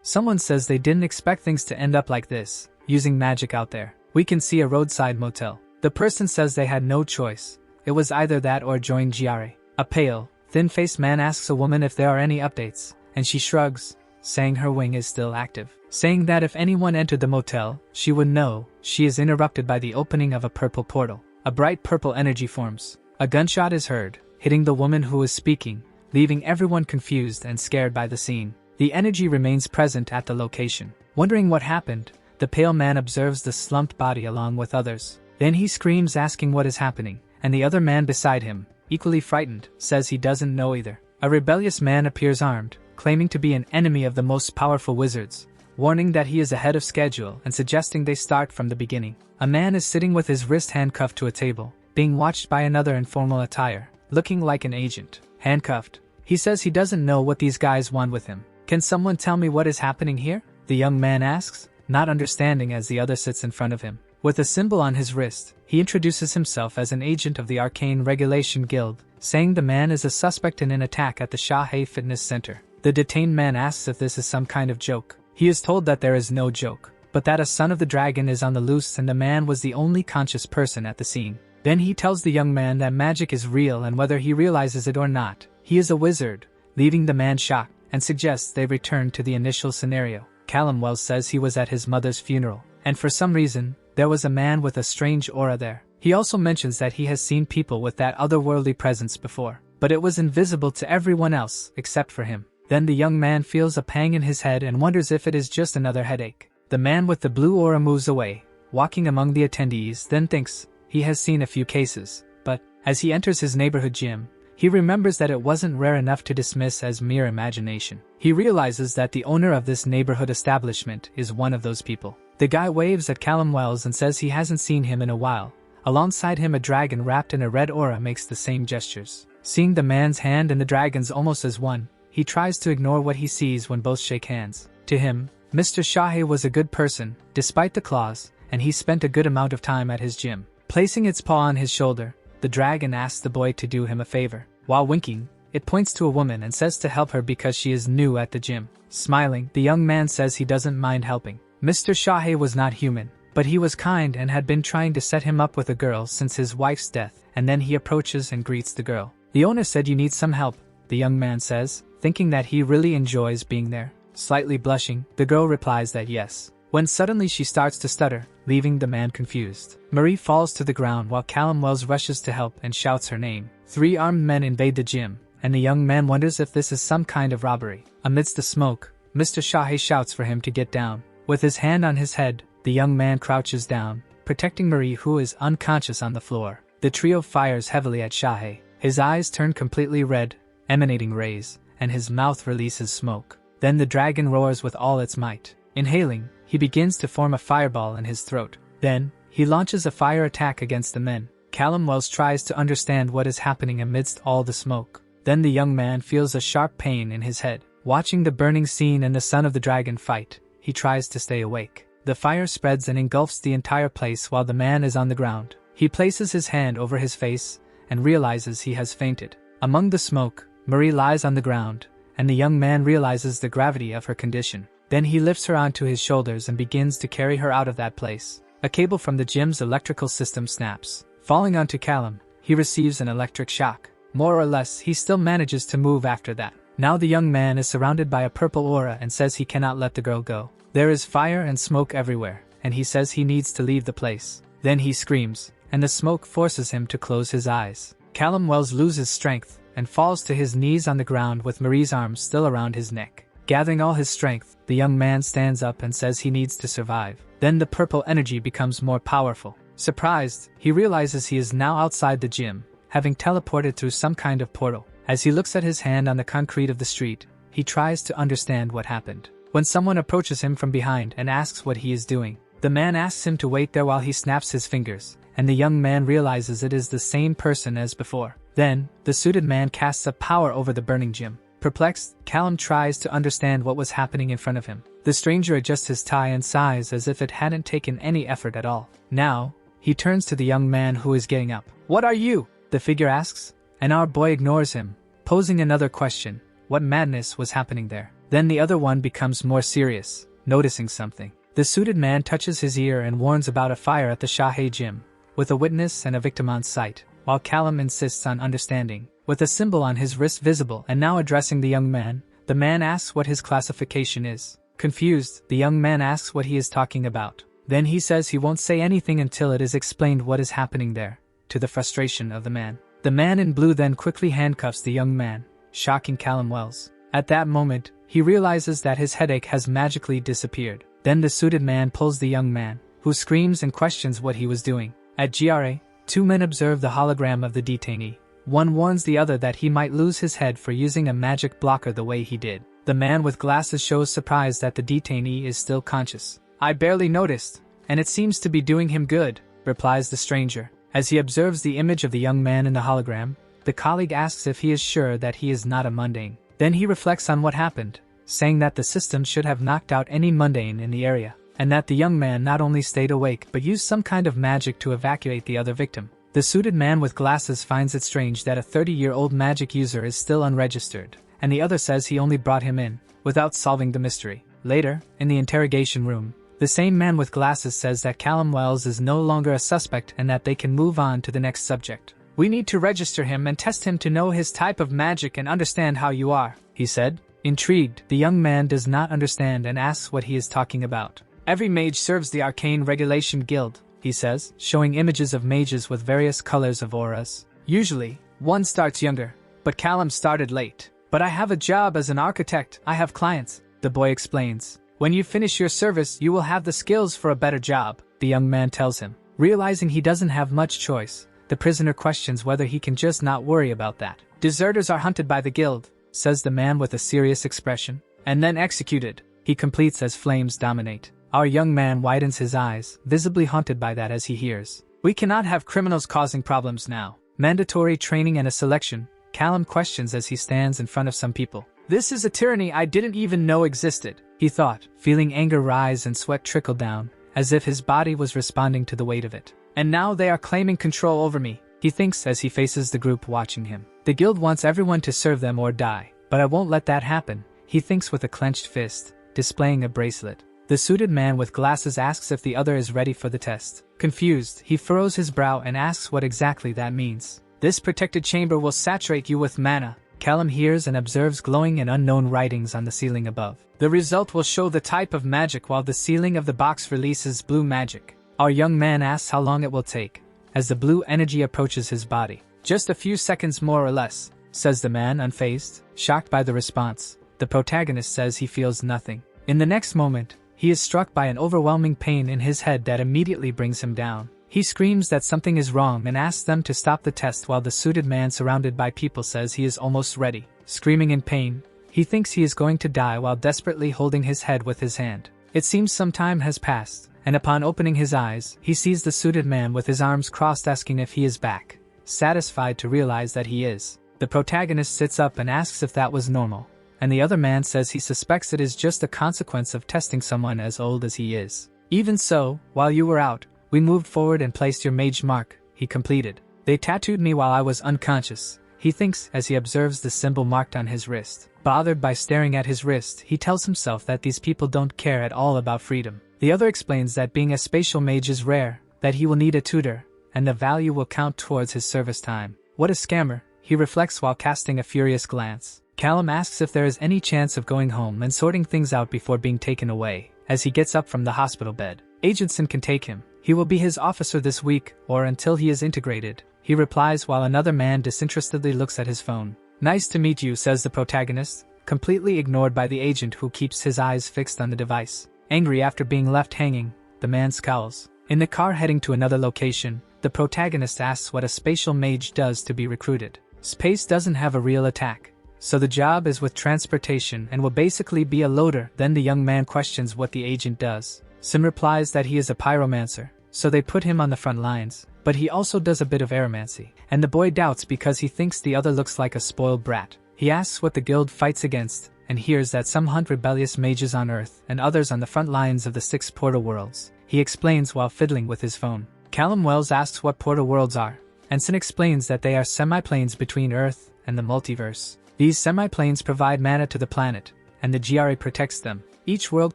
Someone says they didn't expect things to end up like this, using magic out there. We can see a roadside motel. The person says they had no choice. It was either that or join Giare. A pale, thin-faced man asks a woman if there are any updates, and she shrugs, saying her wing is still active. Saying that if anyone entered the motel, she would know. She is interrupted by the opening of a purple portal. A bright purple energy forms. A gunshot is heard, hitting the woman who is speaking, leaving everyone confused and scared by the scene. The energy remains present at the location. Wondering what happened, the pale man observes the slumped body along with others. Then he screams asking what is happening, and the other man beside him, equally frightened, says he doesn't know either. A rebellious man appears armed, claiming to be an enemy of the most powerful wizards, warning that he is ahead of schedule and suggesting they start from the beginning. A man is sitting with his wrist handcuffed to a table, being watched by another in formal attire, looking like an agent. Handcuffed. He says he doesn't know what these guys want with him. Can someone tell me what is happening here? The young man asks, not understanding as the other sits in front of him. With a symbol on his wrist, he introduces himself as an agent of the Arcane Regulation Guild, saying the man is a suspect in an attack at the Shahi Fitness Center. The detained man asks if this is some kind of joke. He is told that there is no joke, but that a son of the dragon is on the loose and the man was the only conscious person at the scene. Then he tells the young man that magic is real and whether he realizes it or not, he is a wizard, leaving the man shocked, and suggests they return to the initial scenario. Callum Wells says he was at his mother's funeral, and for some reason, there was a man with a strange aura there. He also mentions that he has seen people with that otherworldly presence before, but it was invisible to everyone else except for him. Then the young man feels a pang in his head and wonders if it is just another headache. The man with the blue aura moves away, walking among the attendees, then thinks he has seen a few cases, but as he enters his neighborhood gym, he remembers that it wasn't rare enough to dismiss as mere imagination. He realizes that the owner of this neighborhood establishment is one of those people. The guy waves at Callum Wells and says he hasn't seen him in a while. Alongside him, a dragon wrapped in a red aura makes the same gestures. Seeing the man's hand and the dragon's almost as one, he tries to ignore what he sees when both shake hands. To him, Mr. Shahi was a good person, despite the claws, and he spent a good amount of time at his gym. Placing its paw on his shoulder, the dragon asks the boy to do him a favor. While winking, it points to a woman and says to help her because she is new at the gym. Smiling, the young man says he doesn't mind helping. Mr. Shahi was not human, but he was kind and had been trying to set him up with a girl since his wife's death, and then he approaches and greets the girl. The owner said you need some help, the young man says, thinking that he really enjoys being there. Slightly blushing, the girl replies that yes, when suddenly she starts to stutter, leaving the man confused. Marie falls to the ground while Callum Wells rushes to help and shouts her name. 3 armed men invade the gym, and the young man wonders if this is some kind of robbery. Amidst the smoke, Mr. Shahi shouts for him to get down. With his hand on his head, the young man crouches down, protecting Marie who is unconscious on the floor. The trio fires heavily at Shahi. His eyes turn completely red, emanating rays, and his mouth releases smoke. Then the dragon roars with all its might. Inhaling, he begins to form a fireball in his throat. Then, he launches a fire attack against the men. Callum Wells tries to understand what is happening amidst all the smoke. Then the young man feels a sharp pain in his head. Watching the burning scene and the son of the dragon fight, he tries to stay awake. The fire spreads and engulfs the entire place while the man is on the ground. He places his hand over his face and realizes he has fainted. Among the smoke, Marie lies on the ground, and the young man realizes the gravity of her condition. Then he lifts her onto his shoulders and begins to carry her out of that place. A cable from the gym's electrical system snaps. Falling onto Callum, he receives an electric shock. More or less, he still manages to move after that. Now the young man is surrounded by a purple aura and says he cannot let the girl go. There is fire and smoke everywhere, and he says he needs to leave the place. Then he screams, and the smoke forces him to close his eyes. Callum Wells loses strength and falls to his knees on the ground with Marie's arms still around his neck. Gathering all his strength, the young man stands up and says he needs to survive. Then the purple energy becomes more powerful. Surprised, he realizes he is now outside the gym, having teleported through some kind of portal. As he looks at his hand on the concrete of the street, he tries to understand what happened. When someone approaches him from behind and asks what he is doing, the man asks him to wait there while he snaps his fingers, and the young man realizes it is the same person as before. Then, the suited man casts a power over the burning gym. Perplexed, Callum tries to understand what was happening in front of him. The stranger adjusts his tie and sighs as if it hadn't taken any effort at all. Now, he turns to the young man who is getting up. "What are you?" the figure asks, and our boy ignores him, posing another question. What madness was happening there? Then the other one becomes more serious, noticing something. The suited man touches his ear and warns about a fire at the Shahi gym, with a witness and a victim on site, while Callum insists on understanding. With a symbol on his wrist visible and now addressing the young man, the man asks what his classification is. Confused, the young man asks what he is talking about. Then he says he won't say anything until it is explained what is happening there, to the frustration of the man. The man in blue then quickly handcuffs the young man, shocking Callum Wells. At that moment, he realizes that his headache has magically disappeared. Then the suited man pulls the young man, who screams and questions what he was doing. At GRA, two men observe the hologram of the detainee. One warns the other that he might lose his head for using a magic blocker the way he did. The man with glasses shows surprise that the detainee is still conscious. "I barely noticed, and it seems to be doing him good," replies the stranger. As he observes the image of the young man in the hologram, the colleague asks if he is sure that he is not a mundane. Then he reflects on what happened, saying that the system should have knocked out any mundane in the area, and that the young man not only stayed awake but used some kind of magic to evacuate the other victim. The suited man with glasses finds it strange that a 30-year-old magic user is still unregistered, and the other says he only brought him in, without solving the mystery. Later, in the interrogation room, the same man with glasses says that Callum Wells is no longer a suspect and that they can move on to the next subject. "We need to register him and test him to know his type of magic and understand how you are," he said. Intrigued, the young man does not understand and asks what he is talking about. "Every mage serves the Arcane Regulation Guild," he says, showing images of mages with various colors of auras. "Usually, one starts younger, but Callum started late. But I have a job as an architect, I have clients," the boy explains. "When you finish your service you will have the skills for a better job," the young man tells him. Realizing he doesn't have much choice, the prisoner questions whether he can just not worry about that. "Deserters are hunted by the guild," says the man with a serious expression, "and then executed," he completes as flames dominate. Our young man widens his eyes, visibly haunted by that as he hears. "We cannot have criminals causing problems now. Mandatory training and a selection," Callum questions as he stands in front of some people. "This is a tyranny I didn't even know existed," he thought, feeling anger rise and sweat trickle down, as if his body was responding to the weight of it. "And now they are claiming control over me," he thinks as he faces the group watching him. "The guild wants everyone to serve them or die, but I won't let that happen," he thinks with a clenched fist, displaying a bracelet. The suited man with glasses asks if the other is ready for the test. Confused, he furrows his brow and asks what exactly that means. "This protected chamber will saturate you with mana," Callum hears and observes glowing and unknown writings on the ceiling above. "The result will show the type of magic while the ceiling of the box releases blue magic." Our young man asks how long it will take, as the blue energy approaches his body. "Just a few seconds more or less," says the man unfazed. Shocked by the response, the protagonist says he feels nothing. In the next moment, he is struck by an overwhelming pain in his head that immediately brings him down. He screams that something is wrong and asks them to stop the test while the suited man surrounded by people says he is almost ready. Screaming in pain, he thinks he is going to die while desperately holding his head with his hand. It seems some time has passed, and upon opening his eyes, he sees the suited man with his arms crossed asking if he is back, satisfied to realize that he is. The protagonist sits up and asks if that was normal, and the other man says he suspects it is just a consequence of testing someone as old as he is. "Even so, while you were out, we moved forward and placed your mage mark," he completed. "They tattooed me while I was unconscious," he thinks as he observes the symbol marked on his wrist. Bothered by staring at his wrist, he tells himself that these people don't care at all about freedom. The other explains that being a spatial mage is rare, that he will need a tutor, and the value will count towards his service time. What a scammer, he reflects while casting a furious glance. Callum asks if there is any chance of going home and sorting things out before being taken away, as he gets up from the hospital bed. Agentson can take him. He will be his officer this week, or until he is integrated, he replies while another man disinterestedly looks at his phone. "Nice to meet you," says the protagonist, completely ignored by the agent who keeps his eyes fixed on the device. Angry after being left hanging, the man scowls. In the car heading to another location, the protagonist asks what a spatial mage does to be recruited. Space doesn't have a real attack, so the job is with transportation and will basically be a loader. Then the young man questions what the agent does. Sim replies that he is a pyromancer, so they put him on the front lines, but he also does a bit of aeromancy, and the boy doubts because he thinks the other looks like a spoiled brat. He asks what the guild fights against, and hears that some hunt rebellious mages on Earth and others on the front lines of the 6 portal worlds. He explains while fiddling with his phone. Callum Wells asks what portal worlds are, and Sin explains that they are semi-planes between Earth and the multiverse. These semi-planes provide mana to the planet, and the GRA protects them. Each world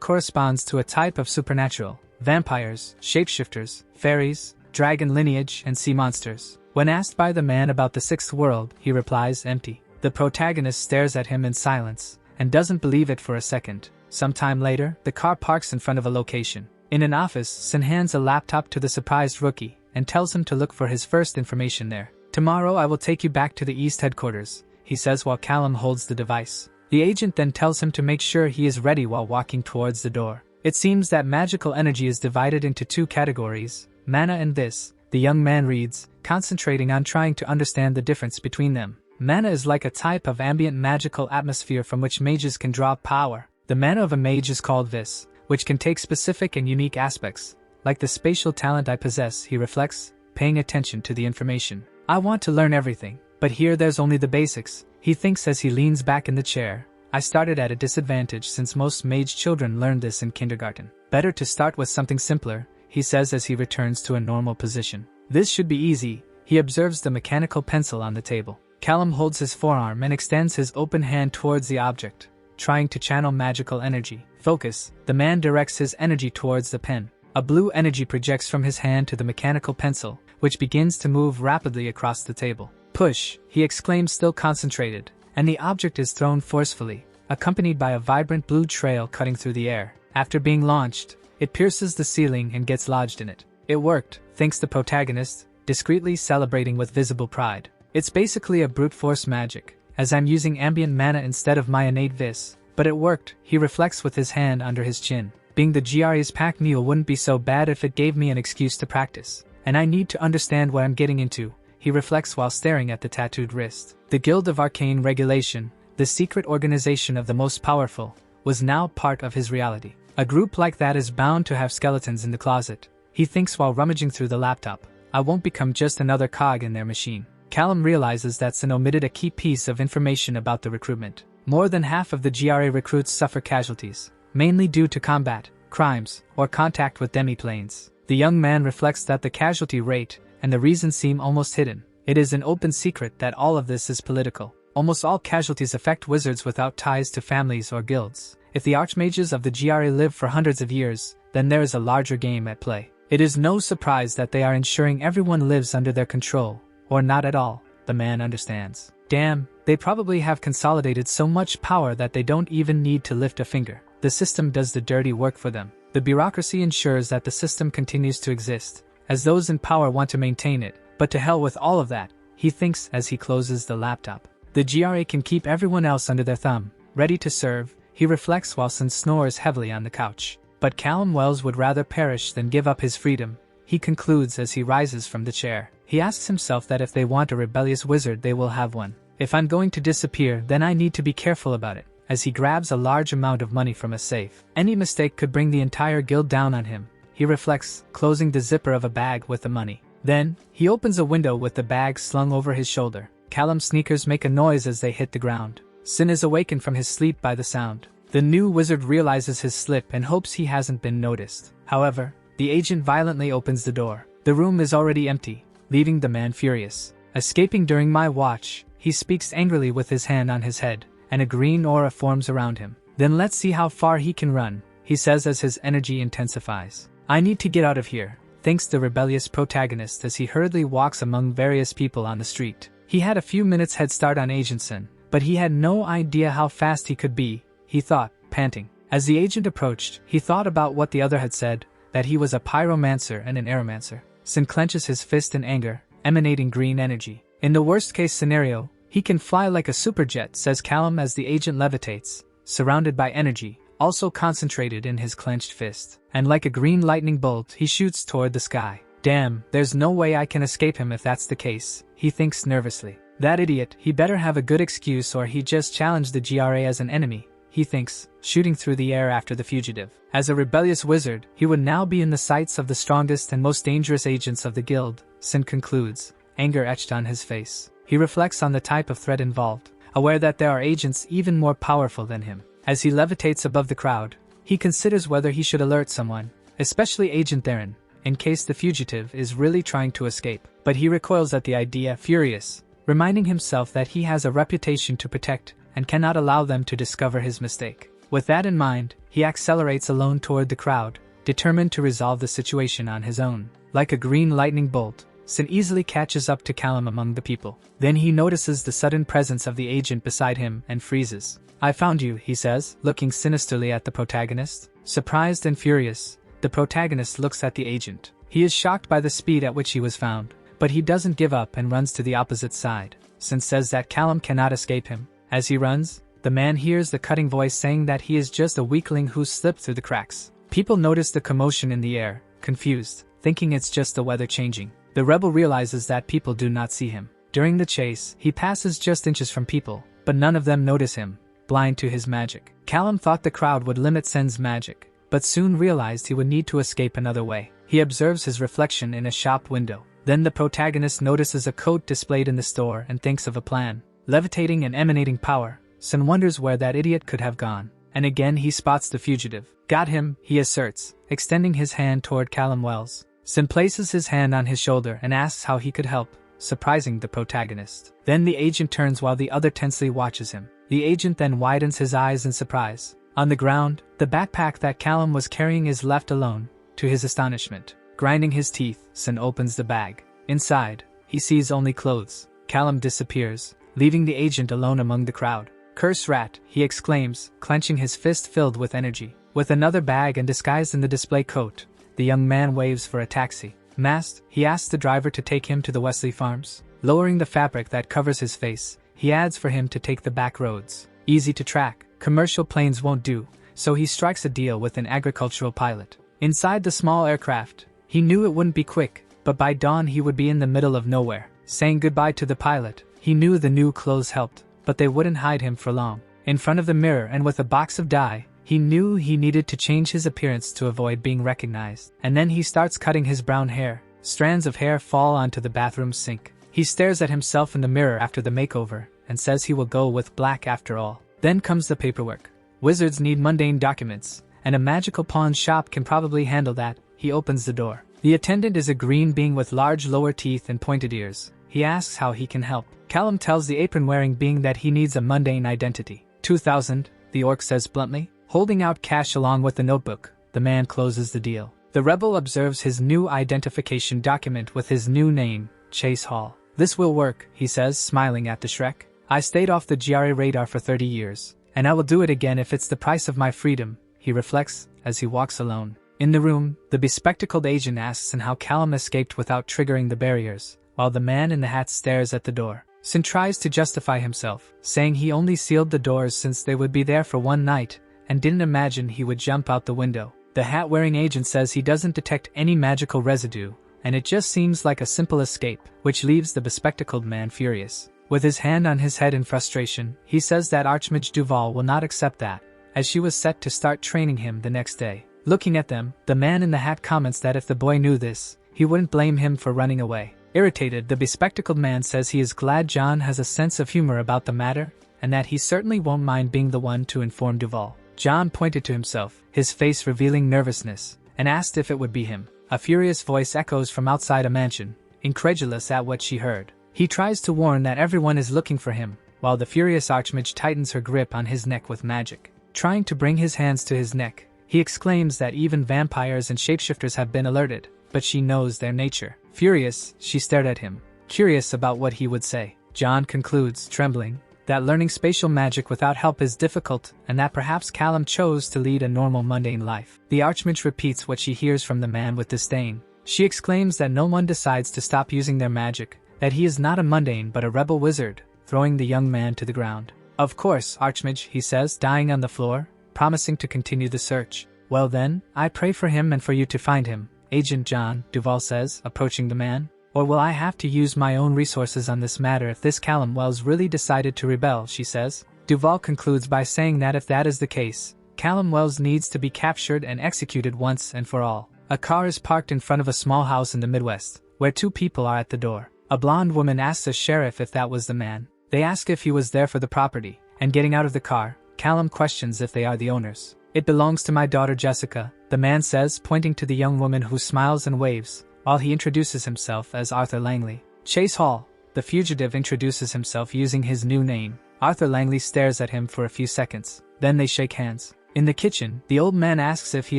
corresponds to a type of supernatural: vampires, shapeshifters, fairies, dragon lineage, and sea monsters. When asked by the man about the sixth world, he replies, empty. The protagonist stares at him in silence, and doesn't believe it for a second. Sometime later, the car parks in front of a location. In an office, Sin hands a laptop to the surprised rookie, and tells him to look for his first information there. Tomorrow I will take you back to the East headquarters, he says while Callum holds the device. The agent then tells him to make sure he is ready while walking towards the door. It seems that magical energy is divided into two categories, mana and this, the young man reads, concentrating on trying to understand the difference between them. Mana is like a type of ambient magical atmosphere from which mages can draw power. The mana of a mage is called vis, which can take specific and unique aspects. Like the spatial talent I possess, he reflects, paying attention to the information. I want to learn everything, but here there's only the basics, he thinks as he leans back in the chair. I started at a disadvantage since most mage children learn this in kindergarten. Better to start with something simpler, he says as he returns to a normal position. This should be easy, he observes the mechanical pencil on the table. Callum holds his forearm and extends his open hand towards the object, trying to channel magical energy. Focus, the man directs his energy towards the pen. A blue energy projects from his hand to the mechanical pencil, which begins to move rapidly across the table. Push, he exclaims still concentrated, and the object is thrown forcefully, accompanied by a vibrant blue trail cutting through the air. After being launched, it pierces the ceiling and gets lodged in it. It worked, thinks the protagonist, discreetly celebrating with visible pride. It's basically a brute force magic, as I'm using ambient mana instead of my innate vis. But it worked, he reflects with his hand under his chin. Being the GRE's pack mule wouldn't be so bad if it gave me an excuse to practice. And I need to understand what I'm getting into, he reflects while staring at the tattooed wrist. The Guild of Arcane Regulation, the secret organization of the most powerful, was now part of his reality. A group like that is bound to have skeletons in the closet, he thinks while rummaging through the laptop. I won't become just another cog in their machine. Callum realizes that Sin omitted a key piece of information about the recruitment. More than half of the GRA recruits suffer casualties, mainly due to combat, crimes, or contact with demiplanes. The young man reflects that the casualty rate and the reason seem almost hidden. It is an open secret that all of this is political. Almost all casualties affect wizards without ties to families or guilds. If the archmages of the GRA live for hundreds of years, then there is a larger game at play. It is no surprise that they are ensuring everyone lives under their control, or not at all, the man understands. Damn, they probably have consolidated so much power that they don't even need to lift a finger. The system does the dirty work for them. The bureaucracy ensures that the system continues to exist, as those in power want to maintain it. But to hell with all of that, he thinks as he closes the laptop. The GRA can keep everyone else under their thumb, ready to serve, he reflects while Sin snores heavily on the couch. But Callum Wells would rather perish than give up his freedom, he concludes as he rises from the chair. He asks himself that if they want a rebellious wizard they will have one. If I'm going to disappear, then I need to be careful about it, as he grabs a large amount of money from a safe. Any mistake could bring the entire guild down on him, he reflects, closing the zipper of a bag with the money. Then, he opens a window with the bag slung over his shoulder. Callum's sneakers make a noise as they hit the ground. Sin is awakened from his sleep by the sound. The new wizard realizes his slip and hopes he hasn't been noticed. However, the agent violently opens the door. The room is already empty, leaving the man furious. Escaping during my watch, he speaks angrily with his hand on his head, and a green aura forms around him. Then let's see how far he can run, he says as his energy intensifies. I need to get out of here, thinks the rebellious protagonist as he hurriedly walks among various people on the street. He had a few minutes head start on Agent Sin, but he had no idea how fast he could be, he thought, panting. As the agent approached, he thought about what the other had said, that he was a pyromancer and an aeromancer. Sin clenches his fist in anger, emanating green energy. In the worst-case scenario, he can fly like a superjet, says Callum as the agent levitates, surrounded by energy, also concentrated in his clenched fist. And like a green lightning bolt, he shoots toward the sky. Damn, there's no way I can escape him if that's the case, he thinks nervously. That idiot, he better have a good excuse or he just challenged the GRA as an enemy, he thinks, shooting through the air after the fugitive. As a rebellious wizard, he would now be in the sights of the strongest and most dangerous agents of the guild, Sin concludes, anger etched on his face. He reflects on the type of threat involved, aware that there are agents even more powerful than him. As he levitates above the crowd, he considers whether he should alert someone, especially Agent Theron, in case the fugitive is really trying to escape. But he recoils at the idea, furious, reminding himself that he has a reputation to protect and cannot allow them to discover his mistake. With that in mind, he accelerates alone toward the crowd, determined to resolve the situation on his own. Like a green lightning bolt, Sin easily catches up to Callum among the people. Then he notices the sudden presence of the agent beside him and freezes. "I found you," he says, looking sinisterly at the protagonist. Surprised and furious, the protagonist looks at the agent. He is shocked by the speed at which he was found, but he doesn't give up and runs to the opposite side. Sin says that Callum cannot escape him. As he runs, the man hears the cutting voice saying that he is just a weakling who slipped through the cracks. People notice the commotion in the air, confused, thinking it's just the weather changing. The rebel realizes that people do not see him. During the chase, he passes just inches from people, but none of them notice him, blind to his magic. Callum thought the crowd would limit Sin's magic, but soon realized he would need to escape another way. He observes his reflection in a shop window. Then the protagonist notices a coat displayed in the store and thinks of a plan. Levitating and emanating power, Sin wonders where that idiot could have gone. And again he spots the fugitive. "Got him," he asserts, extending his hand toward Callum Wells. Sin places his hand on his shoulder and asks how he could help, surprising the protagonist. Then the agent turns while the other tensely watches him. The agent then widens his eyes in surprise. On the ground, the backpack that Callum was carrying is left alone, to his astonishment. Grinding his teeth, Sin opens the bag. Inside, he sees only clothes. Callum disappears, leaving the agent alone among the crowd. "Curse rat," he exclaims, clenching his fist filled with energy. With another bag and disguised in the display coat, the young man waves for a taxi. Masked, he asks the driver to take him to the Wesley Farms. Lowering the fabric that covers his face, he adds for him to take the back roads. Easy to track, commercial planes won't do, so he strikes a deal with an agricultural pilot. Inside the small aircraft, he knew it wouldn't be quick, but by dawn he would be in the middle of nowhere. Saying goodbye to the pilot, he knew the new clothes helped, but they wouldn't hide him for long. In front of the mirror and with a box of dye, he knew he needed to change his appearance to avoid being recognized. And then he starts cutting his brown hair. Strands of hair fall onto the bathroom sink. He stares at himself in the mirror after the makeover, and says he will go with black after all. Then comes the paperwork. Wizards need mundane documents, and a magical pawn shop can probably handle that. He opens the door. The attendant is a green being with large lower teeth and pointed ears. He asks how he can help. Callum tells the apron-wearing being that he needs a mundane identity. 2,000, the orc says bluntly. Holding out cash along with the notebook, the man closes the deal. The rebel observes his new identification document with his new name, Chase Hall. "This will work," he says, smiling at the Shrek. "I stayed off the GRA radar for 30 years, and I will do it again if it's the price of my freedom," he reflects as he walks alone. In the room, the bespectacled agent asks how Callum escaped without triggering the barriers, while the man in the hat stares at the door. Sin tries to justify himself, saying he only sealed the doors since they would be there for one night, and didn't imagine he would jump out the window. The hat-wearing agent says he doesn't detect any magical residue, and it just seems like a simple escape, which leaves the bespectacled man furious. With his hand on his head in frustration, he says that Archmage Duval will not accept that, as she was set to start training him the next day. Looking at them, the man in the hat comments that if the boy knew this, he wouldn't blame him for running away. Irritated, the bespectacled man says he is glad John has a sense of humor about the matter, and that he certainly won't mind being the one to inform Duval. John pointed to himself, his face revealing nervousness, and asked if it would be him. A furious voice echoes from outside a mansion, incredulous at what she heard. He tries to warn that everyone is looking for him, while the furious Archmage tightens her grip on his neck with magic. Trying to bring his hands to his neck, he exclaims that even vampires and shapeshifters have been alerted, but she knows their nature. Furious, she stared at him, curious about what he would say. John concludes, trembling, that learning spatial magic without help is difficult, and that perhaps Callum chose to lead a normal mundane life. The Archmage repeats what she hears from the man with disdain. She exclaims that no one decides to stop using their magic, that he is not a mundane but a rebel wizard, throwing the young man to the ground. "Of course, Archmage," he says, dying on the floor, promising to continue the search. "Well then, I pray for him and for you to find him, Agent John," Duval says, approaching the man. "Or will I have to use my own resources on this matter if this Callum Wells really decided to rebel," she says. Duval concludes by saying that if that is the case, Callum Wells needs to be captured and executed once and for all. A car is parked in front of a small house in the Midwest, where two people are at the door. A blonde woman asks a sheriff if that was the man. They ask if he was there for the property, and getting out of the car, Callum questions if they are the owners. "It belongs to my daughter Jessica," the man says, pointing to the young woman who smiles and waves, while he introduces himself as Arthur Langley. "Chase Hall," the fugitive introduces himself using his new name. Arthur Langley stares at him for a few seconds. Then they shake hands. In the kitchen, the old man asks if he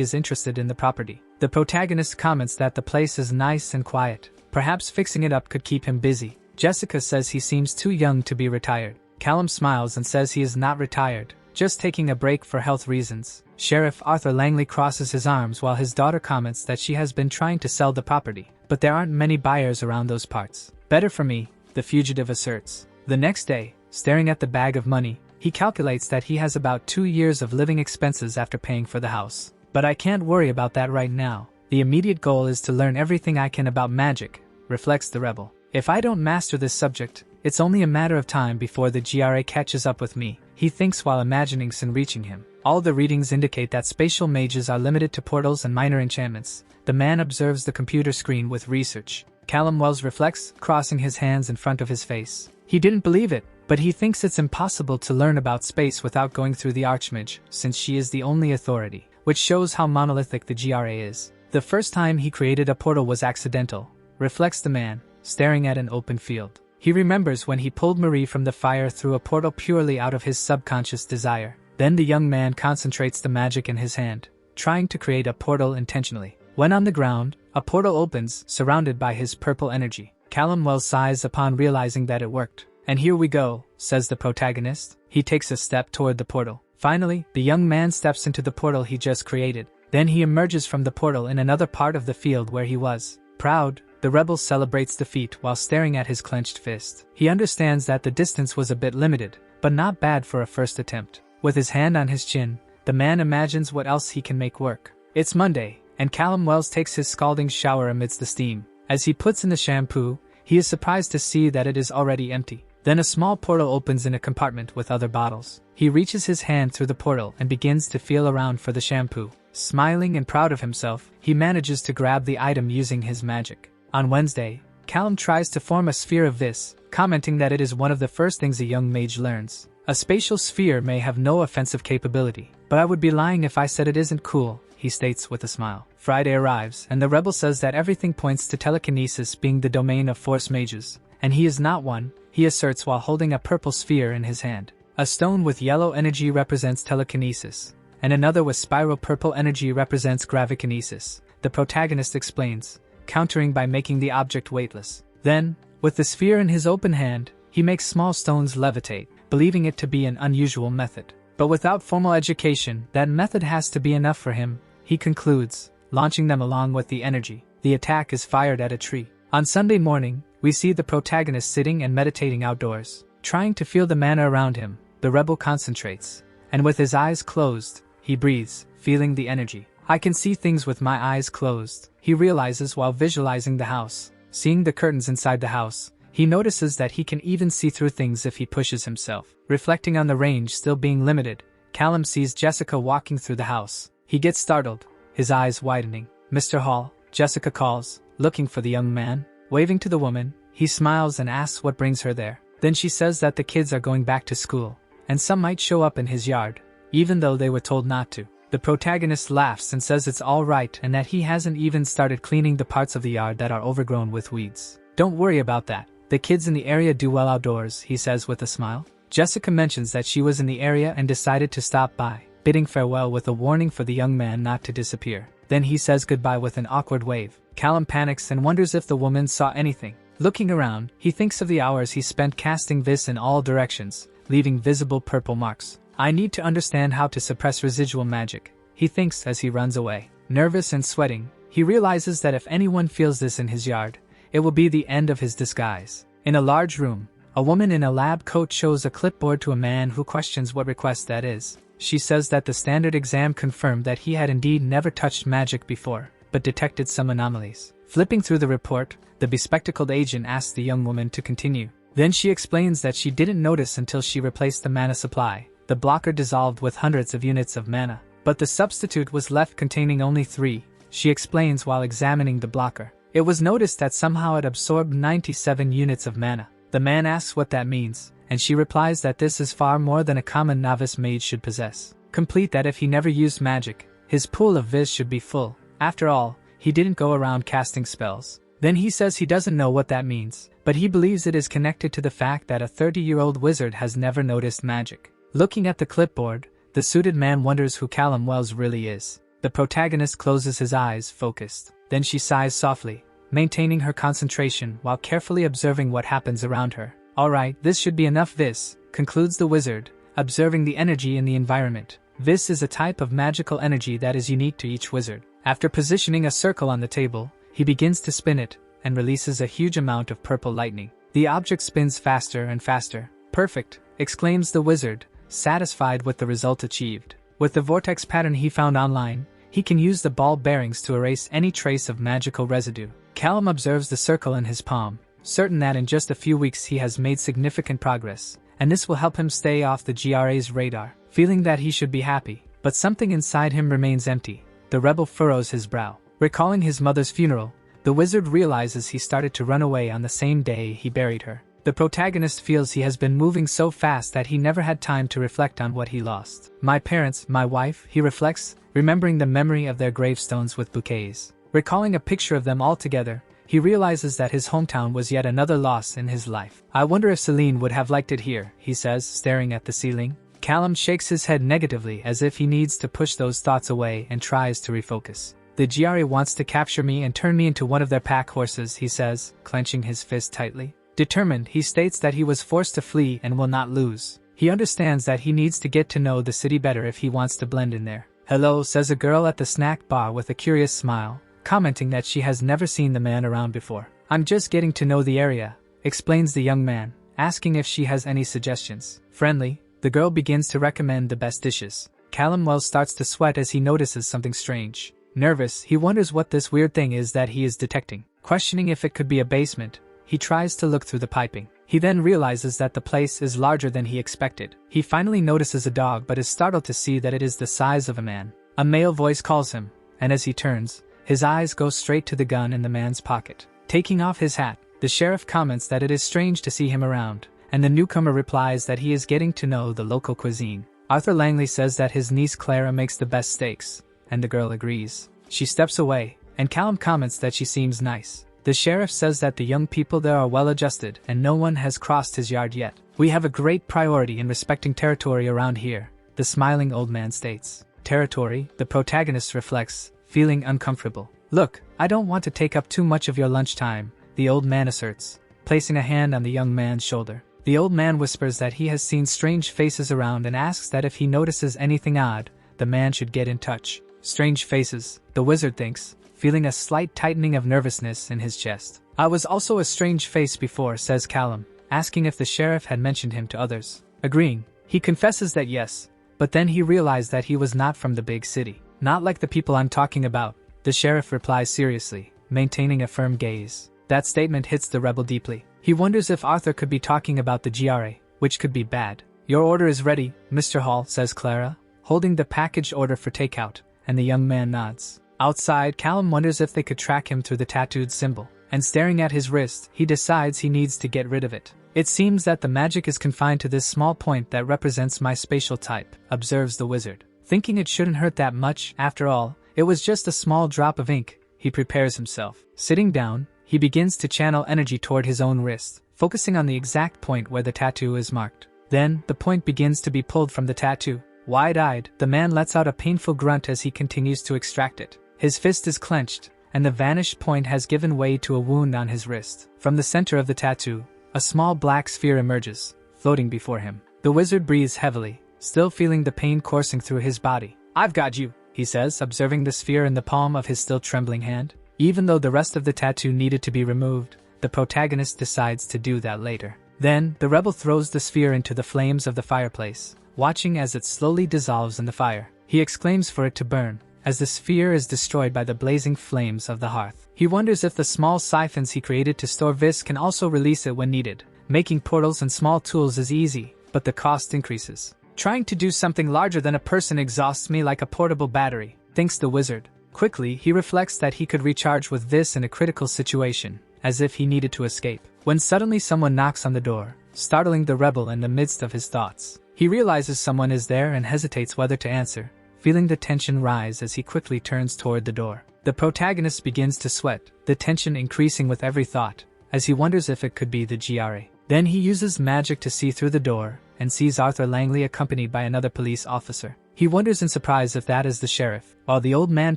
is interested in the property. The protagonist comments that the place is nice and quiet. Perhaps fixing it up could keep him busy. Jessica says he seems too young to be retired. Callum smiles and says he is not retired, just taking a break for health reasons. Sheriff Arthur Langley crosses his arms while his daughter comments that she has been trying to sell the property, but there aren't many buyers around those parts. Better for me, the fugitive asserts. The next day, staring at the bag of money, he calculates that he has about 2 years of living expenses after paying for the house. But I can't worry about that right now. The immediate goal is to learn everything I can about magic, reflects the rebel. If I don't master this subject, it's only a matter of time before the GRA catches up with me, he thinks while imagining Sin reaching him. All the readings indicate that spatial mages are limited to portals and minor enchantments. The man observes the computer screen with research. Callum Wells reflects, crossing his hands in front of his face. He didn't believe it, but he thinks it's impossible to learn about space without going through the Archmage, since she is the only authority, which shows how monolithic the GRA is. The first time he created a portal was accidental, reflects the man, staring at an open field. He remembers when he pulled Marie from the fire through a portal purely out of his subconscious desire. Then the young man concentrates the magic in his hand, trying to create a portal intentionally. When on the ground, a portal opens, surrounded by his purple energy. Callum Wells sighs upon realizing that it worked. And here we go, says the protagonist. He takes a step toward the portal. Finally, the young man steps into the portal he just created. Then he emerges from the portal in another part of the field where he was. Proud, the rebel celebrates defeat while staring at his clenched fist. He understands that the distance was a bit limited, but not bad for a first attempt. With his hand on his chin, the man imagines what else he can make work. It's Monday, and Callum Wells takes his scalding shower amidst the steam. As he puts in the shampoo, he is surprised to see that it is already empty. Then a small portal opens in a compartment with other bottles. He reaches his hand through the portal and begins to feel around for the shampoo. Smiling and proud of himself, he manages to grab the item using his magic. On Wednesday, Callum tries to form a sphere of vis, commenting that it is one of the first things a young mage learns. A spatial sphere may have no offensive capability, but I would be lying if I said it isn't cool, he states with a smile. Friday arrives, and the rebel says that everything points to telekinesis being the domain of force mages, and he is not one, he asserts while holding a purple sphere in his hand. A stone with yellow energy represents telekinesis, and another with spiral purple energy represents gravikinesis, the protagonist explains, countering by making the object weightless. Then, with the sphere in his open hand, he makes small stones levitate, believing it to be an unusual method. But without formal education, that method has to be enough for him, he concludes, launching them along with the energy. The attack is fired at a tree. On Sunday morning, we see the protagonist sitting and meditating outdoors. Trying to feel the mana around him, the rebel concentrates, and with his eyes closed, he breathes, feeling the energy. I can see things with my eyes closed, he realizes while visualizing the house. Seeing the curtains inside the house, he notices that he can even see through things if he pushes himself. Reflecting on the range still being limited, Callum sees Jessica walking through the house. He gets startled, his eyes widening. Mr. Hall, Jessica calls, looking for the young man. Waving to the woman, he smiles and asks what brings her there. Then she says that the kids are going back to school, and some might show up in his yard, even though they were told not to. The protagonist laughs and says it's all right and that he hasn't even started cleaning the parts of the yard that are overgrown with weeds. Don't worry about that. The kids in the area do well outdoors, he says with a smile. Jessica mentions that she was in the area and decided to stop by, bidding farewell with a warning for the young man not to disappear. Then he says goodbye with an awkward wave. Callum panics and wonders if the woman saw anything. Looking around, he thinks of the hours he spent casting vis in all directions, leaving visible purple marks. I need to understand how to suppress residual magic, he thinks as he runs away. Nervous and sweating, he realizes that if anyone feels this in his yard, it will be the end of his disguise. In a large room, a woman in a lab coat shows a clipboard to a man who questions what request that is. She says that the standard exam confirmed that he had indeed never touched magic before, but detected some anomalies. Flipping through the report, the bespectacled agent asks the young woman to continue. Then she explains that she didn't notice until she replaced the mana supply. The blocker dissolved with hundreds of units of mana, but the substitute was left containing only 3, she explains while examining the blocker. It was noticed that somehow it absorbed 97 units of mana. The man asks what that means, and she replies that this is far more than a common novice mage should possess. Complete that if he never used magic, his pool of viz should be full. After all, he didn't go around casting spells. Then he says he doesn't know what that means, but he believes it is connected to the fact that a 30-year-old wizard has never noticed magic. Looking at the clipboard, The suited man wonders who Callum Wells really is. The protagonist closes his eyes, focused. Then she sighs softly, maintaining her concentration while carefully observing what happens around her. Alright, this should be enough. This, concludes the wizard, observing the energy in the environment. This is a type of magical energy that is unique to each wizard. After positioning a circle on the table, he begins to spin it, and releases a huge amount of purple lightning. The object spins faster and faster. Perfect, exclaims the wizard, satisfied with the result achieved. With the vortex pattern he found online, he can use the ball bearings to erase any trace of magical residue. Callum observes the circle in his palm, certain that in just a few weeks he has made significant progress, and this will help him stay off the GRA's radar. Feeling that he should be happy, but something inside him remains empty. The rebel furrows his brow. Recalling his mother's funeral, the wizard realizes he started to run away on the same day he buried her. The protagonist feels he has been moving so fast that he never had time to reflect on what he lost. My parents, my wife, he reflects, remembering the memory of their gravestones with bouquets. Recalling a picture of them all together, he realizes that his hometown was yet another loss in his life. I wonder if Celine would have liked it here, he says, staring at the ceiling. Callum shakes his head negatively as if he needs to push those thoughts away and tries to refocus. The GRA wants to capture me and turn me into one of their pack horses, he says, clenching his fist tightly. Determined, he states that he was forced to flee and will not lose. He understands that he needs to get to know the city better if he wants to blend in there. Hello, says a girl at the snack bar with a curious smile, commenting that she has never seen the man around before. I'm just getting to know the area, explains the young man, asking if she has any suggestions. Friendly, the girl begins to recommend the best dishes. Callum Wells starts to sweat as he notices something strange. Nervous, he wonders what this weird thing is that he is detecting. Questioning if it could be a basement, he tries to look through the piping. He then realizes that the place is larger than he expected. He finally notices a dog but is startled to see that it is the size of a man. A male voice calls him, and as he turns, his eyes go straight to the gun in the man's pocket. Taking off his hat, the sheriff comments that it is strange to see him around, and the newcomer replies that he is getting to know the local cuisine. Arthur Langley says that his niece Clara makes the best steaks, and the girl agrees. She steps away, and Callum comments that she seems nice. The sheriff says that the young people there are well adjusted and no one has crossed his yard yet. We have a great priority in respecting territory around here, the smiling old man states. Territory, the protagonist reflects, feeling uncomfortable. Look, I don't want to take up too much of your lunchtime, the old man asserts, placing a hand on the young man's shoulder. The old man whispers that he has seen strange faces around and asks that if he notices anything odd, the man should get in touch. Strange faces, the wizard thinks, feeling a slight tightening of nervousness in his chest. I was also a strange face before, says Callum, asking if the sheriff had mentioned him to others. Agreeing, he confesses that yes, but then he realized that he was not from the big city. Not like the people I'm talking about, the sheriff replies seriously, maintaining a firm gaze. That statement hits the rebel deeply. He wonders if Arthur could be talking about the GRA, which could be bad. Your order is ready, Mr. Hall, says Clara, holding the package order for takeout, and the young man nods. Outside, Callum wonders if they could track him through the tattooed symbol, and staring at his wrist, he decides he needs to get rid of it. It seems that the magic is confined to this small point that represents my spatial type, observes the wizard. Thinking it shouldn't hurt that much, after all, it was just a small drop of ink, he prepares himself. Sitting down, he begins to channel energy toward his own wrist, focusing on the exact point where the tattoo is marked. Then, the point begins to be pulled from the tattoo. Wide-eyed, the man lets out a painful grunt as he continues to extract it. His fist is clenched, and the vanished point has given way to a wound on his wrist. From the center of the tattoo, a small black sphere emerges, floating before him. The wizard breathes heavily, still feeling the pain coursing through his body. I've got you, he says, observing the sphere in the palm of his still trembling hand. Even though the rest of the tattoo needed to be removed, the protagonist decides to do that later. Then, the rebel throws the sphere into the flames of the fireplace, watching as it slowly dissolves in the fire. He exclaims for it to burn, as the sphere is destroyed by the blazing flames of the hearth. He wonders if the small siphons he created to store Vis can also release it when needed. Making portals and small tools is easy, but the cost increases. Trying to do something larger than a person exhausts me like a portable battery, thinks the wizard. Quickly, he reflects that he could recharge with this in a critical situation, as if he needed to escape. When suddenly someone knocks on the door, startling the rebel in the midst of his thoughts. He realizes someone is there and hesitates whether to answer, feeling the tension rise as he quickly turns toward the door. The protagonist begins to sweat, the tension increasing with every thought, as he wonders if it could be the GRA. Then he uses magic to see through the door, and sees Arthur Langley accompanied by another police officer. He wonders in surprise if that is the sheriff, while the old man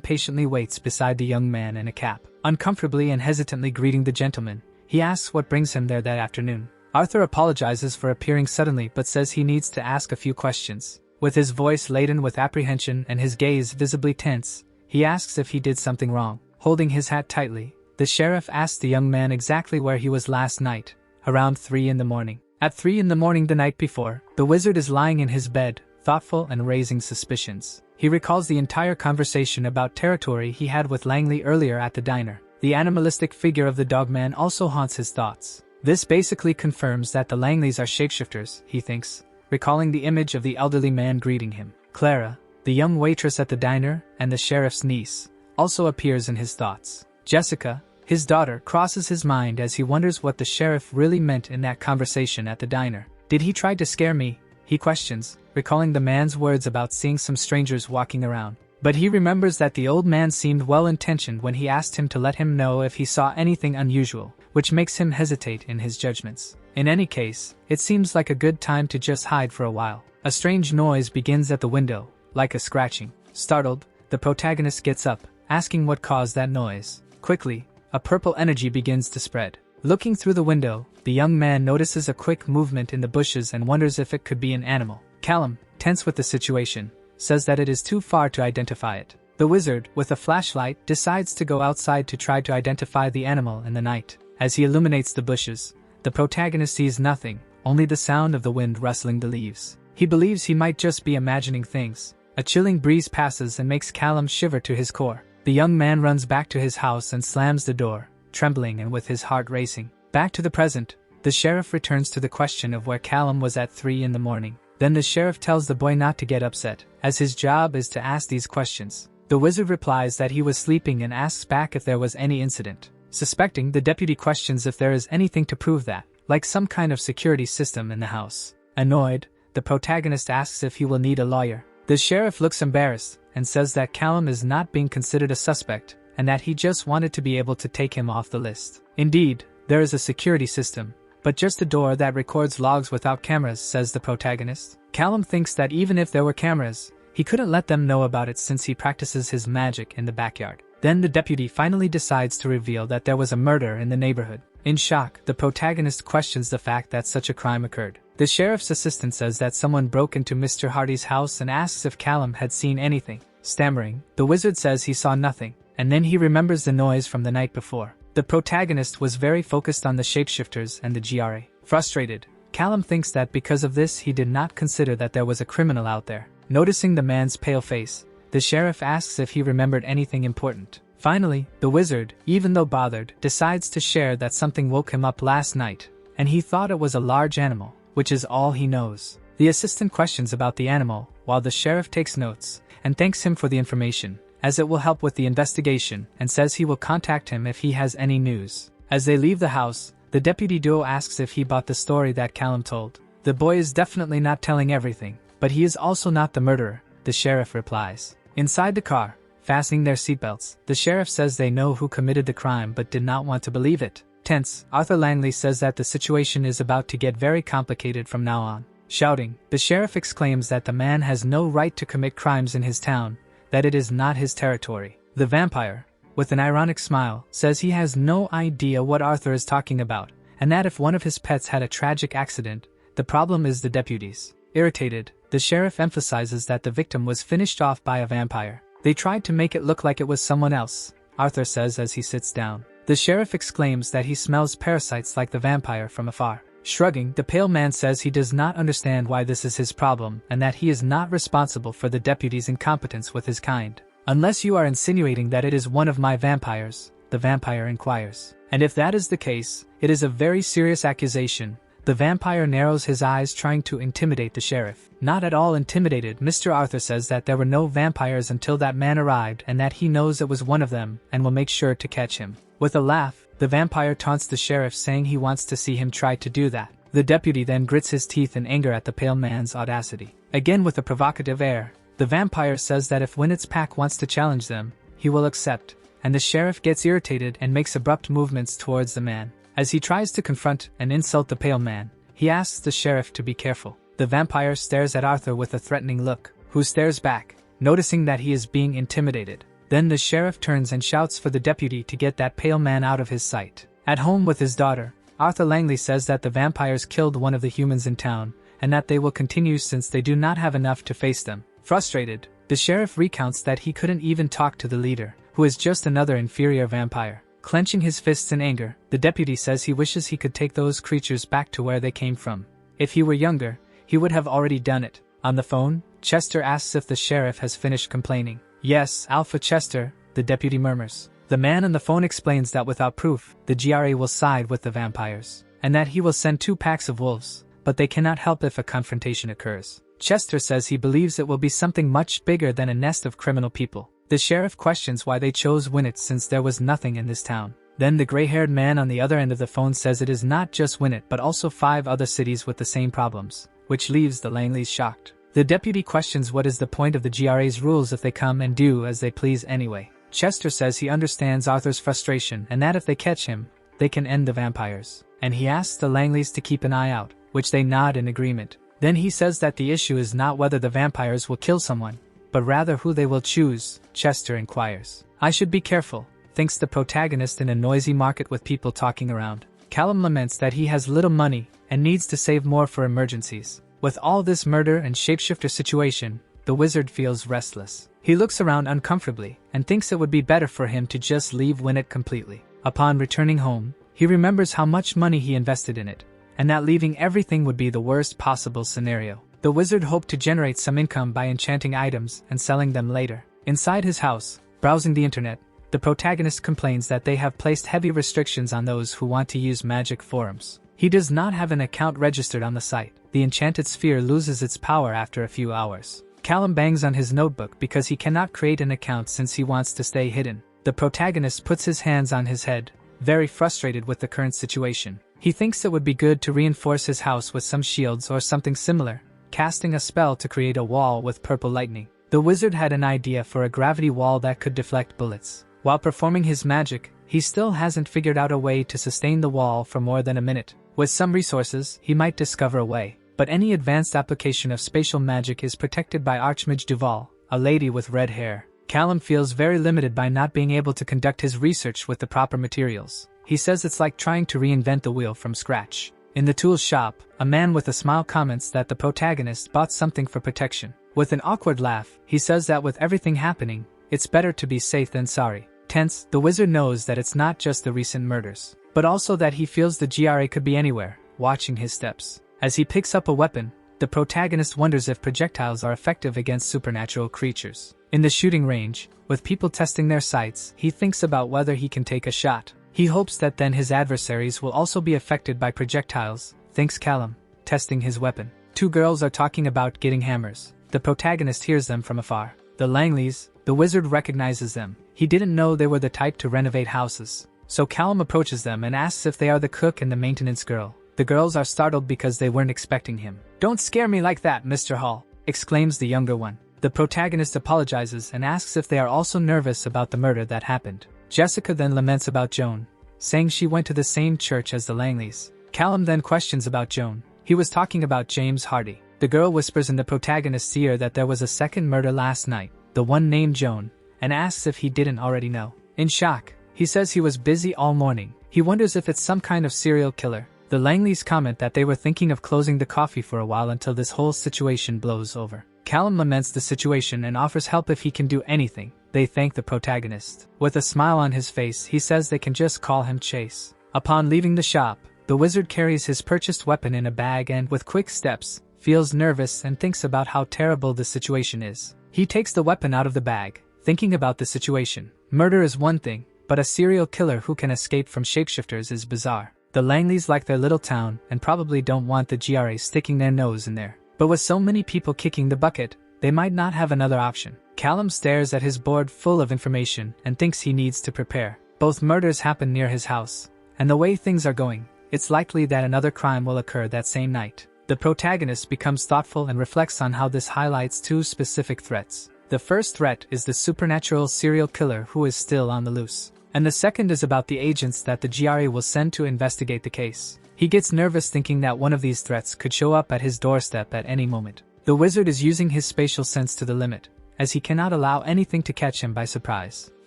patiently waits beside the young man in a cap. Uncomfortably and hesitantly greeting the gentleman, he asks what brings him there that afternoon. Arthur apologizes for appearing suddenly but says he needs to ask a few questions. With his voice laden with apprehension and his gaze visibly tense, he asks if he did something wrong. Holding his hat tightly, the sheriff asks the young man exactly where he was last night, around 3 in the morning. At 3 in the morning the night before, the wizard is lying in his bed, thoughtful and raising suspicions. He recalls the entire conversation about territory he had with Langley earlier at the diner. The animalistic figure of the dogman also haunts his thoughts. This basically confirms that the Langleys are shapeshifters, he thinks, recalling the image of the elderly man greeting him. Clara, the young waitress at the diner, and the sheriff's niece, also appears in his thoughts. Jessica, his daughter, crosses his mind as he wonders what the sheriff really meant in that conversation at the diner. Did he try to scare me? He questions, recalling the man's words about seeing some strangers walking around. But he remembers that the old man seemed well-intentioned when he asked him to let him know if he saw anything unusual, which makes him hesitate in his judgments. In any case, it seems like a good time to just hide for a while. A strange noise begins at the window, like a scratching. Startled, the protagonist gets up, asking what caused that noise. Quickly, a purple energy begins to spread. Looking through the window, the young man notices a quick movement in the bushes and wonders if it could be an animal. Callum, tense with the situation, says that it is too far to identify it. The wizard, with a flashlight, decides to go outside to try to identify the animal in the night. As he illuminates the bushes, the protagonist sees nothing, only the sound of the wind rustling the leaves. He believes he might just be imagining things. A chilling breeze passes and makes Callum shiver to his core. The young man runs back to his house and slams the door, trembling and with his heart racing. Back to the present, the sheriff returns to the question of where Callum was at 3 in the morning. Then the sheriff tells the boy not to get upset, as his job is to ask these questions. The wizard replies that he was sleeping and asks back if there was any incident. Suspecting, the deputy questions if there is anything to prove that, like some kind of security system in the house. Annoyed, the protagonist asks if he will need a lawyer. The sheriff looks embarrassed and says that Callum is not being considered a suspect and that he just wanted to be able to take him off the list. Indeed, there is a security system, but just a door that records logs without cameras, says the protagonist. Callum thinks that even if there were cameras, he couldn't let them know about it since he practices his magic in the backyard. Then the deputy finally decides to reveal that there was a murder in the neighborhood. In shock, the protagonist questions the fact that such a crime occurred. The sheriff's assistant says that someone broke into Mr. Hardy's house and asks if Callum had seen anything. Stammering, the wizard says he saw nothing, and then he remembers the noise from the night before. The protagonist was very focused on the shapeshifters and the GRA. Frustrated, Callum thinks that because of this he did not consider that there was a criminal out there. Noticing the man's pale face, the sheriff asks if he remembered anything important. Finally, the wizard, even though bothered, decides to share that something woke him up last night, and he thought it was a large animal, which is all he knows. The assistant questions about the animal, while the sheriff takes notes, and thanks him for the information, as it will help with the investigation, and says he will contact him if he has any news. As they leave the house, the deputy duo asks if he bought the story that Callum told. The boy is definitely not telling everything, but he is also not the murderer, the sheriff replies. Inside the car, fastening their seatbelts, the sheriff says they know who committed the crime but did not want to believe it. Tense, Arthur Langley says that the situation is about to get very complicated from now on. Shouting, the sheriff exclaims that the man has no right to commit crimes in his town, that it is not his territory. The vampire, with an ironic smile, says he has no idea what Arthur is talking about, and that if one of his pets had a tragic accident, the problem is the deputies. Irritated, the sheriff emphasizes that the victim was finished off by a vampire. They tried to make it look like it was someone else, Arthur says as he sits down. The sheriff exclaims that he smells parasites like the vampire from afar. Shrugging, the pale man says he does not understand why this is his problem and that he is not responsible for the deputy's incompetence with his kind. Unless you are insinuating that it is one of my vampires, the vampire inquires. And if that is the case, it is a very serious accusation. The vampire narrows his eyes trying to intimidate the sheriff. Not at all intimidated, Mr. Arthur says that there were no vampires until that man arrived and that he knows it was one of them and will make sure to catch him. With a laugh, the vampire taunts the sheriff saying he wants to see him try to do that. The deputy then grits his teeth in anger at the pale man's audacity. Again with a provocative air, the vampire says that if Winnett's pack wants to challenge them, he will accept, and the sheriff gets irritated and makes abrupt movements towards the man. As he tries to confront and insult the pale man, he asks the sheriff to be careful. The vampire stares at Arthur with a threatening look, who stares back, noticing that he is being intimidated. Then the sheriff turns and shouts for the deputy to get that pale man out of his sight. At home with his daughter, Arthur Langley says that the vampires killed one of the humans in town, and that they will continue since they do not have enough to face them. Frustrated, the sheriff recounts that he couldn't even talk to the leader, who is just another inferior vampire. Clenching his fists in anger, the deputy says he wishes he could take those creatures back to where they came from. If he were younger, he would have already done it. On the phone, Chester asks if the sheriff has finished complaining. Yes, Alpha Chester, the deputy murmurs. The man on the phone explains that without proof, the GRA will side with the vampires, and that he will send 2 packs of wolves, but they cannot help if a confrontation occurs. Chester says he believes it will be something much bigger than a nest of criminal people. The sheriff questions why they chose Winnet since there was nothing in this town. Then the gray-haired man on the other end of the phone says it is not just Winnet but also 5 other cities with the same problems, which leaves the Langleys shocked. The deputy questions what is the point of the GRA's rules if they come and do as they please anyway. Chester says he understands Arthur's frustration and that if they catch him, they can end the vampires. And he asks the Langleys to keep an eye out, which they nod in agreement. Then he says that the issue is not whether the vampires will kill someone, but rather who they will choose. Chester inquires. I should be careful, thinks the protagonist in a noisy market with people talking around. Callum laments that he has little money and needs to save more for emergencies. With all this murder and shapeshifter situation, the wizard feels restless. He looks around uncomfortably and thinks it would be better for him to just leave Winnet completely. Upon returning home, he remembers how much money he invested in it, and that leaving everything would be the worst possible scenario. The wizard hoped to generate some income by enchanting items and selling them later. Inside his house, browsing the internet, the protagonist complains that they have placed heavy restrictions on those who want to use magic forums. He does not have an account registered on the site. The enchanted sphere loses its power after a few hours. Callum bangs on his notebook because he cannot create an account since he wants to stay hidden. The protagonist puts his hands on his head, very frustrated with the current situation. He thinks it would be good to reinforce his house with some shields or something similar, casting a spell to create a wall with purple lightning. The wizard had an idea for a gravity wall that could deflect bullets. While performing his magic, he still hasn't figured out a way to sustain the wall for more than a minute. With some resources, he might discover a way. But any advanced application of spatial magic is protected by Archmage Duval, a lady with red hair. Callum feels very limited by not being able to conduct his research with the proper materials. He says it's like trying to reinvent the wheel from scratch. In the tool shop, a man with a smile comments that the protagonist bought something for protection. With an awkward laugh, he says that with everything happening, it's better to be safe than sorry. Tense, the wizard knows that it's not just the recent murders, but also that he feels the GRA could be anywhere, watching his steps. As he picks up a weapon, the protagonist wonders if projectiles are effective against supernatural creatures. In the shooting range, with people testing their sights, he thinks about whether he can take a shot. He hopes that then his adversaries will also be affected by projectiles, thinks Callum, testing his weapon. 2 girls are talking about getting hammers. The protagonist hears them from afar. The Langleys, the wizard recognizes them. He didn't know they were the type to renovate houses. So Callum approaches them and asks if they are the cook and the maintenance girl. The girls are startled because they weren't expecting him. "Don't scare me like that, Mr. Hall," exclaims the younger one. The protagonist apologizes and asks if they are also nervous about the murder that happened. Jessica then laments about Joan, saying she went to the same church as the Langleys. Callum then questions about Joan. He was talking about James Hardy. The girl whispers in the protagonist's ear that there was a second murder last night, the one named Joan, and asks if he didn't already know. In shock, he says he was busy all morning. He wonders if it's some kind of serial killer. The Langleys comment that they were thinking of closing the coffee for a while until this whole situation blows over. Callum laments the situation and offers help if he can do anything. They thank the protagonist. With a smile on his face, he says they can just call him Chase. Upon leaving the shop, the wizard carries his purchased weapon in a bag and, with quick steps, feels nervous and thinks about how terrible the situation is. He takes the weapon out of the bag, thinking about the situation. Murder is one thing, but a serial killer who can escape from shapeshifters is bizarre. The Langleys like their little town and probably don't want the GRA sticking their nose in there. But with so many people kicking the bucket, they might not have another option. Callum stares at his board full of information and thinks he needs to prepare. Both murders happen near his house, and the way things are going, it's likely that another crime will occur that same night. The protagonist becomes thoughtful and reflects on how this highlights 2 specific threats. The first threat is the supernatural serial killer who is still on the loose. And the second is about the agents that the GRA will send to investigate the case. He gets nervous thinking that one of these threats could show up at his doorstep at any moment. The wizard is using his spatial sense to the limit, as he cannot allow anything to catch him by surprise.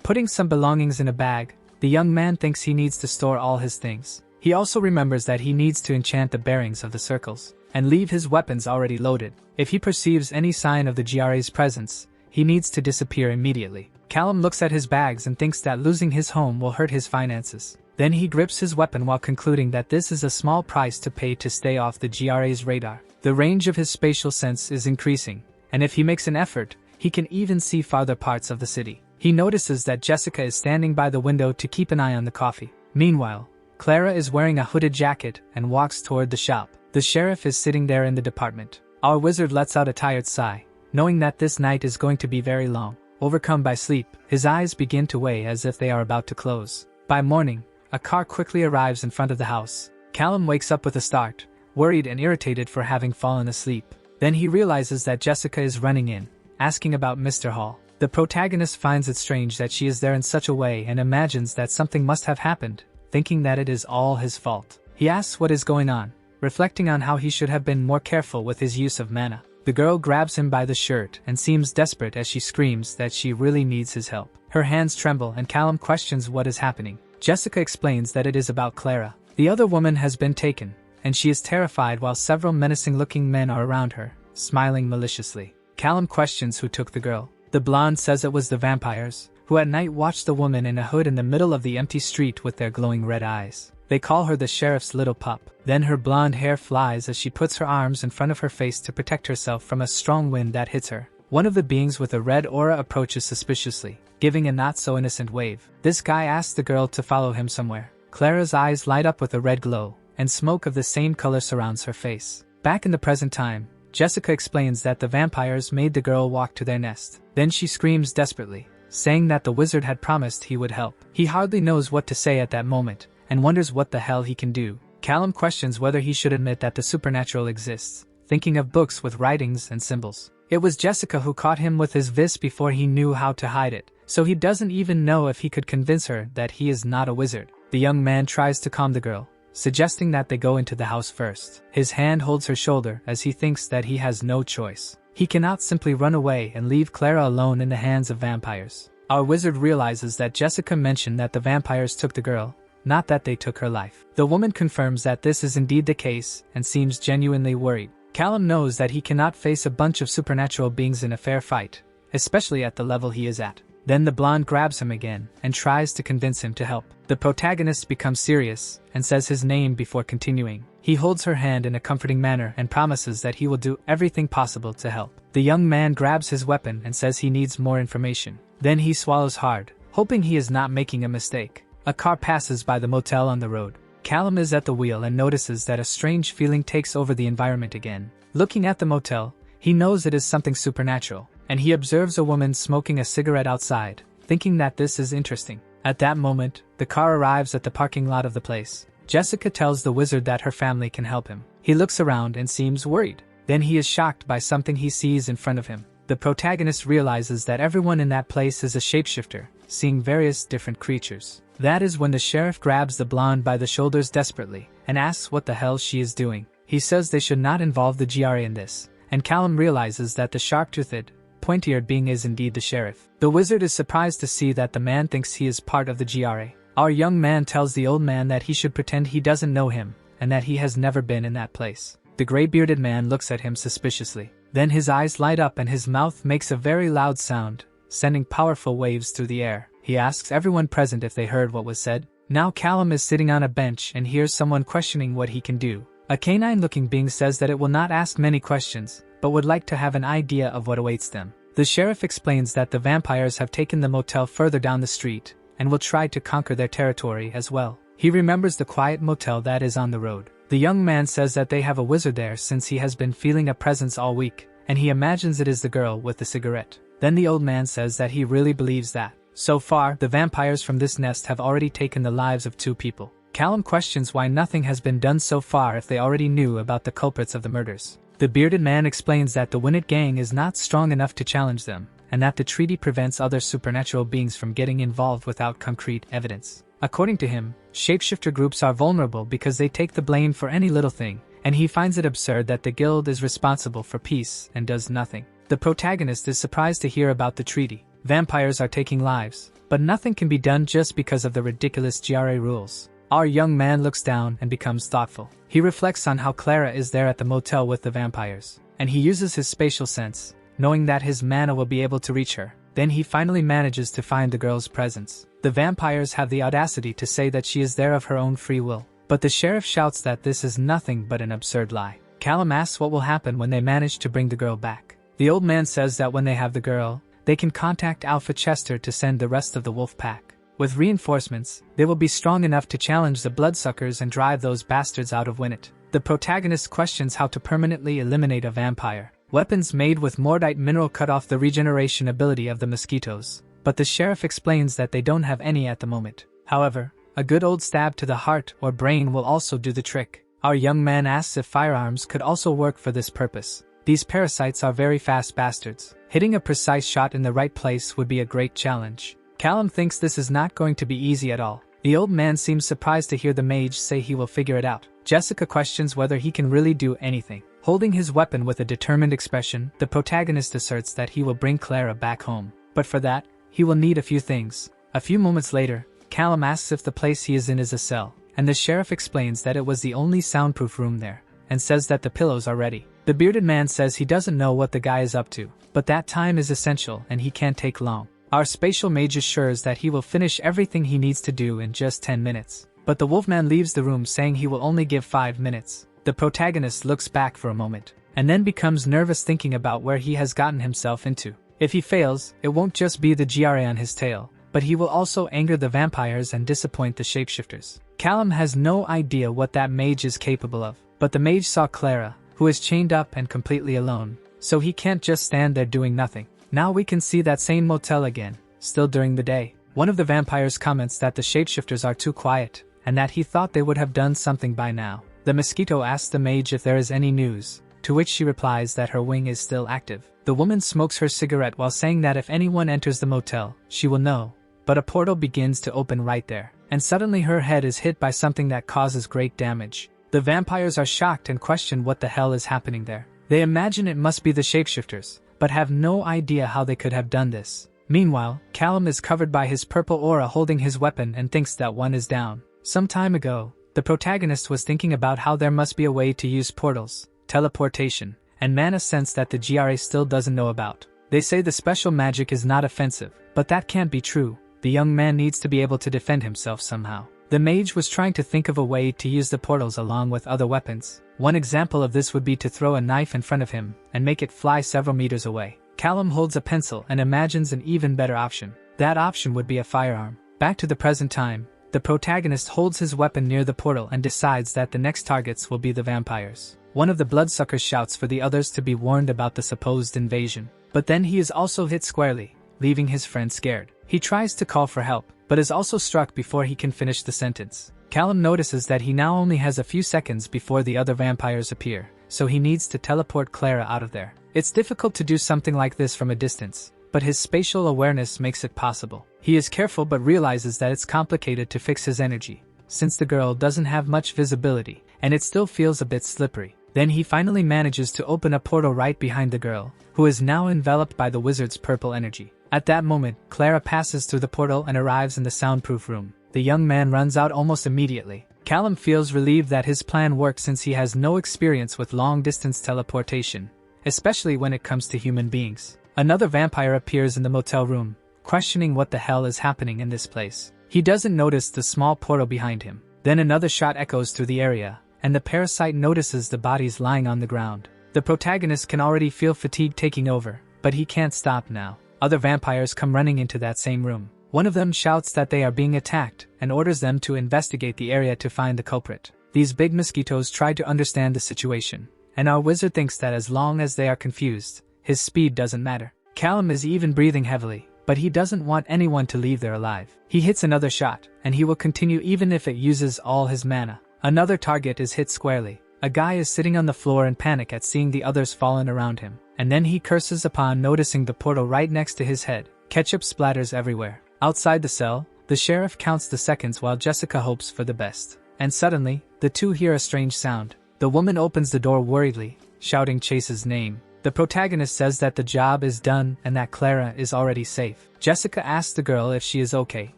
Putting some belongings in a bag, the young man thinks he needs to store all his things. He also remembers that he needs to enchant the bearings of the circles, and leave his weapons already loaded. If he perceives any sign of the GRA's presence, he needs to disappear immediately. Callum looks at his bags and thinks that losing his home will hurt his finances. Then he grips his weapon while concluding that this is a small price to pay to stay off the GRA's radar. The range of his spatial sense is increasing, and if he makes an effort, he can even see farther parts of the city. He notices that Jessica is standing by the window to keep an eye on the coffee. Meanwhile, Clara is wearing a hooded jacket and walks toward the shop. The sheriff is sitting there in the department. Our wizard lets out a tired sigh, knowing that this night is going to be very long. Overcome by sleep, his eyes begin to weigh as if they are about to close. By morning, a car quickly arrives in front of the house. Callum wakes up with a start, worried and irritated for having fallen asleep. Then he realizes that Jessica is running in, asking about Mr. Hall. The protagonist finds it strange that she is there in such a way and imagines that something must have happened, thinking that it is all his fault. He asks what is going on, reflecting on how he should have been more careful with his use of mana. The girl grabs him by the shirt and seems desperate as she screams that she really needs his help. Her hands tremble and Callum questions what is happening. Jessica explains that it is about Clara. The other woman has been taken, and she is terrified while several menacing-looking men are around her, smiling maliciously. Callum questions who took the girl. The blonde says it was the vampires, who at night watched the woman in a hood in the middle of the empty street with their glowing red eyes. They call her the sheriff's little pup. Then her blonde hair flies as she puts her arms in front of her face to protect herself from a strong wind that hits her. One of the beings with a red aura approaches suspiciously, giving a not-so-innocent wave. This guy asks the girl to follow him somewhere. Clara's eyes light up with a red glow, and smoke of the same color surrounds her face. Back in the present time, Jessica explains that the vampires made the girl walk to their nest. Then she screams desperately, saying that the wizard had promised he would help. He hardly knows what to say at that moment, and wonders what the hell he can do. Callum questions whether he should admit that the supernatural exists, thinking of books with writings and symbols. It was Jessica who caught him with his vis before he knew how to hide it, so he doesn't even know if he could convince her that he is not a wizard. The young man tries to calm the girl, suggesting that they go into the house first. His hand holds her shoulder as he thinks that he has no choice. He cannot simply run away and leave Clara alone in the hands of vampires. Our wizard realizes that Jessica mentioned that the vampires took the girl, not that they took her life. The woman confirms that this is indeed the case and seems genuinely worried. Callum knows that he cannot face a bunch of supernatural beings in a fair fight, especially at the level he is at. Then the blonde grabs him again and tries to convince him to help. The protagonist becomes serious and says his name before continuing. He holds her hand in a comforting manner and promises that he will do everything possible to help. The young man grabs his weapon and says he needs more information. Then he swallows hard, hoping he is not making a mistake. A car passes by the motel on the road. Callum is at the wheel and notices that a strange feeling takes over the environment again. Looking at the motel, he knows it is something supernatural, and he observes a woman smoking a cigarette outside, thinking that this is interesting. At that moment, the car arrives at the parking lot of the place. Jessica tells the wizard that her family can help him. He looks around and seems worried. Then he is shocked by something he sees in front of him. The protagonist realizes that everyone in that place is a shapeshifter, seeing various different creatures. That is when the sheriff grabs the blonde by the shoulders desperately and asks what the hell she is doing. He says they should not involve the GRA in this, and Callum realizes that the sharp-toothed, pointy-eared being is indeed the sheriff. The wizard is surprised to see that the man thinks he is part of the GRA. Our young man tells the old man that he should pretend he doesn't know him and that he has never been in that place. The gray-bearded man looks at him suspiciously. Then his eyes light up and his mouth makes a very loud sound, sending powerful waves through the air. He asks everyone present if they heard what was said. Now Callum is sitting on a bench and hears someone questioning what he can do. A canine-looking being says that it will not ask many questions, but would like to have an idea of what awaits them. The sheriff explains that the vampires have taken the motel further down the street, and will try to conquer their territory as well. He remembers the quiet motel that is on the road. The young man says that they have a wizard there since he has been feeling a presence all week, and he imagines it is the girl with the cigarette. Then the old man says that he really believes that. So far, the vampires from this nest have already taken the lives of 2 people. Callum questions why nothing has been done so far if they already knew about the culprits of the murders. The bearded man explains that the Winnet gang is not strong enough to challenge them, and that the treaty prevents other supernatural beings from getting involved without concrete evidence. According to him, shapeshifter groups are vulnerable because they take the blame for any little thing, and he finds it absurd that the guild is responsible for peace and does nothing. The protagonist is surprised to hear about the treaty. Vampires are taking lives, but nothing can be done just because of the ridiculous GRA rules. Our young man looks down and becomes thoughtful. He reflects on how Clara is there at the motel with the vampires, and he uses his spatial sense, knowing that his mana will be able to reach her. Then he finally manages to find the girl's presence. The vampires have the audacity to say that she is there of her own free will, but the sheriff shouts that this is nothing but an absurd lie. Callum asks what will happen when they manage to bring the girl back. The old man says that when they have the girl, they can contact Alpha Chester to send the rest of the wolf pack. With reinforcements, they will be strong enough to challenge the bloodsuckers and drive those bastards out of Winnet. The protagonist questions how to permanently eliminate a vampire. Weapons made with Mordite mineral cut off the regeneration ability of the mosquitoes, but the sheriff explains that they don't have any at the moment. However, a good old stab to the heart or brain will also do the trick. Our young man asks if firearms could also work for this purpose. These parasites are very fast bastards. Hitting a precise shot in the right place would be a great challenge. Callum thinks this is not going to be easy at all. The old man seems surprised to hear the mage say he will figure it out. Jessica questions whether he can really do anything. Holding his weapon with a determined expression, the protagonist asserts that he will bring Clara back home. But for that, he will need a few things. A few moments later, Callum asks if the place he is in is a cell, and the sheriff explains that it was the only soundproof room there, and says that the pillows are ready. The bearded man says he doesn't know what the guy is up to, but that time is essential and he can't take long. Our spatial mage assures that he will finish everything he needs to do in just 10 minutes. But the wolfman leaves the room saying he will only give 5 minutes. The protagonist looks back for a moment, and then becomes nervous thinking about where he has gotten himself into. If he fails, it won't just be the GRA on his tail, but he will also anger the vampires and disappoint the shapeshifters. Callum has no idea what that mage is capable of, but the mage saw Clara, who is chained up and completely alone, so he can't just stand there doing nothing. Now we can see that same motel again, still during the day. One of the vampires comments that the shapeshifters are too quiet, and that he thought they would have done something by now. The mosquito asks the mage if there is any news, to which she replies that her wing is still active. The woman smokes her cigarette while saying that if anyone enters the motel, she will know. But a portal begins to open right there, and suddenly her head is hit by something that causes great damage. The vampires are shocked and question what the hell is happening there. They imagine it must be the shapeshifters, but have no idea how they could have done this. Meanwhile, Callum is covered by his purple aura holding his weapon and thinks that one is down. Some time ago, the protagonist was thinking about how there must be a way to use portals, teleportation, and mana sense that the GRA still doesn't know about. They say the special magic is not offensive, but that can't be true. The young man needs to be able to defend himself somehow. The mage was trying to think of a way to use the portals along with other weapons. One example of this would be to throw a knife in front of him and make it fly several meters away. Callum holds a pencil and imagines an even better option. That option would be a firearm. Back to the present time, the protagonist holds his weapon near the portal and decides that the next targets will be the vampires. One of the bloodsuckers shouts for the others to be warned about the supposed invasion. But then he is also hit squarely, leaving his friend scared. He tries to call for help, but is also struck before he can finish the sentence. Callum notices that he now only has a few seconds before the other vampires appear, so he needs to teleport Clara out of there. It's difficult to do something like this from a distance, but his spatial awareness makes it possible. He is careful but realizes that it's complicated to fix his energy, since the girl doesn't have much visibility, and it still feels a bit slippery. Then he finally manages to open a portal right behind the girl, who is now enveloped by the wizard's purple energy. At that moment, Clara passes through the portal and arrives in the soundproof room. The young man runs out almost immediately. Callum feels relieved that his plan worked since he has no experience with long-distance teleportation, especially when it comes to human beings. Another vampire appears in the motel room, questioning what the hell is happening in this place. He doesn't notice the small portal behind him. Then another shot echoes through the area, and the parasite notices the bodies lying on the ground. The protagonist can already feel fatigue taking over, but he can't stop now. Other vampires come running into that same room. One of them shouts that they are being attacked and orders them to investigate the area to find the culprit. These big mosquitoes try to understand the situation, and our wizard thinks that as long as they are confused, his speed doesn't matter. Callum is even breathing heavily, but he doesn't want anyone to leave there alive. He hits another shot, and he will continue even if it uses all his mana. Another target is hit squarely. A guy is sitting on the floor in panic at seeing the others fallen around him, and then he curses upon noticing the portal right next to his head. Ketchup splatters everywhere. Outside the cell, the sheriff counts the seconds while Jessica hopes for the best. And suddenly, the two hear a strange sound. The woman opens the door worriedly, shouting Chase's name. The protagonist says that the job is done and that Clara is already safe. Jessica asks the girl if she is okay,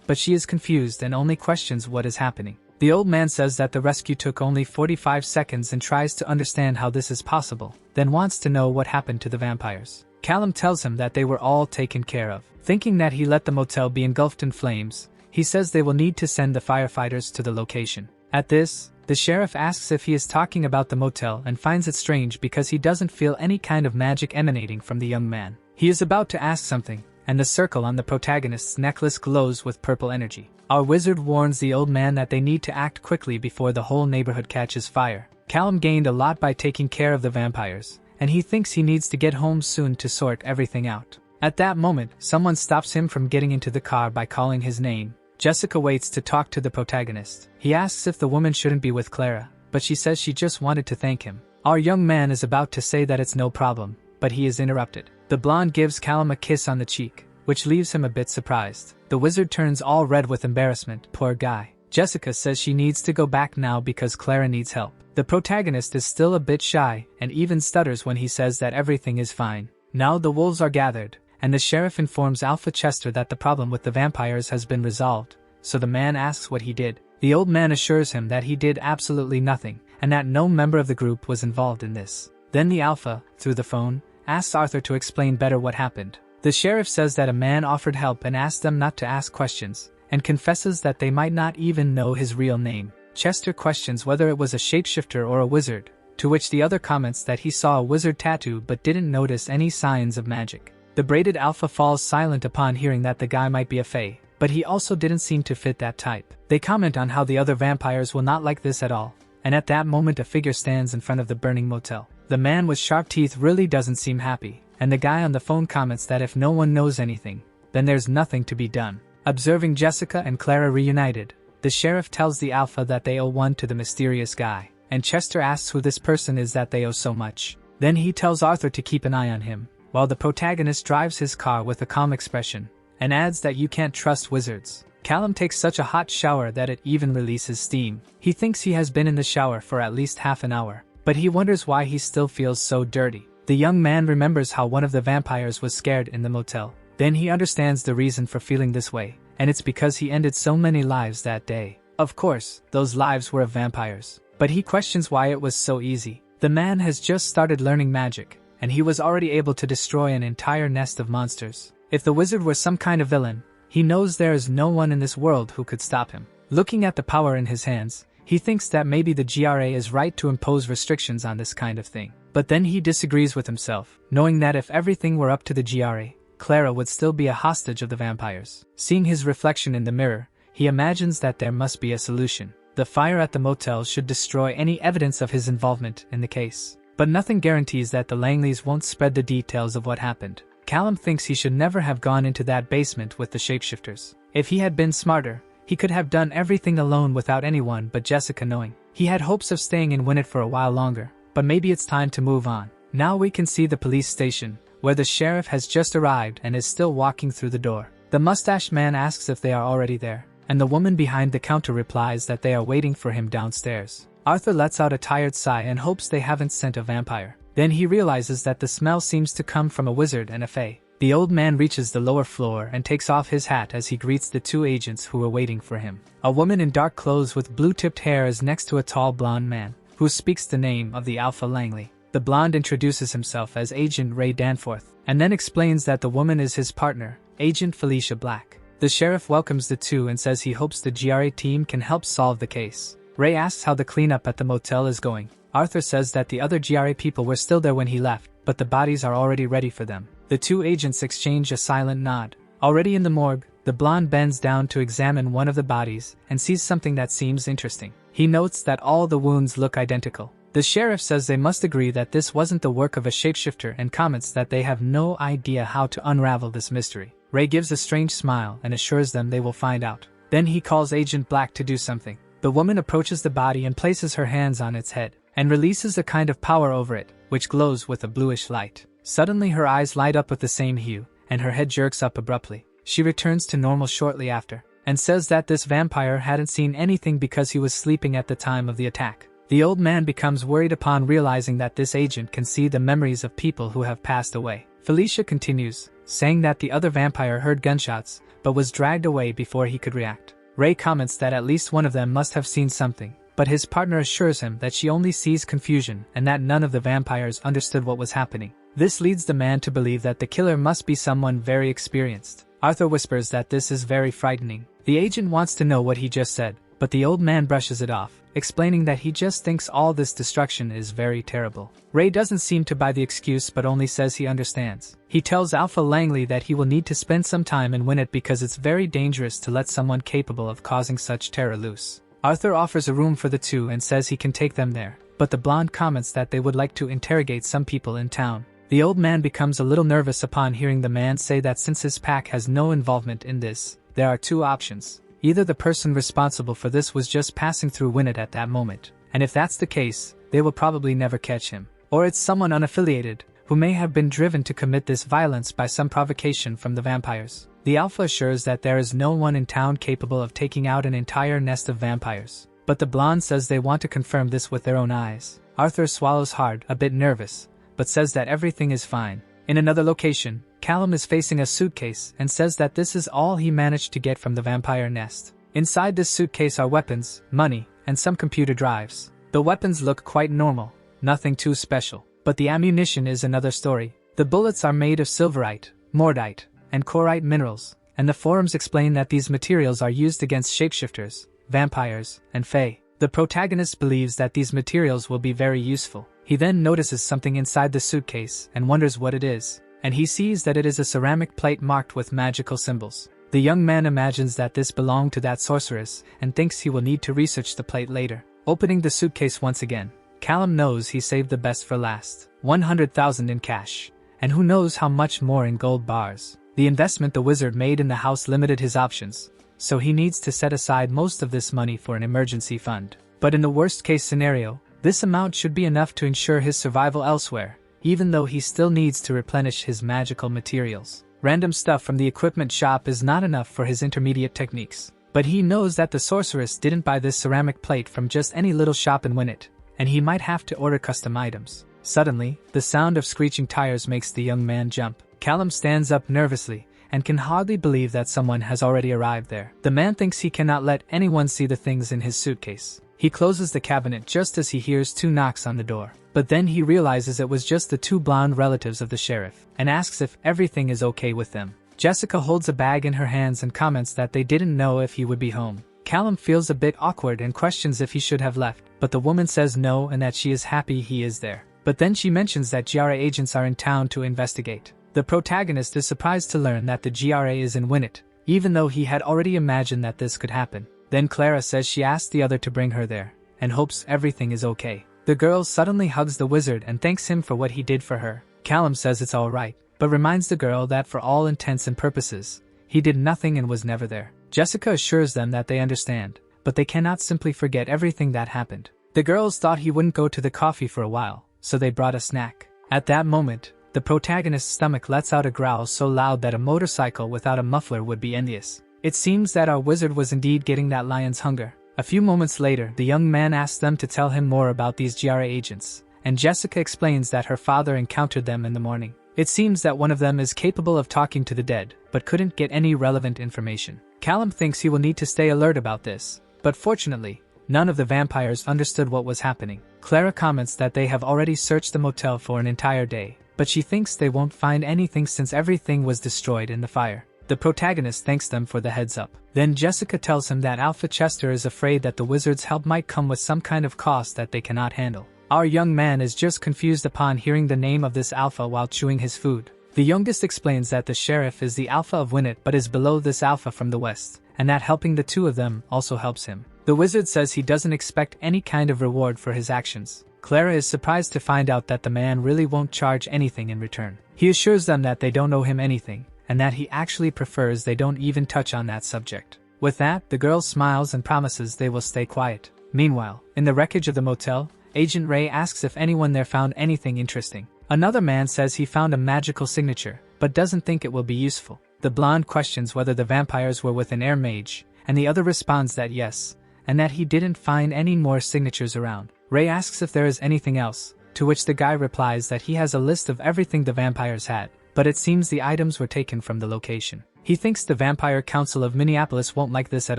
but she is confused and only questions what is happening. The old man says that the rescue took only 45 seconds and tries to understand how this is possible, then wants to know what happened to the vampires. Callum tells him that they were all taken care of. Thinking that he let the motel be engulfed in flames, he says they will need to send the firefighters to the location. At this, the sheriff asks if he is talking about the motel and finds it strange because he doesn't feel any kind of magic emanating from the young man. He is about to ask something, and the circle on the protagonist's necklace glows with purple energy. Our wizard warns the old man that they need to act quickly before the whole neighborhood catches fire. Callum gained a lot by taking care of the vampires, and he thinks he needs to get home soon to sort everything out. At that moment, someone stops him from getting into the car by calling his name. Jessica waits to talk to the protagonist. He asks if the woman shouldn't be with Clara, but she says she just wanted to thank him. Our young man is about to say that it's no problem, but he is interrupted. The blonde gives Callum a kiss on the cheek, which leaves him a bit surprised. The wizard turns all red with embarrassment. Poor guy. Jessica says she needs to go back now because Clara needs help. The protagonist is still a bit shy and even stutters when he says that everything is fine. Now the wolves are gathered, and the sheriff informs Alpha Chester that the problem with the vampires has been resolved, so the man asks what he did. The old man assures him that he did absolutely nothing, and that no member of the group was involved in this. Then the Alpha, through the phone, asks Arthur to explain better what happened. The sheriff says that a man offered help and asked them not to ask questions, and confesses that they might not even know his real name. Chester questions whether it was a shapeshifter or a wizard, to which the other comments that he saw a wizard tattoo but didn't notice any signs of magic. The braided Alpha falls silent upon hearing that the guy might be a fae, but he also didn't seem to fit that type. They comment on how the other vampires will not like this at all, and at that moment a figure stands in front of the burning motel. The man with sharp teeth really doesn't seem happy, and the guy on the phone comments that if no one knows anything, then there's nothing to be done. Observing Jessica and Clara reunited, the sheriff tells the Alpha that they owe one to the mysterious guy, and Chester asks who this person is that they owe so much. Then he tells Arthur to keep an eye on him, while the protagonist drives his car with a calm expression, and adds that you can't trust wizards. Callum takes such a hot shower that it even releases steam. He thinks he has been in the shower for at least half an hour, but he wonders why he still feels so dirty. The young man remembers how one of the vampires was scared in the motel. Then he understands the reason for feeling this way, and it's because he ended so many lives that day. Of course, those lives were of vampires, but he questions why it was so easy. The man has just started learning magic, and he was already able to destroy an entire nest of monsters. If the wizard were some kind of villain, he knows there is no one in this world who could stop him. Looking at the power in his hands, he thinks that maybe the GRA is right to impose restrictions on this kind of thing. But then he disagrees with himself, knowing that if everything were up to the GRA, Clara would still be a hostage of the vampires. Seeing his reflection in the mirror, he imagines that there must be a solution. The fire at the motel should destroy any evidence of his involvement in the case. But nothing guarantees that the Langleys won't spread the details of what happened. Callum thinks he should never have gone into that basement with the shapeshifters. If he had been smarter, he could have done everything alone without anyone but Jessica knowing. He had hopes of staying in Winnet for a while longer, but maybe it's time to move on. Now we can see the police station, where the sheriff has just arrived and is still walking through the door. The mustached man asks if they are already there, and the woman behind the counter replies that they are waiting for him downstairs. Arthur lets out a tired sigh and hopes they haven't sent a vampire. Then he realizes that the smell seems to come from a wizard and a fae. The old man reaches the lower floor and takes off his hat as he greets the two agents who are waiting for him. A woman in dark clothes with blue-tipped hair is next to a tall blonde man, who speaks the name of the Alpha Langley. The blonde introduces himself as Agent Ray Danforth, and then explains that the woman is his partner, Agent Felicia Black. The sheriff welcomes the two and says he hopes the GRA team can help solve the case. Ray asks how the cleanup at the motel is going. Arthur says that the other GRA people were still there when he left, but the bodies are already ready for them. The two agents exchange a silent nod. Already in the morgue, the blonde bends down to examine one of the bodies and sees something that seems interesting. He notes that all the wounds look identical. The sheriff says they must agree that this wasn't the work of a shapeshifter and comments that they have no idea how to unravel this mystery. Ray gives a strange smile and assures them they will find out. Then he calls Agent Black to do something. The woman approaches the body and places her hands on its head, and releases a kind of power over it, which glows with a bluish light. Suddenly her eyes light up with the same hue, and her head jerks up abruptly. She returns to normal shortly after, and says that this vampire hadn't seen anything because he was sleeping at the time of the attack. The old man becomes worried upon realizing that this agent can see the memories of people who have passed away. Felicia continues, saying that the other vampire heard gunshots, but was dragged away before he could react. Ray comments that at least one of them must have seen something, but his partner assures him that she only sees confusion and that none of the vampires understood what was happening. This leads the man to believe that the killer must be someone very experienced. Arthur whispers that this is very frightening. The agent wants to know what he just said, but the old man brushes it off, explaining that he just thinks all this destruction is very terrible. Ray doesn't seem to buy the excuse but only says he understands. He tells Alpha Langley that he will need to spend some time and win it because it's very dangerous to let someone capable of causing such terror loose. Arthur offers a room for the two and says he can take them there, but the blonde comments that they would like to interrogate some people in town. The old man becomes a little nervous upon hearing the man say that since his pack has no involvement in this, there are two options. Either the person responsible for this was just passing through Winnet at that moment, and if that's the case, they will probably never catch him. Or it's someone unaffiliated, who may have been driven to commit this violence by some provocation from the vampires. The Alpha assures that there is no one in town capable of taking out an entire nest of vampires, but the blonde says they want to confirm this with their own eyes. Arthur swallows hard, a bit nervous, but says that everything is fine. In another location, Callum is facing a suitcase and says that this is all he managed to get from the vampire nest. Inside this suitcase are weapons, money, and some computer drives. The weapons look quite normal, nothing too special, but the ammunition is another story. The bullets are made of silverite, mordite, and corite minerals, and the forums explain that these materials are used against shapeshifters, vampires, and fae. The protagonist believes that these materials will be very useful. He then notices something inside the suitcase and wonders what it is, and he sees that it is a ceramic plate marked with magical symbols. The young man imagines that this belonged to that sorceress and thinks he will need to research the plate later. Opening the suitcase once again, Callum knows he saved the best for last. 100,000 in cash, and who knows how much more in gold bars. The investment the wizard made in the house limited his options, so he needs to set aside most of this money for an emergency fund. But in the worst case scenario, this amount should be enough to ensure his survival elsewhere, even though he still needs to replenish his magical materials. Random stuff from the equipment shop is not enough for his intermediate techniques, but he knows that the sorceress didn't buy this ceramic plate from just any little shop in Winnet, and he might have to order custom items. Suddenly, the sound of screeching tires makes the young man jump. Callum stands up nervously, and can hardly believe that someone has already arrived there. The man thinks he cannot let anyone see the things in his suitcase. He closes the cabinet just as he hears two knocks on the door. But then he realizes it was just the two blonde relatives of the sheriff, and asks if everything is okay with them. Jessica holds a bag in her hands and comments that they didn't know if he would be home. Callum feels a bit awkward and questions if he should have left, but the woman says no and that she is happy he is there. But then she mentions that GRA agents are in town to investigate. The protagonist is surprised to learn that the GRA is in Winnet, even though he had already imagined that this could happen. Then Clara says she asked the other to bring her there, and hopes everything is okay. The girl suddenly hugs the wizard and thanks him for what he did for her. Callum says it's alright, but reminds the girl that for all intents and purposes, he did nothing and was never there. Jessica assures them that they understand, but they cannot simply forget everything that happened. The girls thought he wouldn't go to the coffee for a while, so they brought a snack. At that moment, the protagonist's stomach lets out a growl so loud that a motorcycle without a muffler would be envious. It seems that our wizard was indeed getting that lion's hunger. A few moments later, the young man asks them to tell him more about these GRA agents, and Jessica explains that her father encountered them in the morning. It seems that one of them is capable of talking to the dead, but couldn't get any relevant information. Callum thinks he will need to stay alert about this, but fortunately, none of the vampires understood what was happening. Clara comments that they have already searched the motel for an entire day, but she thinks they won't find anything since everything was destroyed in the fire. The protagonist thanks them for the heads up. Then Jessica tells him that Alpha Chester is afraid that the wizard's help might come with some kind of cost that they cannot handle. Our young man is just confused upon hearing the name of this Alpha while chewing his food. The youngest explains that the sheriff is the Alpha of Winnet but is below this Alpha from the west, and that helping the two of them also helps him. The wizard says he doesn't expect any kind of reward for his actions. Clara is surprised to find out that the man really won't charge anything in return. He assures them that they don't owe him anything, and that he actually prefers they don't even touch on that subject. With that, the girl smiles and promises they will stay quiet. Meanwhile, in the wreckage of the motel, Agent Ray asks if anyone there found anything interesting. Another man says he found a magical signature, but doesn't think it will be useful. The blonde questions whether the vampires were with an air mage, and the other responds that yes, and that he didn't find any more signatures around. Ray asks if there is anything else, to which the guy replies that he has a list of everything the vampires had, but it seems the items were taken from the location. He thinks the Vampire Council of Minneapolis won't like this at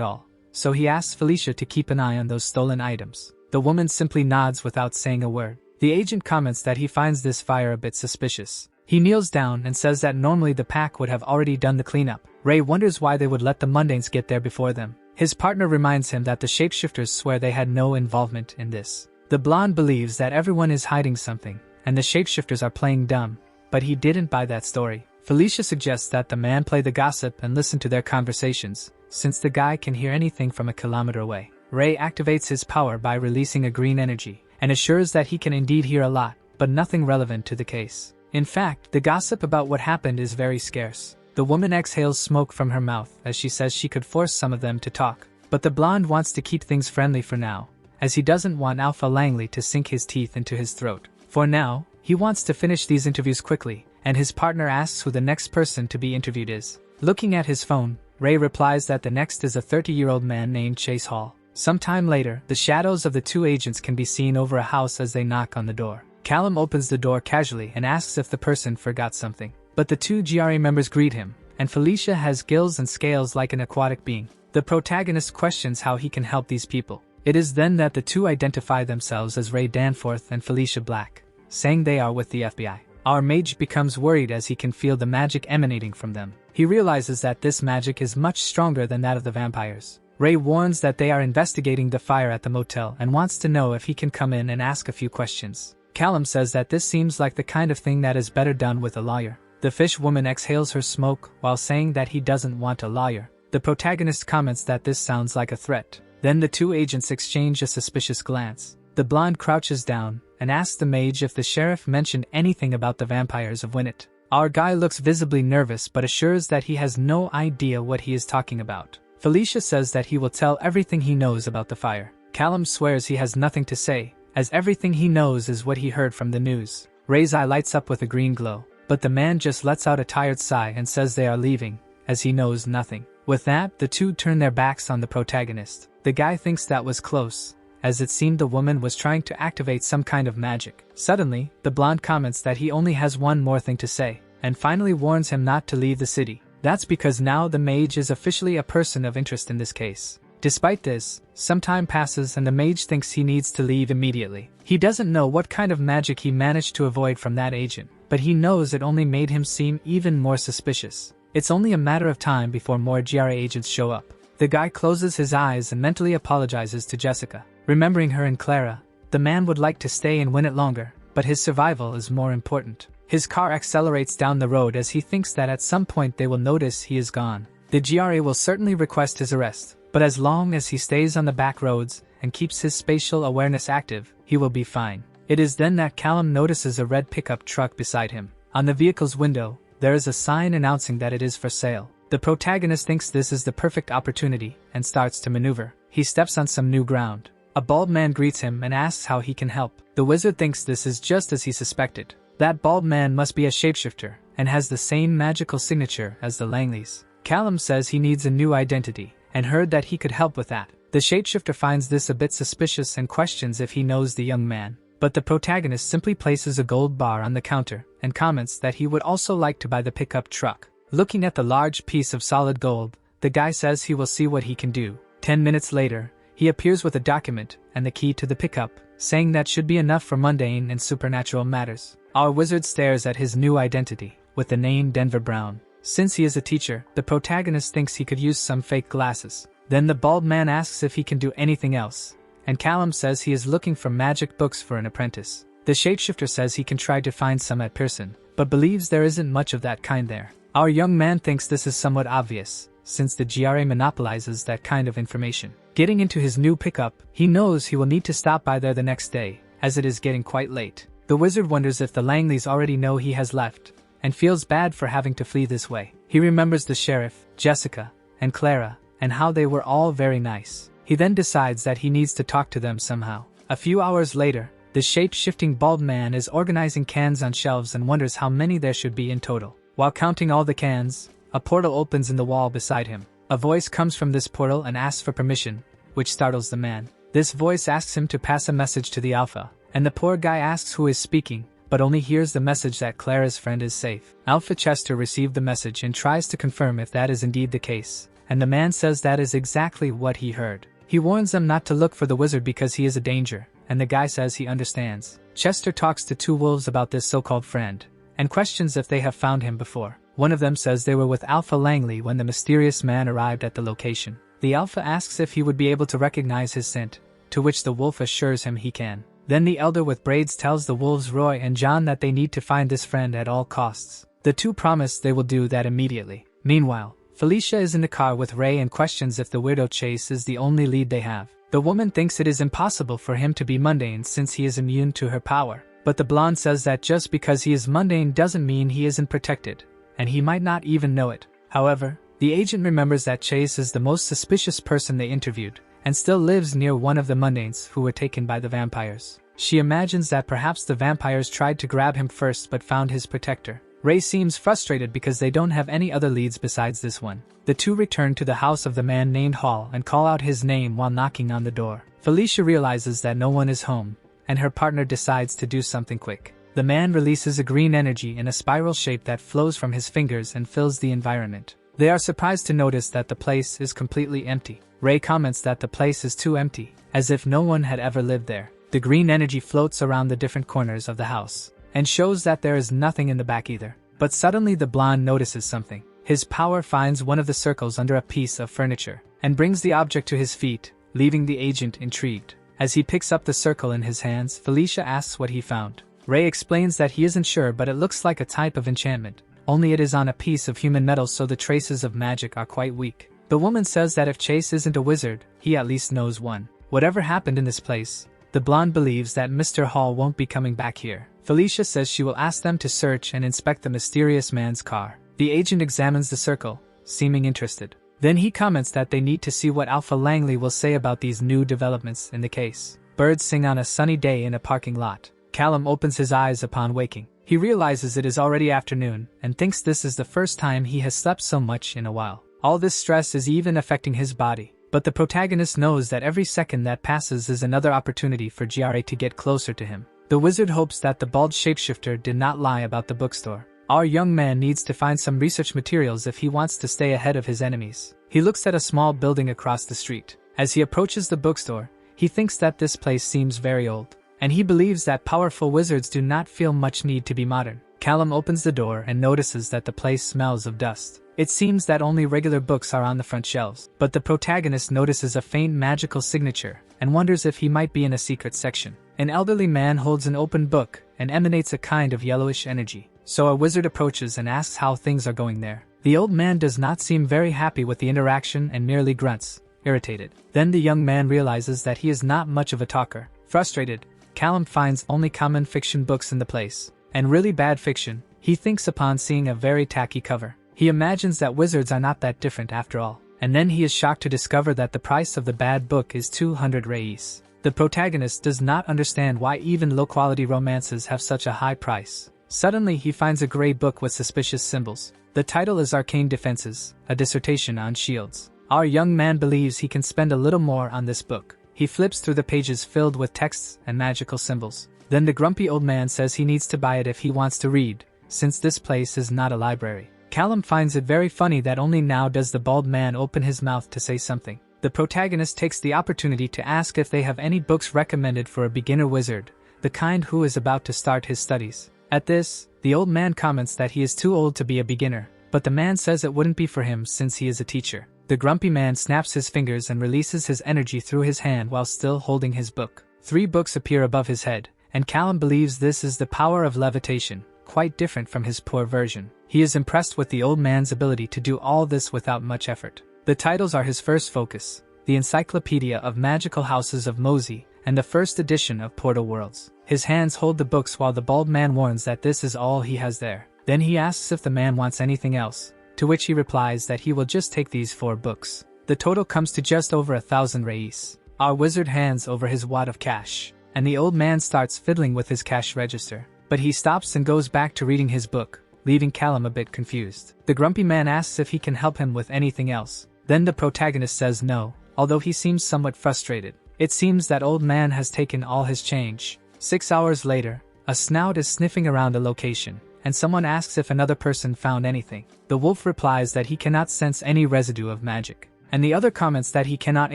all, so he asks Felicia to keep an eye on those stolen items. The woman simply nods without saying a word. The agent comments that he finds this fire a bit suspicious. He kneels down and says that normally the pack would have already done the cleanup. Ray wonders why they would let the mundanes get there before them. His partner reminds him that the shapeshifters swear they had no involvement in this. The blonde believes that everyone is hiding something, and the shapeshifters are playing dumb, but he didn't buy that story. Felicia suggests that the man play the gossip and listen to their conversations, since the guy can hear anything from a kilometer away. Ray activates his power by releasing a green energy, and assures that he can indeed hear a lot, but nothing relevant to the case. In fact, the gossip about what happened is very scarce. The woman exhales smoke from her mouth as she says she could force some of them to talk, but the blonde wants to keep things friendly for now, as he doesn't want Alpha Langley to sink his teeth into his throat. For now, he wants to finish these interviews quickly, and his partner asks who the next person to be interviewed is. Looking at his phone, Ray replies that the next is a 30-year-old man named Chase Hall. Sometime later, the shadows of the two agents can be seen over a house as they knock on the door. Callum opens the door casually and asks if the person forgot something. But the two GRA members greet him, and Felicia has gills and scales like an aquatic being. The protagonist questions how he can help these people. It is then that the two identify themselves as Ray Danforth and Felicia Black, saying they are with the FBI. Our mage becomes worried as he can feel the magic emanating from them. He realizes that this magic is much stronger than that of the vampires. Ray warns that they are investigating the fire at the motel and wants to know if he can come in and ask a few questions. Callum says that this seems like the kind of thing that is better done with a lawyer. The fish woman exhales her smoke while saying that he doesn't want a lawyer. The protagonist comments that this sounds like a threat. Then the two agents exchange a suspicious glance. The blonde crouches down and asks the mage if the sheriff mentioned anything about the vampires of Winnet. Our guy looks visibly nervous but assures that he has no idea what he is talking about. Felicia says that he will tell everything he knows about the fire. Callum swears he has nothing to say, as everything he knows is what he heard from the news. Ray's eye lights up with a green glow, but the man just lets out a tired sigh and says they are leaving, as he knows nothing. With that, the two turn their backs on the protagonist. The guy thinks that was close, as it seemed the woman was trying to activate some kind of magic. Suddenly, the blonde comments that he only has one more thing to say, and finally warns him not to leave the city. That's because now the mage is officially a person of interest in this case. Despite this, some time passes and the mage thinks he needs to leave immediately. He doesn't know what kind of magic he managed to avoid from that agent, but he knows it only made him seem even more suspicious. It's only a matter of time before more GRA agents show up. The guy closes his eyes and mentally apologizes to Jessica. Remembering her and Clara, the man would like to stay and win it longer, but his survival is more important. His car accelerates down the road as he thinks that at some point they will notice he is gone. The GRA will certainly request his arrest, but as long as he stays on the back roads and keeps his spatial awareness active, he will be fine. It is then that Callum notices a red pickup truck beside him. On the vehicle's window, there is a sign announcing that it is for sale. The protagonist thinks this is the perfect opportunity and starts to maneuver. He steps on some new ground. A bald man greets him and asks how he can help. The wizard thinks this is just as he suspected. That bald man must be a shapeshifter and has the same magical signature as the Langleys. Callum says he needs a new identity and heard that he could help with that. The shapeshifter finds this a bit suspicious and questions if he knows the young man. But the protagonist simply places a gold bar on the counter and comments that he would also like to buy the pickup truck. Looking at the large piece of solid gold, the guy says he will see what he can do. 10 minutes later, he appears with a document and the key to the pickup, saying that should be enough for mundane and supernatural matters. Our wizard stares at his new identity, with the name Denver Brown. Since he is a teacher, the protagonist thinks he could use some fake glasses. Then the bald man asks if he can do anything else, and Callum says he is looking for magic books for an apprentice. The shapeshifter says he can try to find some at Pearson, but believes there isn't much of that kind there. Our young man thinks this is somewhat obvious, since the GRA monopolizes that kind of information. Getting into his new pickup, he knows he will need to stop by there the next day, as it is getting quite late. The wizard wonders if the Langleys already know he has left, and feels bad for having to flee this way. He remembers the sheriff, Jessica, and Clara, and how they were all very nice. He then decides that he needs to talk to them somehow. A few hours later, the The shape-shifting bald man is organizing cans on shelves and wonders how many there should be in total. While counting all the cans, a portal opens in the wall beside him. A voice comes from this portal and asks for permission, which startles the man. This voice asks him to pass a message to the Alpha, and the poor guy asks who is speaking, but only hears the message that Clara's friend is safe. Alpha Chester received the message and tries to confirm if that is indeed the case, and the man says that is exactly what he heard. He warns them not to look for the wizard because he is a danger, and the guy says he understands. Chester talks to two wolves about this so-called friend, and questions if they have found him before. One of them says they were with Alpha Langley when the mysterious man arrived at the location. The Alpha asks if he would be able to recognize his scent, to which the wolf assures him he can. Then the elder with braids tells the wolves Roy and John that they need to find this friend at all costs. The two promise they will do that immediately. Meanwhile, Felicia is in the car with Ray and questions if the weirdo Chase is the only lead they have. The woman thinks it is impossible for him to be mundane since he is immune to her power. But the blonde says that just because he is mundane doesn't mean he isn't protected, and he might not even know it. However, the agent remembers that Chase is the most suspicious person they interviewed, and still lives near one of the mundanes who were taken by the vampires. She imagines that perhaps the vampires tried to grab him first but found his protector. Ray seems frustrated because they don't have any other leads besides this one. The two return to the house of the man named Hall and call out his name while knocking on the door. Felicia realizes that no one is home, and her partner decides to do something quick. The man releases a green energy in a spiral shape that flows from his fingers and fills the environment. They are surprised to notice that the place is completely empty. Ray comments that the place is too empty, as if no one had ever lived there. The green energy floats around the different corners of the house, and shows that there is nothing in the back either. But suddenly the blonde notices something. His power finds one of the circles under a piece of furniture, and brings the object to his feet, leaving the agent intrigued. As he picks up the circle in his hands, Felicia asks what he found. Ray explains that he isn't sure, but it looks like a type of enchantment, only it is on a piece of human metal, so the traces of magic are quite weak. The woman says that if Chase isn't a wizard, he at least knows one. Whatever happened in this place, the blonde believes that Mr. Hall won't be coming back here. Felicia says she will ask them to search and inspect the mysterious man's car. The agent examines the circle, seeming interested. Then he comments that they need to see what Alpha Langley will say about these new developments in the case. Birds sing on a sunny day in a parking lot. Callum opens his eyes upon waking. He realizes it is already afternoon, and thinks this is the first time he has slept so much in a while. All this stress is even affecting his body, but the protagonist knows that every second that passes is another opportunity for Gra to get closer to him. The wizard hopes that the bald shapeshifter did not lie about the bookstore. Our young man needs to find some research materials if he wants to stay ahead of his enemies. He looks at a small building across the street. As he approaches the bookstore, he thinks that this place seems very old, and he believes that powerful wizards do not feel much need to be modern. Callum opens the door and notices that the place smells of dust. It seems that only regular books are on the front shelves, but the protagonist notices a faint magical signature and wonders if he might be in a secret section. An elderly man holds an open book and emanates a kind of yellowish energy, so a wizard approaches and asks how things are going there. The old man does not seem very happy with the interaction and merely grunts, irritated. Then the young man realizes that he is not much of a talker. Frustrated, Callum finds only common fiction books in the place, and really bad fiction, he thinks upon seeing a very tacky cover. He imagines that wizards are not that different after all, and then he is shocked to discover that the price of the bad book is 200 reis. The protagonist does not understand why even low-quality romances have such a high price. Suddenly he finds a gray book with suspicious symbols. The title is Arcane Defenses, a dissertation on shields. Our young man believes he can spend a little more on this book. He flips through the pages filled with texts and magical symbols. Then the grumpy old man says he needs to buy it if he wants to read, since this place is not a library. Callum finds it very funny that only now does the bald man open his mouth to say something. The protagonist takes the opportunity to ask if they have any books recommended for a beginner wizard, the kind who is about to start his studies. At this, the old man comments that he is too old to be a beginner, but the man says it wouldn't be for him since he is a teacher. The grumpy man snaps his fingers and releases his energy through his hand while still holding his book. 3 books appear above his head, and Callum believes this is the power of levitation, quite different from his poor version. He is impressed with the old man's ability to do all this without much effort. The titles are his first focus, the Encyclopedia of Magical Houses of Mosey, and the first edition of Portal Worlds. His hands hold the books while the bald man warns that this is all he has there. Then he asks if the man wants anything else, to which he replies that he will just take these 4 books. The total comes to just over 1,000 reis. Our wizard hands over his wad of cash. and the old man starts fiddling with his cash register. But he stops and goes back to reading his book, leaving Callum a bit confused. The grumpy man asks if he can help him with anything else. Then the protagonist says no, although he seems somewhat frustrated. It seems that old man has taken all his change. 6 hours later, a snout is sniffing around a location, and someone asks if another person found anything. The wolf replies that he cannot sense any residue of magic, and the other comments that he cannot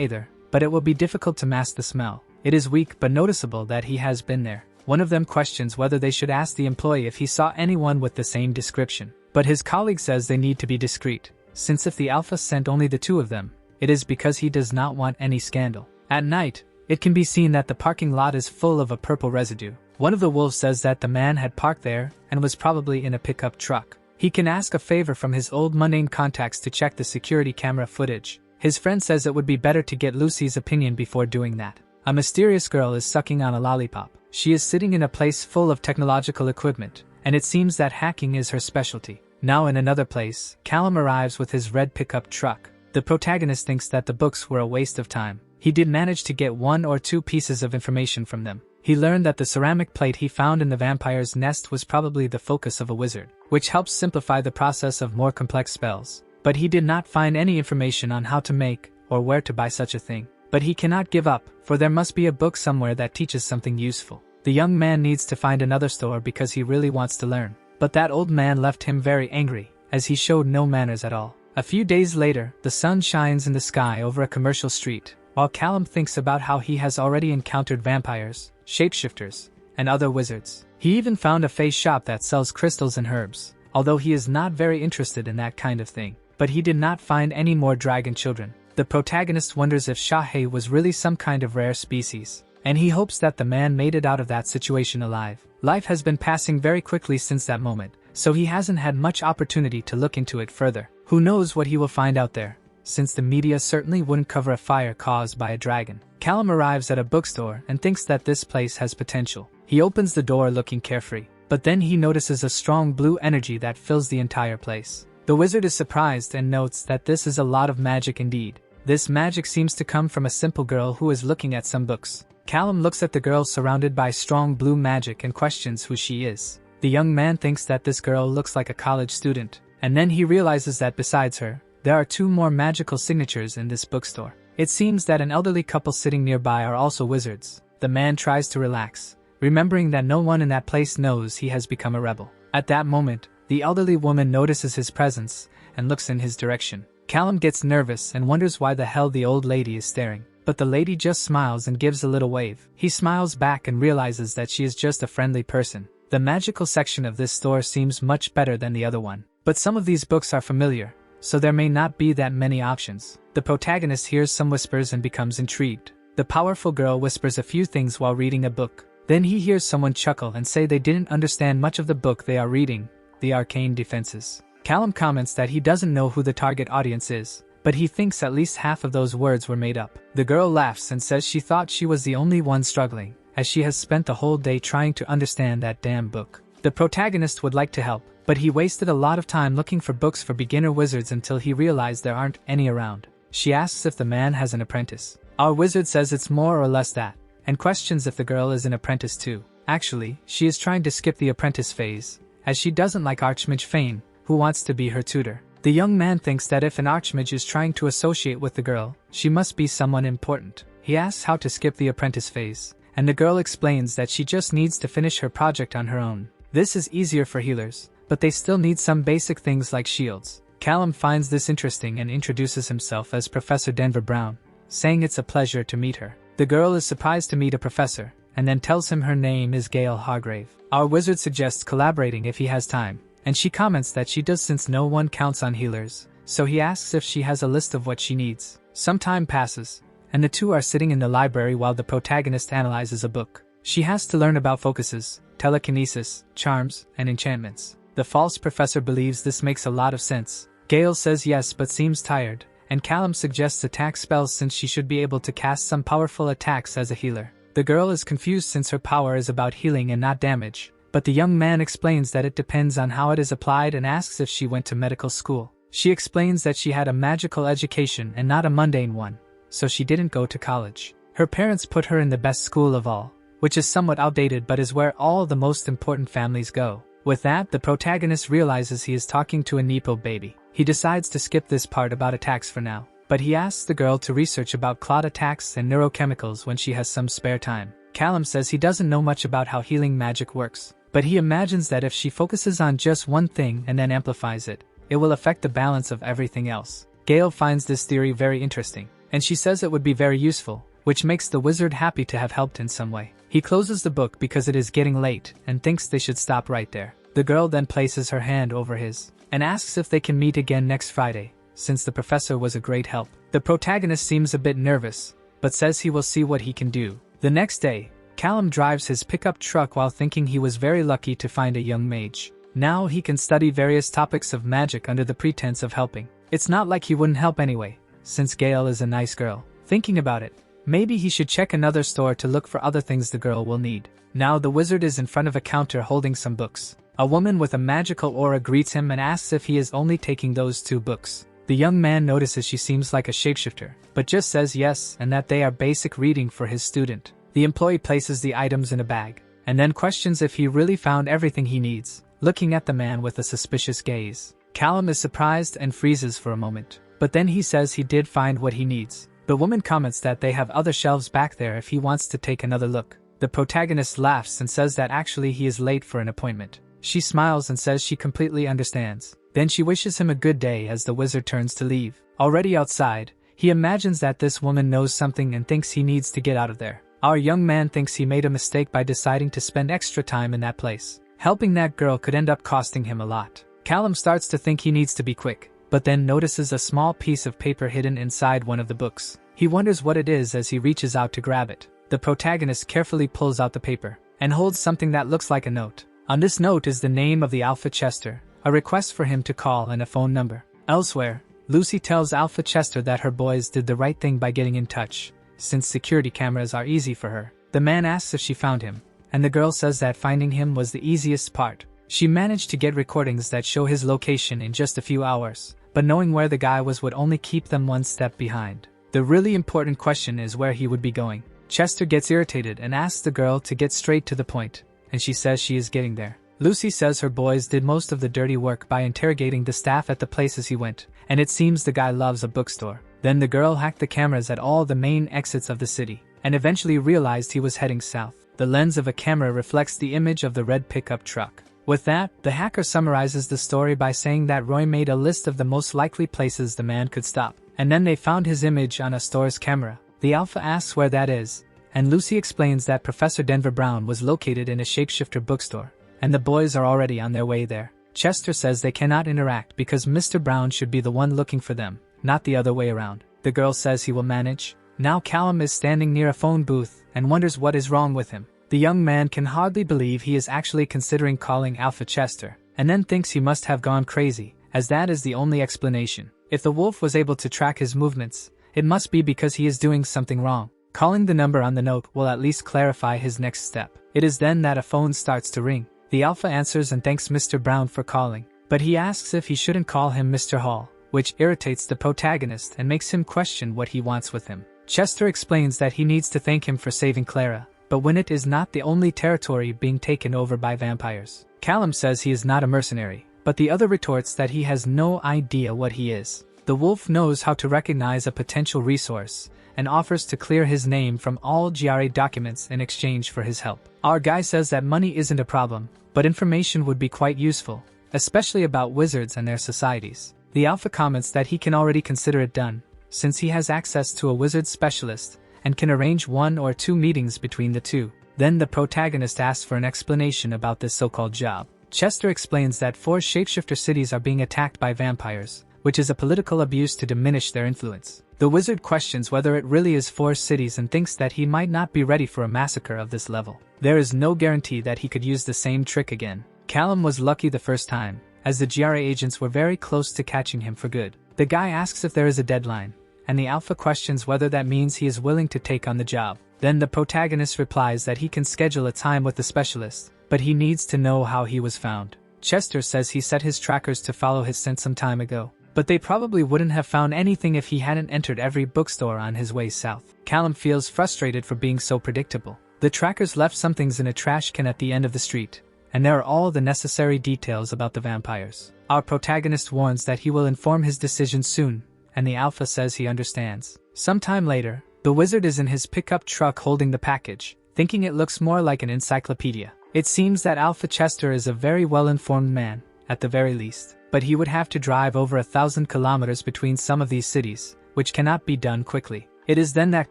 either, but it will be difficult to mask the smell. It is weak but noticeable that he has been there. One of them questions whether they should ask the employee if he saw anyone with the same description, but his colleague says they need to be discreet, since if the alpha sent only the two of them, it is because he does not want any scandal. At night, it can be seen that the parking lot is full of a purple residue. One of the wolves says that the man had parked there and was probably in a pickup truck. He can ask a favor from his old mundane contacts to check the security camera footage. His friend says it would be better to get Lucy's opinion before doing that. A mysterious girl is sucking on a lollipop. She is sitting in a place full of technological equipment, and it seems that hacking is her specialty. Now in another place, Callum arrives with his red pickup truck. The protagonist thinks that the books were a waste of time. He did manage to get 1 or 2 pieces of information from them. He learned that the ceramic plate he found in the vampire's nest was probably the focus of a wizard, which helps simplify the process of more complex spells. But he did not find any information on how to make or where to buy such a thing. But he cannot give up, for there must be a book somewhere that teaches something useful. The young man needs to find another store because he really wants to learn. But that old man left him very angry, as he showed no manners at all. A few days later, the sun shines in the sky over a commercial street, while Callum thinks about how he has already encountered vampires, shapeshifters, and other wizards. He even found a fey shop that sells crystals and herbs, although he is not very interested in that kind of thing. But he did not find any more dragon children. The protagonist wonders if Shahi was really some kind of rare species, and he hopes that the man made it out of that situation alive. Life has been passing very quickly since that moment, so he hasn't had much opportunity to look into it further. Who knows what he will find out there, since the media certainly wouldn't cover a fire caused by a dragon. Callum arrives at a bookstore and thinks that this place has potential. He opens the door looking carefree, but then he notices a strong blue energy that fills the entire place. The wizard is surprised and notes that this is a lot of magic indeed. This magic seems to come from a simple girl who is looking at some books. Callum looks at the girl surrounded by strong blue magic and questions who she is. The young man thinks that this girl looks like a college student, and then he realizes that besides her, there are 2 more magical signatures in this bookstore. It seems that an elderly couple sitting nearby are also wizards. The man tries to relax, remembering that no one in that place knows he has become a rebel. At that moment, the elderly woman notices his presence and looks in his direction. Callum gets nervous and wonders why the hell the old lady is staring. But the lady just smiles and gives a little wave. He smiles back and realizes that she is just a friendly person. The magical section of this store seems much better than the other one. But some of these books are familiar, so there may not be that many options. The protagonist hears some whispers and becomes intrigued. The powerful girl whispers a few things while reading a book. Then he hears someone chuckle and say they didn't understand much of the book they are reading, The Arcane Defenses. Callum comments that he doesn't know who the target audience is, but he thinks at least half of those words were made up. The girl laughs and says she thought she was the only one struggling, as she has spent the whole day trying to understand that damn book. The protagonist would like to help, but he wasted a lot of time looking for books for beginner wizards until he realized there aren't any around. She asks if the man has an apprentice. Our wizard says it's more or less that, and questions if the girl is an apprentice too. Actually, she is trying to skip the apprentice phase, as she doesn't like Archmage Fane, who wants to be her tutor. The young man thinks that if an Archmage is trying to associate with the girl, she must be someone important. He asks how to skip the apprentice phase, and the girl explains that she just needs to finish her project on her own. This is easier for healers, but they still need some basic things like shields. Callum finds this interesting and introduces himself as Professor Denver Brown, saying it's a pleasure to meet her. The girl is surprised to meet a professor, and then tells him her name is Gail Hargrave. Our wizard suggests collaborating if he has time, and she comments that she does since no one counts on healers, so he asks if she has a list of what she needs. Some time passes, and the two are sitting in the library while the protagonist analyzes a book. She has to learn about focuses, telekinesis, charms, and enchantments. The false professor believes this makes a lot of sense. Gail says yes but seems tired, and Callum suggests attack spells since she should be able to cast some powerful attacks as a healer. The girl is confused since her power is about healing and not damage, but the young man explains that it depends on how it is applied and asks if she went to medical school. She explains that she had a magical education and not a mundane one, so she didn't go to college. Her parents put her in the best school of all, which is somewhat outdated but is where all the most important families go. With that, the protagonist realizes he is talking to a Nepo baby. He decides to skip this part about attacks for now, but he asks the girl to research about clot attacks and neurochemicals when she has some spare time. Callum says he doesn't know much about how healing magic works, but he imagines that if she focuses on just one thing and then amplifies it, it will affect the balance of everything else. Gail finds this theory very interesting, and she says it would be very useful, which makes the wizard happy to have helped in some way. He closes the book because it is getting late and thinks they should stop right there. The girl then places her hand over his and asks if they can meet again next Friday, since the professor was a great help. The protagonist seems a bit nervous, but says he will see what he can do. The next day, Callum drives his pickup truck while thinking he was very lucky to find a young mage. Now he can study various topics of magic under the pretense of helping. It's not like he wouldn't help anyway, since Gail is a nice girl. Thinking about it, maybe he should check another store to look for other things the girl will need. Now the wizard is in front of a counter holding some books. A woman with a magical aura greets him and asks if he is only taking those 2 books. The young man notices she seems like a shapeshifter, but just says yes and that they are basic reading for his student. The employee places the items in a bag, and then questions if he really found everything he needs, looking at the man with a suspicious gaze. Callum is surprised and freezes for a moment, but then he says he did find what he needs. The woman comments that they have other shelves back there if he wants to take another look. The protagonist laughs and says that actually he is late for an appointment. She smiles and says she completely understands. Then she wishes him a good day as the wizard turns to leave. Already outside, he imagines that this woman knows something and thinks he needs to get out of there. Our young man thinks he made a mistake by deciding to spend extra time in that place. Helping that girl could end up costing him a lot. Callum starts to think he needs to be quick, but then notices a small piece of paper hidden inside one of the books. He wonders what it is as he reaches out to grab it. The protagonist carefully pulls out the paper and holds something that looks like a note. On this note is the name of the Alpha Chester, a request for him to call and a phone number. Elsewhere, Lucy tells Alpha Chester that her boys did the right thing by getting in touch, since security cameras are easy for her. The man asks if she found him, and the girl says that finding him was the easiest part. She managed to get recordings that show his location in just a few hours, but knowing where the guy was would only keep them one step behind. The really important question is where he would be going. Chester gets irritated and asks the girl to get straight to the point, and she says she is getting there. Lucy says her boys did most of the dirty work by interrogating the staff at the places he went, and it seems the guy loves a bookstore. Then the girl hacked the cameras at all the main exits of the city, and eventually realized he was heading south. The lens of a camera reflects the image of the red pickup truck. With that, the hacker summarizes the story by saying that Roy made a list of the most likely places the man could stop, and then they found his image on a store's camera. The Alpha asks where that is, and Lucy explains that Professor Denver Brown was located in a shapeshifter bookstore, and the boys are already on their way there. Chester says they cannot interact because Mr. Brown should be the one looking for them, not the other way around. The girl says he will manage. Now Callum is standing near a phone booth and wonders what is wrong with him. The young man can hardly believe he is actually considering calling Alpha Chester, and then thinks he must have gone crazy, as that is the only explanation. If the wolf was able to track his movements, it must be because he is doing something wrong. Calling the number on the note will at least clarify his next step. It is then that a phone starts to ring. The Alpha answers and thanks Mr. Brown for calling, but he asks if he shouldn't call him Mr. Hall, which irritates the protagonist and makes him question what he wants with him. Chester explains that he needs to thank him for saving Clara, but when it is not the only territory being taken over by vampires. Callum says he is not a mercenary, but the other retorts that he has no idea what he is. The wolf knows how to recognize a potential resource, and offers to clear his name from all GRA documents in exchange for his help. Our guy says that money isn't a problem, but information would be quite useful, especially about wizards and their societies. The Alpha comments that he can already consider it done, since he has access to a wizard specialist, and can arrange 1 or 2 meetings between the two. Then the protagonist asks for an explanation about this so-called job. Chester explains that 4 shapeshifter cities are being attacked by vampires, which is a political abuse to diminish their influence. The wizard questions whether it really is 4 cities and thinks that he might not be ready for a massacre of this level. There is no guarantee that he could use the same trick again. Callum was lucky the first time, as the GRA agents were very close to catching him for good. The guy asks if there is a deadline, and the Alpha questions whether that means he is willing to take on the job. Then the protagonist replies that he can schedule a time with the specialist, but he needs to know how he was found. Chester says he set his trackers to follow his scent some time ago, but they probably wouldn't have found anything if he hadn't entered every bookstore on his way south. Callum feels frustrated for being so predictable, The trackers left some things in a trash can at the end of the street, and there are all the necessary details about the vampires. Our protagonist warns that he will inform his decision soon, and the alpha says he understands. Sometime later, the wizard is in his pickup truck holding the package, thinking it looks more like an encyclopedia. It seems that Alpha Chester is a very well-informed man, at the very least, but he would have to drive over 1,000 kilometers between some of these cities, which cannot be done quickly. It is then that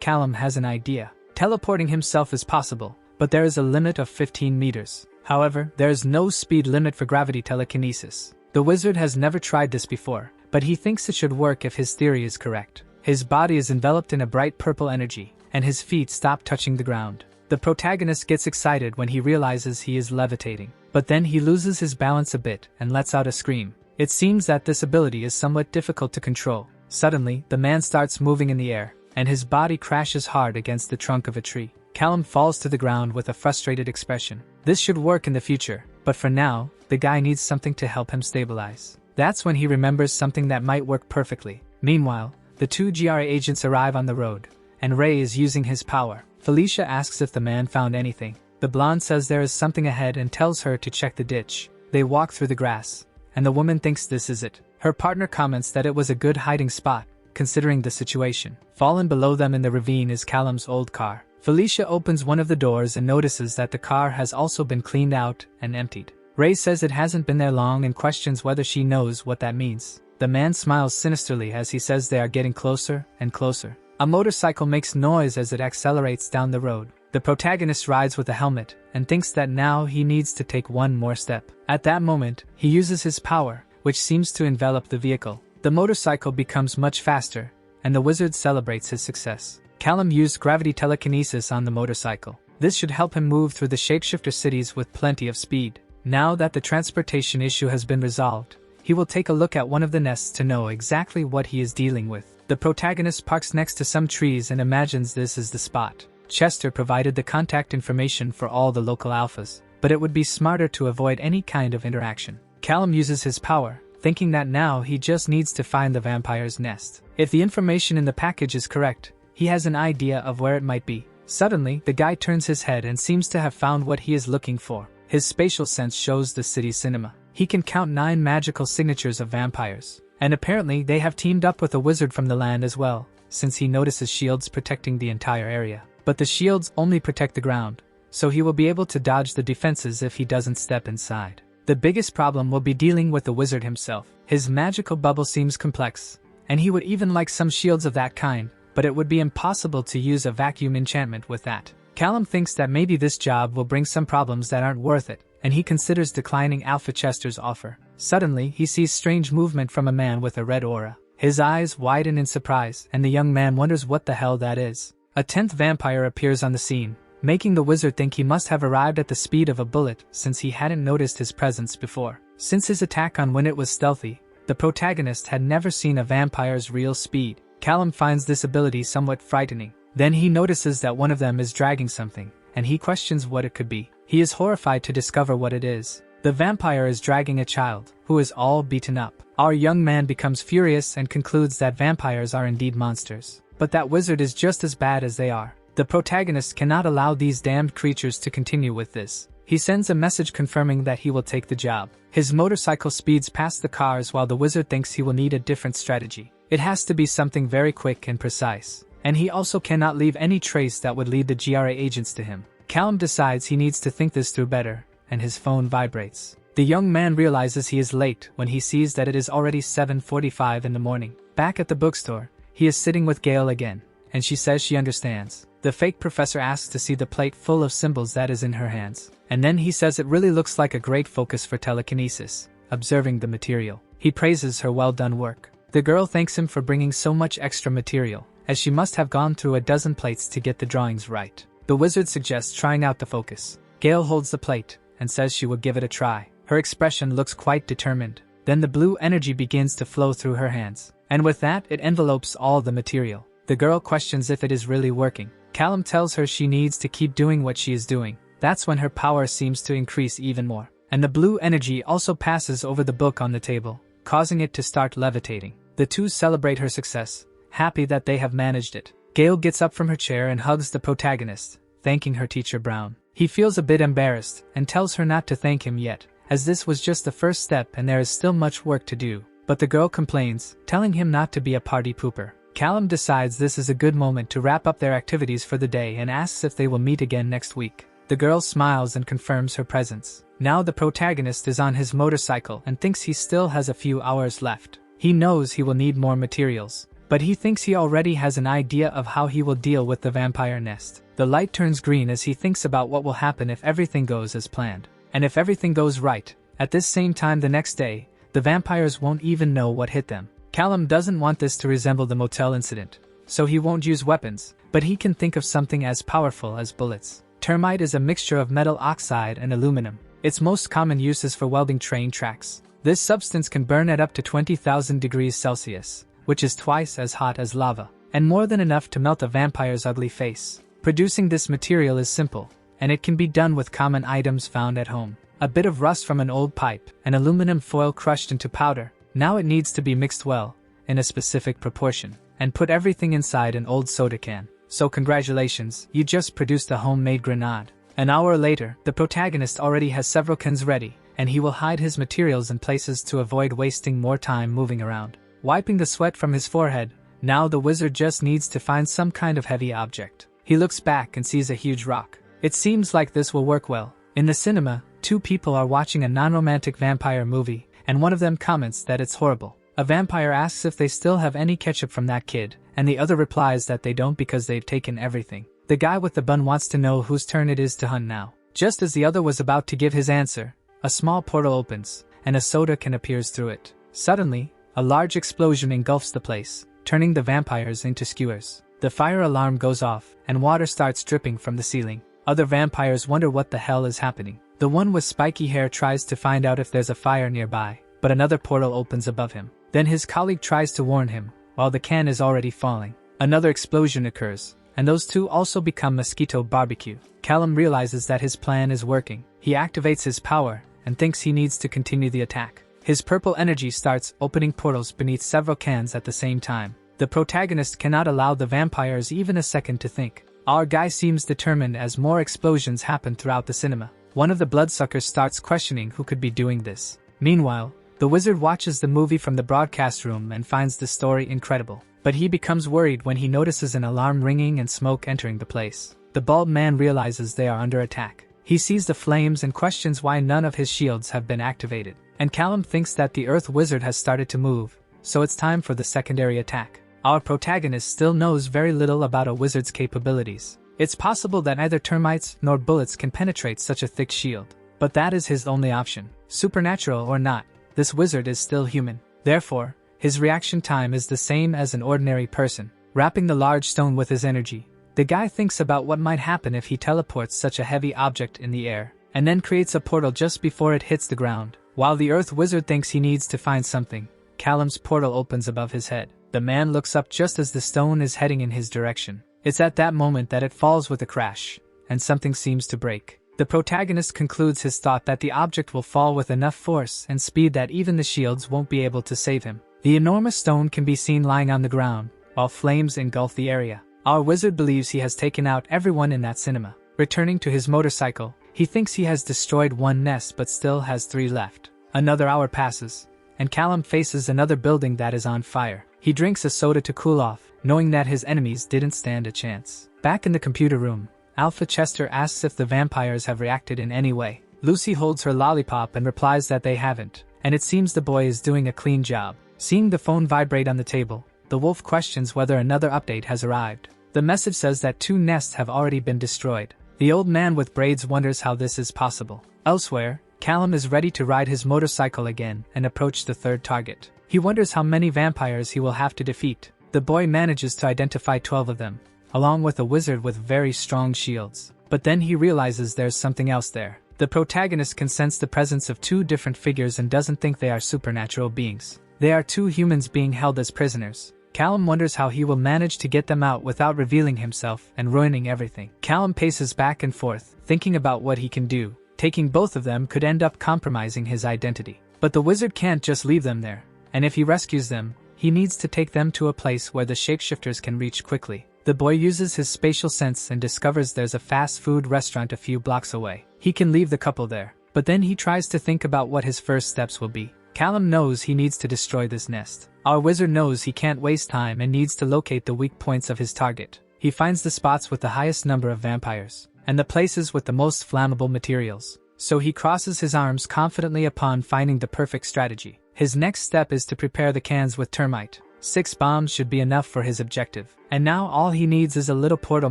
Callum has an idea. Teleporting himself is possible, but there is a limit of 15 meters. However, there is no speed limit for gravity telekinesis. The wizard has never tried this before, but he thinks it should work if his theory is correct. His body is enveloped in a bright purple energy, and his feet stop touching the ground. The protagonist gets excited when he realizes he is levitating, but then he loses his balance a bit and lets out a scream. It seems that this ability is somewhat difficult to control. Suddenly, the man starts moving in the air, and his body crashes hard against the trunk of a tree. Callum falls to the ground with a frustrated expression. This should work in the future, but for now, the guy needs something to help him stabilize. That's when he remembers something that might work perfectly. Meanwhile, the two GRA agents arrive on the road, and Ray is using his power. Felicia asks if the man found anything. The blonde says there is something ahead and tells her to check the ditch. They walk through the grass, and the woman thinks this is it. Her partner comments that it was a good hiding spot, considering the situation. Fallen below them in the ravine is Callum's old car. Felicia opens one of the doors and notices that the car has also been cleaned out and emptied. Ray says it hasn't been there long and questions whether she knows what that means. The man smiles sinisterly as he says they are getting closer and closer. A motorcycle makes noise as it accelerates down the road. The protagonist rides with a helmet and thinks that now he needs to take one more step. At that moment, he uses his power, which seems to envelop the vehicle. The motorcycle becomes much faster, and the wizard celebrates his success. Callum used gravity telekinesis on the motorcycle. This should help him move through the shapeshifter cities with plenty of speed. Now that the transportation issue has been resolved, he will take a look at one of the nests to know exactly what he is dealing with. The protagonist parks next to some trees and imagines this is the spot. Chester provided the contact information for all the local alphas, but it would be smarter to avoid any kind of interaction. Callum uses his power, thinking that now he just needs to find the vampire's nest. If the information in the package is correct, he has an idea of where it might be. Suddenly, the guy turns his head and seems to have found what he is looking for. His spatial sense shows the city cinema. He can count 9 magical signatures of vampires. And apparently they have teamed up with a wizard from the land as well, since he notices shields protecting the entire area. But the shields only protect the ground, so he will be able to dodge the defenses if he doesn't step inside. The biggest problem will be dealing with the wizard himself. His magical bubble seems complex, and he would even like some shields of that kind, but it would be impossible to use a vacuum enchantment with that. Callum thinks that maybe this job will bring some problems that aren't worth it, and he considers declining Alpha Chester's offer. Suddenly, he sees strange movement from a man with a red aura. His eyes widen in surprise, and the young man wonders what the hell that is. A 10th vampire appears on the scene, making the wizard think he must have arrived at the speed of a bullet since he hadn't noticed his presence before. Since his attack on when it was stealthy, the protagonist had never seen a vampire's real speed. Callum finds this ability somewhat frightening. Then he notices that one of them is dragging something, and he questions what it could be. He is horrified to discover what it is. The vampire is dragging a child, who is all beaten up. Our young man becomes furious and concludes that vampires are indeed monsters. But that wizard is just as bad as they are. The protagonist cannot allow these damned creatures to continue with this. He sends a message confirming that he will take the job. His motorcycle speeds past the cars while the wizard thinks he will need a different strategy. It has to be something very quick and precise. And he also cannot leave any trace that would lead the GRA agents to him. Callum decides he needs to think this through better, and his phone vibrates. The young man realizes he is late when he sees that it is already 7:45 in the morning. Back at the bookstore, he is sitting with Gail again, and she says she understands. The fake professor asks to see the plate full of symbols that is in her hands, and then he says it really looks like a great focus for telekinesis. Observing the material, he praises her well-done work. The girl thanks him for bringing so much extra material, as she must have gone through a dozen plates to get the drawings right. The wizard suggests trying out the focus. Gail holds the plate, and says she will give it a try. Her expression looks quite determined. Then the blue energy begins to flow through her hands, and with that it envelopes all the material. The girl questions if it is really working. Callum tells her she needs to keep doing what she is doing. That's when her power seems to increase even more. And the blue energy also passes over the book on the table, causing it to start levitating. The two celebrate her success, happy that they have managed it. Gail gets up from her chair and hugs the protagonist, thanking her teacher Brown. He feels a bit embarrassed and tells her not to thank him yet, as this was just the first step and there is still much work to do. But the girl complains, telling him not to be a party pooper. Callum decides this is a good moment to wrap up their activities for the day and asks if they will meet again next week. The girl smiles and confirms her presence. Now the protagonist is on his motorcycle and thinks he still has a few hours left. He knows he will need more materials, but he thinks he already has an idea of how he will deal with the vampire nest. The light turns green as he thinks about what will happen if everything goes as planned. And if everything goes right, at this same time the next day, the vampires won't even know what hit them. Callum doesn't want this to resemble the motel incident, so he won't use weapons, but he can think of something as powerful as bullets. Termite is a mixture of metal oxide and aluminum. Its most common use is for welding train tracks. This substance can burn at up to 20,000 degrees Celsius, which is twice as hot as lava, and more than enough to melt a vampire's ugly face. Producing this material is simple, and it can be done with common items found at home. A bit of rust from an old pipe, and aluminum foil crushed into powder. Now it needs to be mixed well, in a specific proportion, and put everything inside an old soda can. So congratulations, you just produced a homemade grenade. An hour later, the protagonist already has several cans ready, and he will hide his materials in places to avoid wasting more time moving around. Wiping the sweat from his forehead, now the wizard just needs to find some kind of heavy object. He looks back and sees a huge rock. It seems like this will work well. In the cinema, two people are watching a non-romantic vampire movie, and one of them comments that it's horrible. A vampire asks if they still have any ketchup from that kid, and the other replies that they don't because they've taken everything. The guy with the bun wants to know whose turn it is to hunt now. Just as the other was about to give his answer, a small portal opens, and a soda can appears through it. Suddenly, a large explosion engulfs the place, turning the vampires into skewers. The fire alarm goes off, and water starts dripping from the ceiling. Other vampires wonder what the hell is happening. The one with spiky hair tries to find out if there's a fire nearby, but another portal opens above him. Then his colleague tries to warn him, while the can is already falling. Another explosion occurs, and those two also become mosquito barbecue. Callum realizes that his plan is working. He activates his power, and thinks he needs to continue the attack. His purple energy starts opening portals beneath several cans at the same time. The protagonist cannot allow the vampires even a second to think. Our guy seems determined as more explosions happen throughout the cinema. One of the bloodsuckers starts questioning who could be doing this. Meanwhile, the wizard watches the movie from the broadcast room and finds the story incredible. But he becomes worried when he notices an alarm ringing and smoke entering the place. The bald man realizes they are under attack. He sees the flames and questions why none of his shields have been activated. And Callum thinks that the Earth Wizard has started to move, so it's time for the secondary attack. Our protagonist still knows very little about a wizard's capabilities. It's possible that neither termites nor bullets can penetrate such a thick shield. But that is his only option. Supernatural or not, this wizard is still human. Therefore, his reaction time is the same as an ordinary person. Wrapping the large stone with his energy, the guy thinks about what might happen if he teleports such a heavy object in the air, and then creates a portal just before it hits the ground. While the Earth Wizard thinks he needs to find something, Callum's portal opens above his head. The man looks up just as the stone is heading in his direction. It's at that moment that it falls with a crash, and something seems to break. The protagonist concludes his thought that the object will fall with enough force and speed that even the shields won't be able to save him. The enormous stone can be seen lying on the ground, while flames engulf the area. Our wizard believes he has taken out everyone in that cinema. Returning to his motorcycle, he thinks he has destroyed one nest but still has 3 left. Another hour passes, and Callum faces another building that is on fire. He drinks a soda to cool off, knowing that his enemies didn't stand a chance. Back in the computer room, Alpha Chester asks if the vampires have reacted in any way. Lucy holds her lollipop and replies that they haven't, and it seems the boy is doing a clean job. Seeing the phone vibrate on the table, the wolf questions whether another update has arrived. The message says that 2 nests have already been destroyed. The old man with braids wonders how this is possible. Elsewhere, Callum is ready to ride his motorcycle again and approach the 3rd target. He wonders how many vampires he will have to defeat. The boy manages to identify 12 of them, along with a wizard with very strong shields. But then he realizes there's something else there. The protagonist can sense the presence of 2 different figures and doesn't think they are supernatural beings. They are 2 humans being held as prisoners. Callum wonders how he will manage to get them out without revealing himself and ruining everything. Callum paces back and forth, thinking about what he can do. Taking both of them could end up compromising his identity. But the wizard can't just leave them there, and if he rescues them, he needs to take them to a place where the shapeshifters can reach quickly. The boy uses his spatial sense and discovers there's a fast food restaurant a few blocks away. He can leave the couple there, but then he tries to think about what his first steps will be. Callum knows he needs to destroy this nest. Our wizard knows he can't waste time and needs to locate the weak points of his target. He finds the spots with the highest number of vampires, and the places with the most flammable materials. So he crosses his arms confidently upon finding the perfect strategy. His next step is to prepare the cans with termite. 6 bombs should be enough for his objective. And now all he needs is a little portal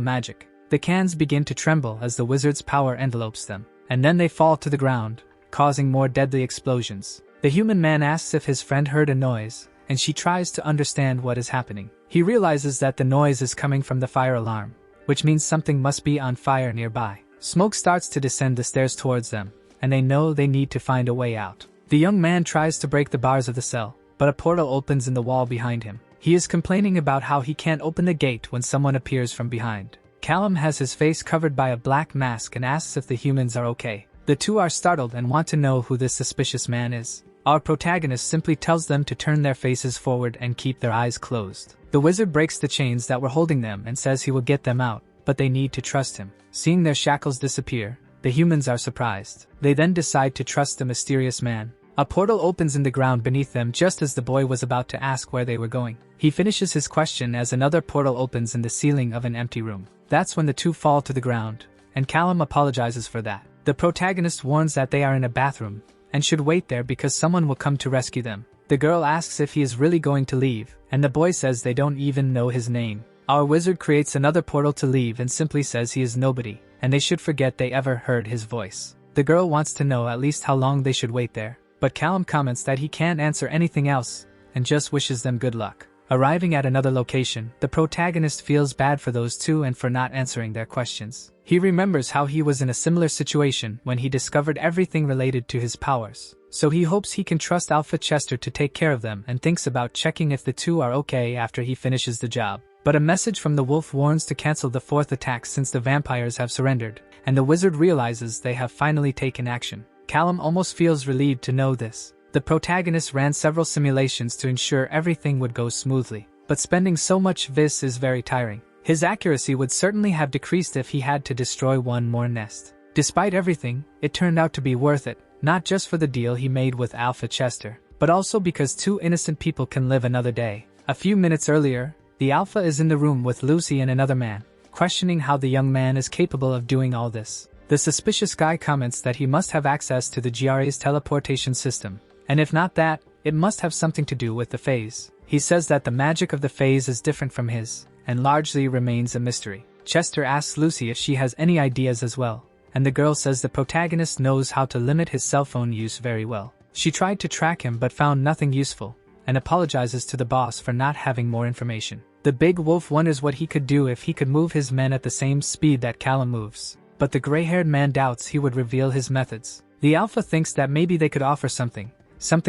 magic. The cans begin to tremble as the wizard's power envelopes them, and then they fall to the ground, causing more deadly explosions. The human man asks if his friend heard a noise, and she tries to understand what is happening. He realizes that the noise is coming from the fire alarm, which means something must be on fire nearby. Smoke starts to descend the stairs towards them, and they know they need to find a way out. The young man tries to break the bars of the cell, but a portal opens in the wall behind him. He is complaining about how he can't open the gate when someone appears from behind. Callum has his face covered by a black mask and asks if the humans are okay. The two are startled and want to know who this suspicious man is. Our protagonist simply tells them to turn their faces forward and keep their eyes closed. The wizard breaks the chains that were holding them and says he will get them out, but they need to trust him. Seeing their shackles disappear, the humans are surprised. They then decide to trust the mysterious man. A portal opens in the ground beneath them just as the boy was about to ask where they were going. He finishes his question as another portal opens in the ceiling of an empty room. That's when the two fall to the ground, and Callum apologizes for that. The protagonist warns that they are in a bathroom, and should wait there because someone will come to rescue them. The girl asks if he is really going to leave, and the boy says they don't even know his name. Our wizard creates another portal to leave and simply says he is nobody, and they should forget they ever heard his voice. The girl wants to know at least how long they should wait there, but Callum comments that he can't answer anything else, and just wishes them good luck. Arriving at another location, the protagonist feels bad for those two and for not answering their questions. He remembers how he was in a similar situation when he discovered everything related to his powers. So he hopes he can trust Alpha Chester to take care of them and thinks about checking if the two are okay after he finishes the job. But a message from the wolf warns to cancel the fourth attack since the vampires have surrendered, and the wizard realizes they have finally taken action. Callum almost feels relieved to know this. The protagonist ran several simulations to ensure everything would go smoothly, but spending so much vis is very tiring. His accuracy would certainly have decreased if he had to destroy one more nest. Despite everything, it turned out to be worth it, not just for the deal he made with Alpha Chester, but also because 2 innocent people can live another day. A few minutes earlier, the Alpha is in the room with Lucy and another man, questioning how the young man is capable of doing all this. The suspicious guy comments that he must have access to the GRA's teleportation system, and if not that, it must have something to do with the phase. He says that the magic of the phase is different from his, and largely remains a mystery. Chester asks Lucy if she has any ideas as well, and the girl says the protagonist knows how to limit his cell phone use very well. She tried to track him but found nothing useful, and apologizes to the boss for not having more information. The big wolf wonders what he could do if he could move his men at the same speed that Callum moves, but the gray-haired man doubts he would reveal his methods. The Alpha thinks that maybe they could offer something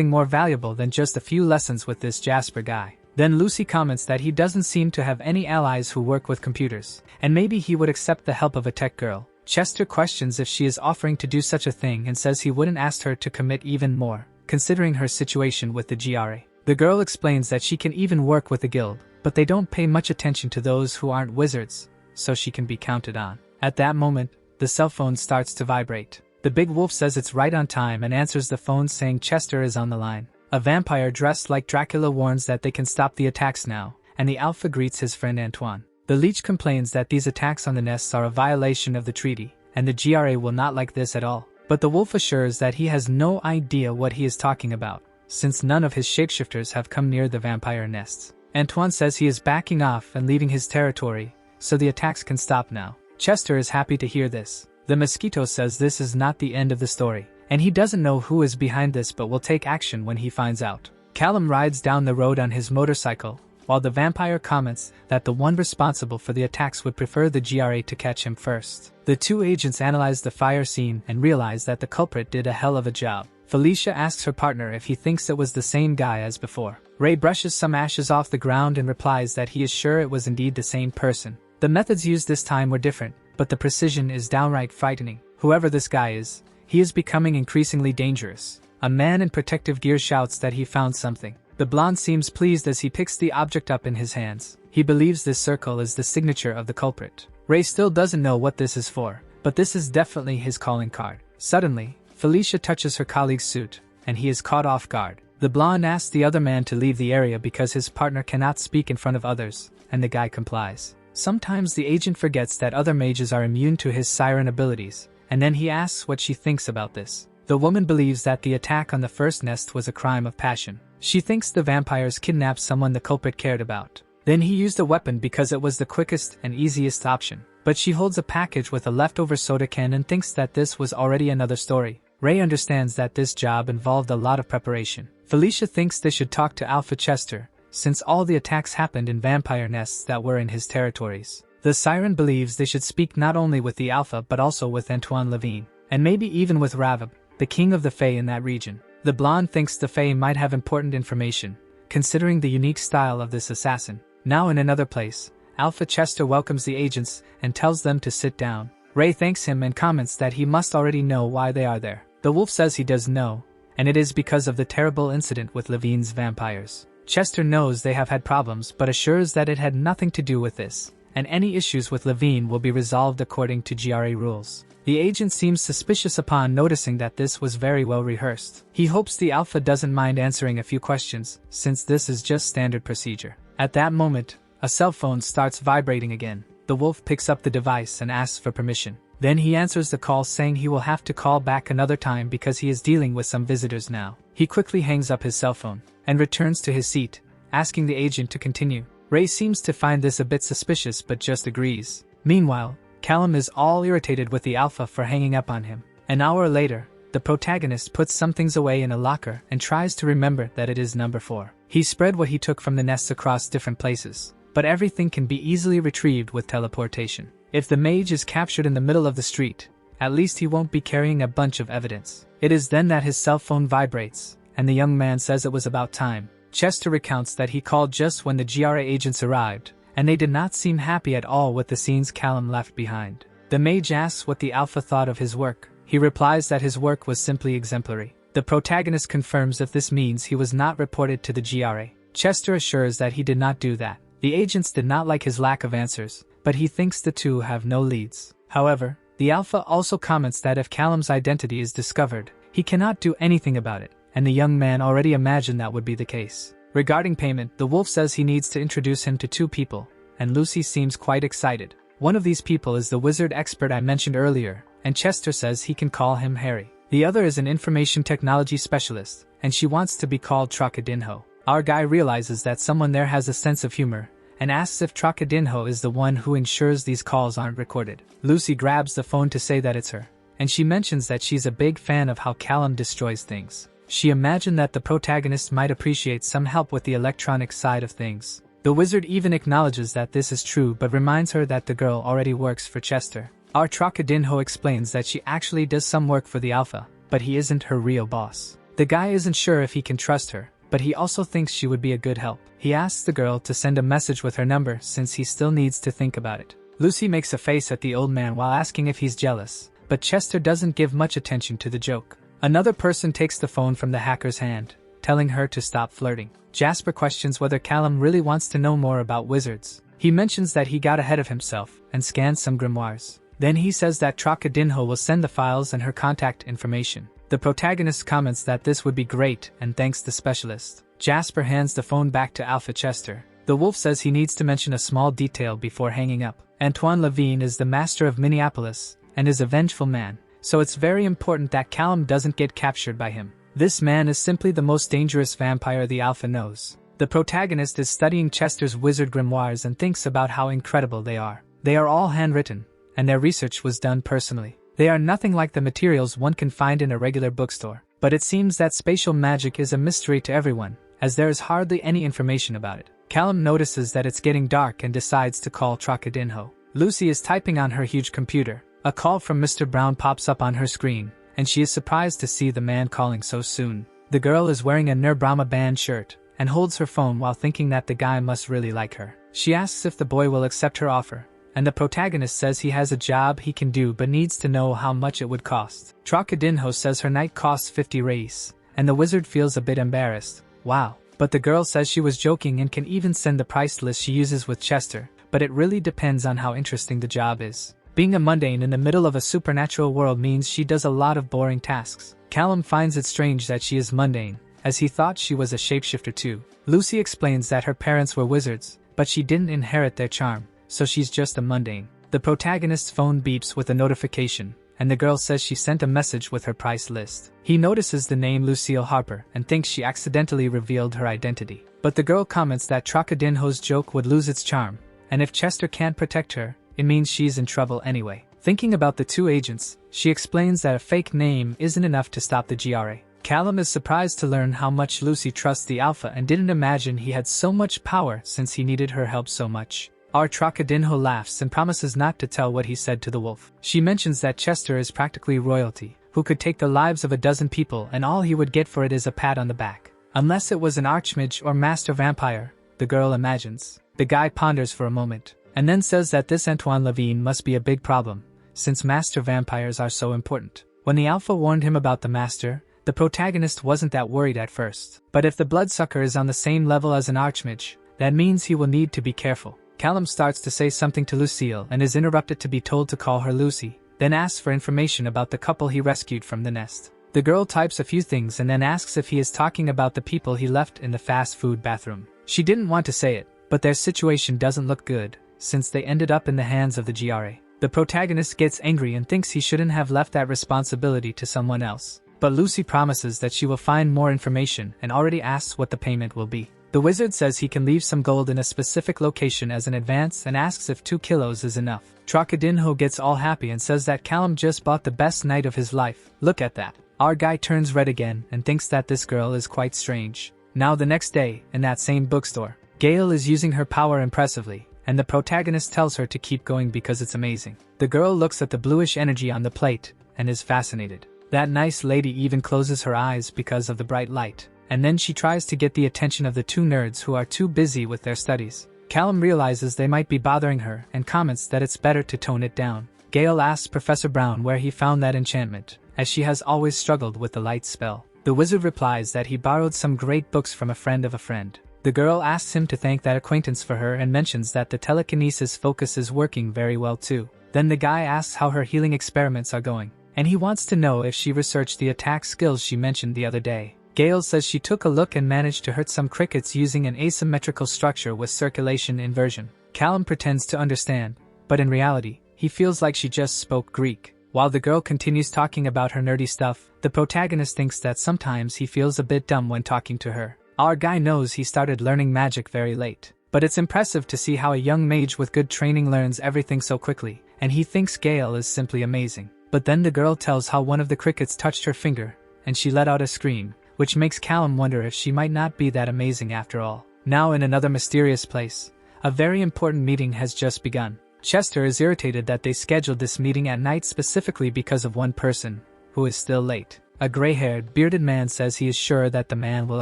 more valuable than just a few lessons with this Jasper guy. Then Lucy comments that he doesn't seem to have any allies who work with computers, and maybe he would accept the help of a tech girl. Chester questions if she is offering to do such a thing and says he wouldn't ask her to commit even more, considering her situation with the GRA. The girl explains that she can even work with the guild, but they don't pay much attention to those who aren't wizards, so she can be counted on. At that moment, the cell phone starts to vibrate. The big wolf says it's right on time and answers the phone saying Chester is on the line. A vampire dressed like Dracula warns that they can stop the attacks now, and the Alpha greets his friend Antoine. The leech complains that these attacks on the nests are a violation of the treaty, and the GRA will not like this at all. But the wolf assures that he has no idea what he is talking about, since none of his shapeshifters have come near the vampire nests. Antoine says he is backing off and leaving his territory, so the attacks can stop now. Chester is happy to hear this. The mosquito says this is not the end of the story, and he doesn't know who is behind this but will take action when he finds out. Callum rides down the road on his motorcycle, while the vampire comments that the one responsible for the attacks would prefer the GRA to catch him first. The two agents analyze the fire scene and realize that the culprit did a hell of a job. Felicia asks her partner if he thinks it was the same guy as before. Ray brushes some ashes off the ground and replies that he is sure it was indeed the same person. The methods used this time were different, but the precision is downright frightening. Whoever this guy is, he is becoming increasingly dangerous. A man in protective gear shouts that he found something. The blonde seems pleased as he picks the object up in his hands. He believes this circle is the signature of the culprit. Ray still doesn't know what this is for, but this is definitely his calling card. Suddenly, Felicia touches her colleague's suit, and he is caught off guard. The blonde asks the other man to leave the area because his partner cannot speak in front of others, and the guy complies. Sometimes the agent forgets that other mages are immune to his siren abilities, and then he asks what she thinks about this. The woman believes that the attack on the first nest was a crime of passion. She thinks the vampires kidnapped someone the culprit cared about. Then he used a weapon because it was the quickest and easiest option. But she holds a package with a leftover soda can and thinks that this was already another story. Ray understands that this job involved a lot of preparation. Felicia thinks they should talk to Alpha Chester, since all the attacks happened in vampire nests that were in his territories. The siren believes they should speak not only with the Alpha but also with Antoine Levine, and maybe even with Ravab, the king of the Fae in that region. The blonde thinks the Fae might have important information, considering the unique style of this assassin. Now in another place, Alpha Chester welcomes the agents and tells them to sit down. Ray thanks him and comments that he must already know why they are there. The wolf says he does know, and it is because of the terrible incident with Levine's vampires. Chester knows they have had problems but assures that it had nothing to do with this, and any issues with Levine will be resolved according to GRA rules. The agent seems suspicious upon noticing that this was very well rehearsed. He hopes the Alpha doesn't mind answering a few questions, since this is just standard procedure. At that moment, a cell phone starts vibrating again. The wolf picks up the device and asks for permission. Then he answers the call saying he will have to call back another time because he is dealing with some visitors now. He quickly hangs up his cell phone and returns to his seat, asking the agent to continue. Ray seems to find this a bit suspicious but just agrees. Meanwhile, Callum is all irritated with the Alpha for hanging up on him. An hour later, the protagonist puts some things away in a locker and tries to remember that it is number 4. He spread what he took from the nests across different places, but everything can be easily retrieved with teleportation. If the mage is captured in the middle of the street, at least he won't be carrying a bunch of evidence. It is then that his cell phone vibrates, and the young man says it was about time. Chester recounts that he called just when the GRA agents arrived, and they did not seem happy at all with the scenes Callum left behind. The mage asks what the Alpha thought of his work. He replies that his work was simply exemplary. The protagonist confirms if this means he was not reported to the GRA. Chester assures that he did not do that. The agents did not like his lack of answers, but he thinks the two have no leads. However, the Alpha also comments that if Callum's identity is discovered, he cannot do anything about it, and the young man already imagined that would be the case. Regarding payment, the wolf says he needs to introduce him to 2 people, and Lucy seems quite excited. One of these people is the wizard expert I mentioned earlier, and Chester says he can call him Harry. The other is an information technology specialist, and she wants to be called Trocadinho. Our guy realizes that someone there has a sense of humor, and asks if Trocadinho is the one who ensures these calls aren't recorded. Lucy grabs the phone to say that it's her, and she mentions that she's a big fan of how Callum destroys things. She imagined that the protagonist might appreciate some help with the electronic side of things. The wizard even acknowledges that this is true but reminds her that the girl already works for Chester. Our Trocadinho explains that she actually does some work for the Alpha, but he isn't her real boss. The guy isn't sure if he can trust her, but he also thinks she would be a good help. He asks the girl to send a message with her number since he still needs to think about it. Lucy makes a face at the old man while asking if he's jealous, but Chester doesn't give much attention to the joke. Another person takes the phone from the hacker's hand, telling her to stop flirting. Jasper questions whether Callum really wants to know more about wizards. He mentions that he got ahead of himself and scans some grimoires. Then he says that Trocadinho will send the files and her contact information. The protagonist comments that this would be great and thanks the specialist. Jasper hands the phone back to Alpha Chester. The wolf says he needs to mention a small detail before hanging up. Antoine Levine is the master of Minneapolis and is a vengeful man, so it's very important that Callum doesn't get captured by him. This man is simply the most dangerous vampire the Alpha knows. The protagonist is studying Chester's wizard grimoires and thinks about how incredible they are. They are all handwritten, and their research was done personally. They are nothing like the materials one can find in a regular bookstore. But it seems that spatial magic is a mystery to everyone, as there is hardly any information about it. Callum notices that it's getting dark and decides to call Trocadinho. Lucy is typing on her huge computer. A call from Mr. Brown pops up on her screen, and she is surprised to see the man calling so soon. The girl is wearing a Nir Brahma band shirt, and holds her phone while thinking that the guy must really like her. She asks if the boy will accept her offer, and the protagonist says he has a job he can do but needs to know how much it would cost. Trocadinho says her night costs 50 reis, and the wizard feels a bit embarrassed. Wow, but the girl says she was joking and can even send the price list she uses with Chester, but it really depends on how interesting the job is. Being a mundane in the middle of a supernatural world means she does a lot of boring tasks. Callum finds it strange that she is mundane, as he thought she was a shapeshifter too. Lucy explains that her parents were wizards, but she didn't inherit their charm, so she's just a mundane. The protagonist's phone beeps with a notification, and the girl says she sent a message with her price list. He notices the name Lucille Harper and thinks she accidentally revealed her identity. But the girl comments that Trocadinho's joke would lose its charm, and if Chester can't protect her, it means she's in trouble anyway. Thinking about the two agents, she explains that a fake name isn't enough to stop the GRA. Callum is surprised to learn how much Lucy trusts the Alpha and didn't imagine he had so much power since he needed her help so much. Our Trocadinho laughs and promises not to tell what he said to the wolf. She mentions that Chester is practically royalty, who could take the lives of a dozen people and all he would get for it is a pat on the back. Unless it was an Archmage or Master Vampire, the girl imagines. The guy ponders for a moment, and then says that this Antoine Levine must be a big problem, since Master Vampires are so important. When the Alpha warned him about the Master, the protagonist wasn't that worried at first. But if the Bloodsucker is on the same level as an Archmage, that means he will need to be careful. Callum starts to say something to Lucille and is interrupted to be told to call her Lucy, then asks for information about the couple he rescued from the nest. The girl types a few things and then asks if he is talking about the people he left in the fast food bathroom. She didn't want to say it, but their situation doesn't look good, since they ended up in the hands of the GRA. The protagonist gets angry and thinks he shouldn't have left that responsibility to someone else. But Lucy promises that she will find more information and already asks what the payment will be. The wizard says he can leave some gold in a specific location as an advance and asks if 2 kilos is enough. Trocadinho gets all happy and says that Callum just bought the best night of his life. Look at that. Our guy turns red again and thinks that this girl is quite strange. Now the next day, in that same bookstore, Gail is using her power impressively, and the protagonist tells her to keep going because it's amazing. The girl looks at the bluish energy on the plate and is fascinated. That nice lady even closes her eyes because of the bright light. And then she tries to get the attention of the 2 nerds who are too busy with their studies. Callum realizes they might be bothering her and comments that it's better to tone it down. Gail asks Professor Brown where he found that enchantment, as she has always struggled with the light spell. The wizard replies that he borrowed some great books from a friend of a friend. The girl asks him to thank that acquaintance for her and mentions that the telekinesis focus is working very well too. Then the guy asks how her healing experiments are going, and he wants to know if she researched the attack skills she mentioned the other day. Gail says she took a look and managed to hurt some crickets using an asymmetrical structure with circulation inversion. Callum pretends to understand, but in reality, he feels like she just spoke Greek. While the girl continues talking about her nerdy stuff, the protagonist thinks that sometimes he feels a bit dumb when talking to her. Our guy knows he started learning magic very late, but it's impressive to see how a young mage with good training learns everything so quickly, and he thinks Gail is simply amazing. But then the girl tells how one of the crickets touched her finger, and she let out a scream, which makes Callum wonder if she might not be that amazing after all. Now in another mysterious place, a very important meeting has just begun. Chester is irritated that they scheduled this meeting at night specifically because of one person, who is still late. A gray-haired, bearded man says he is sure that the man will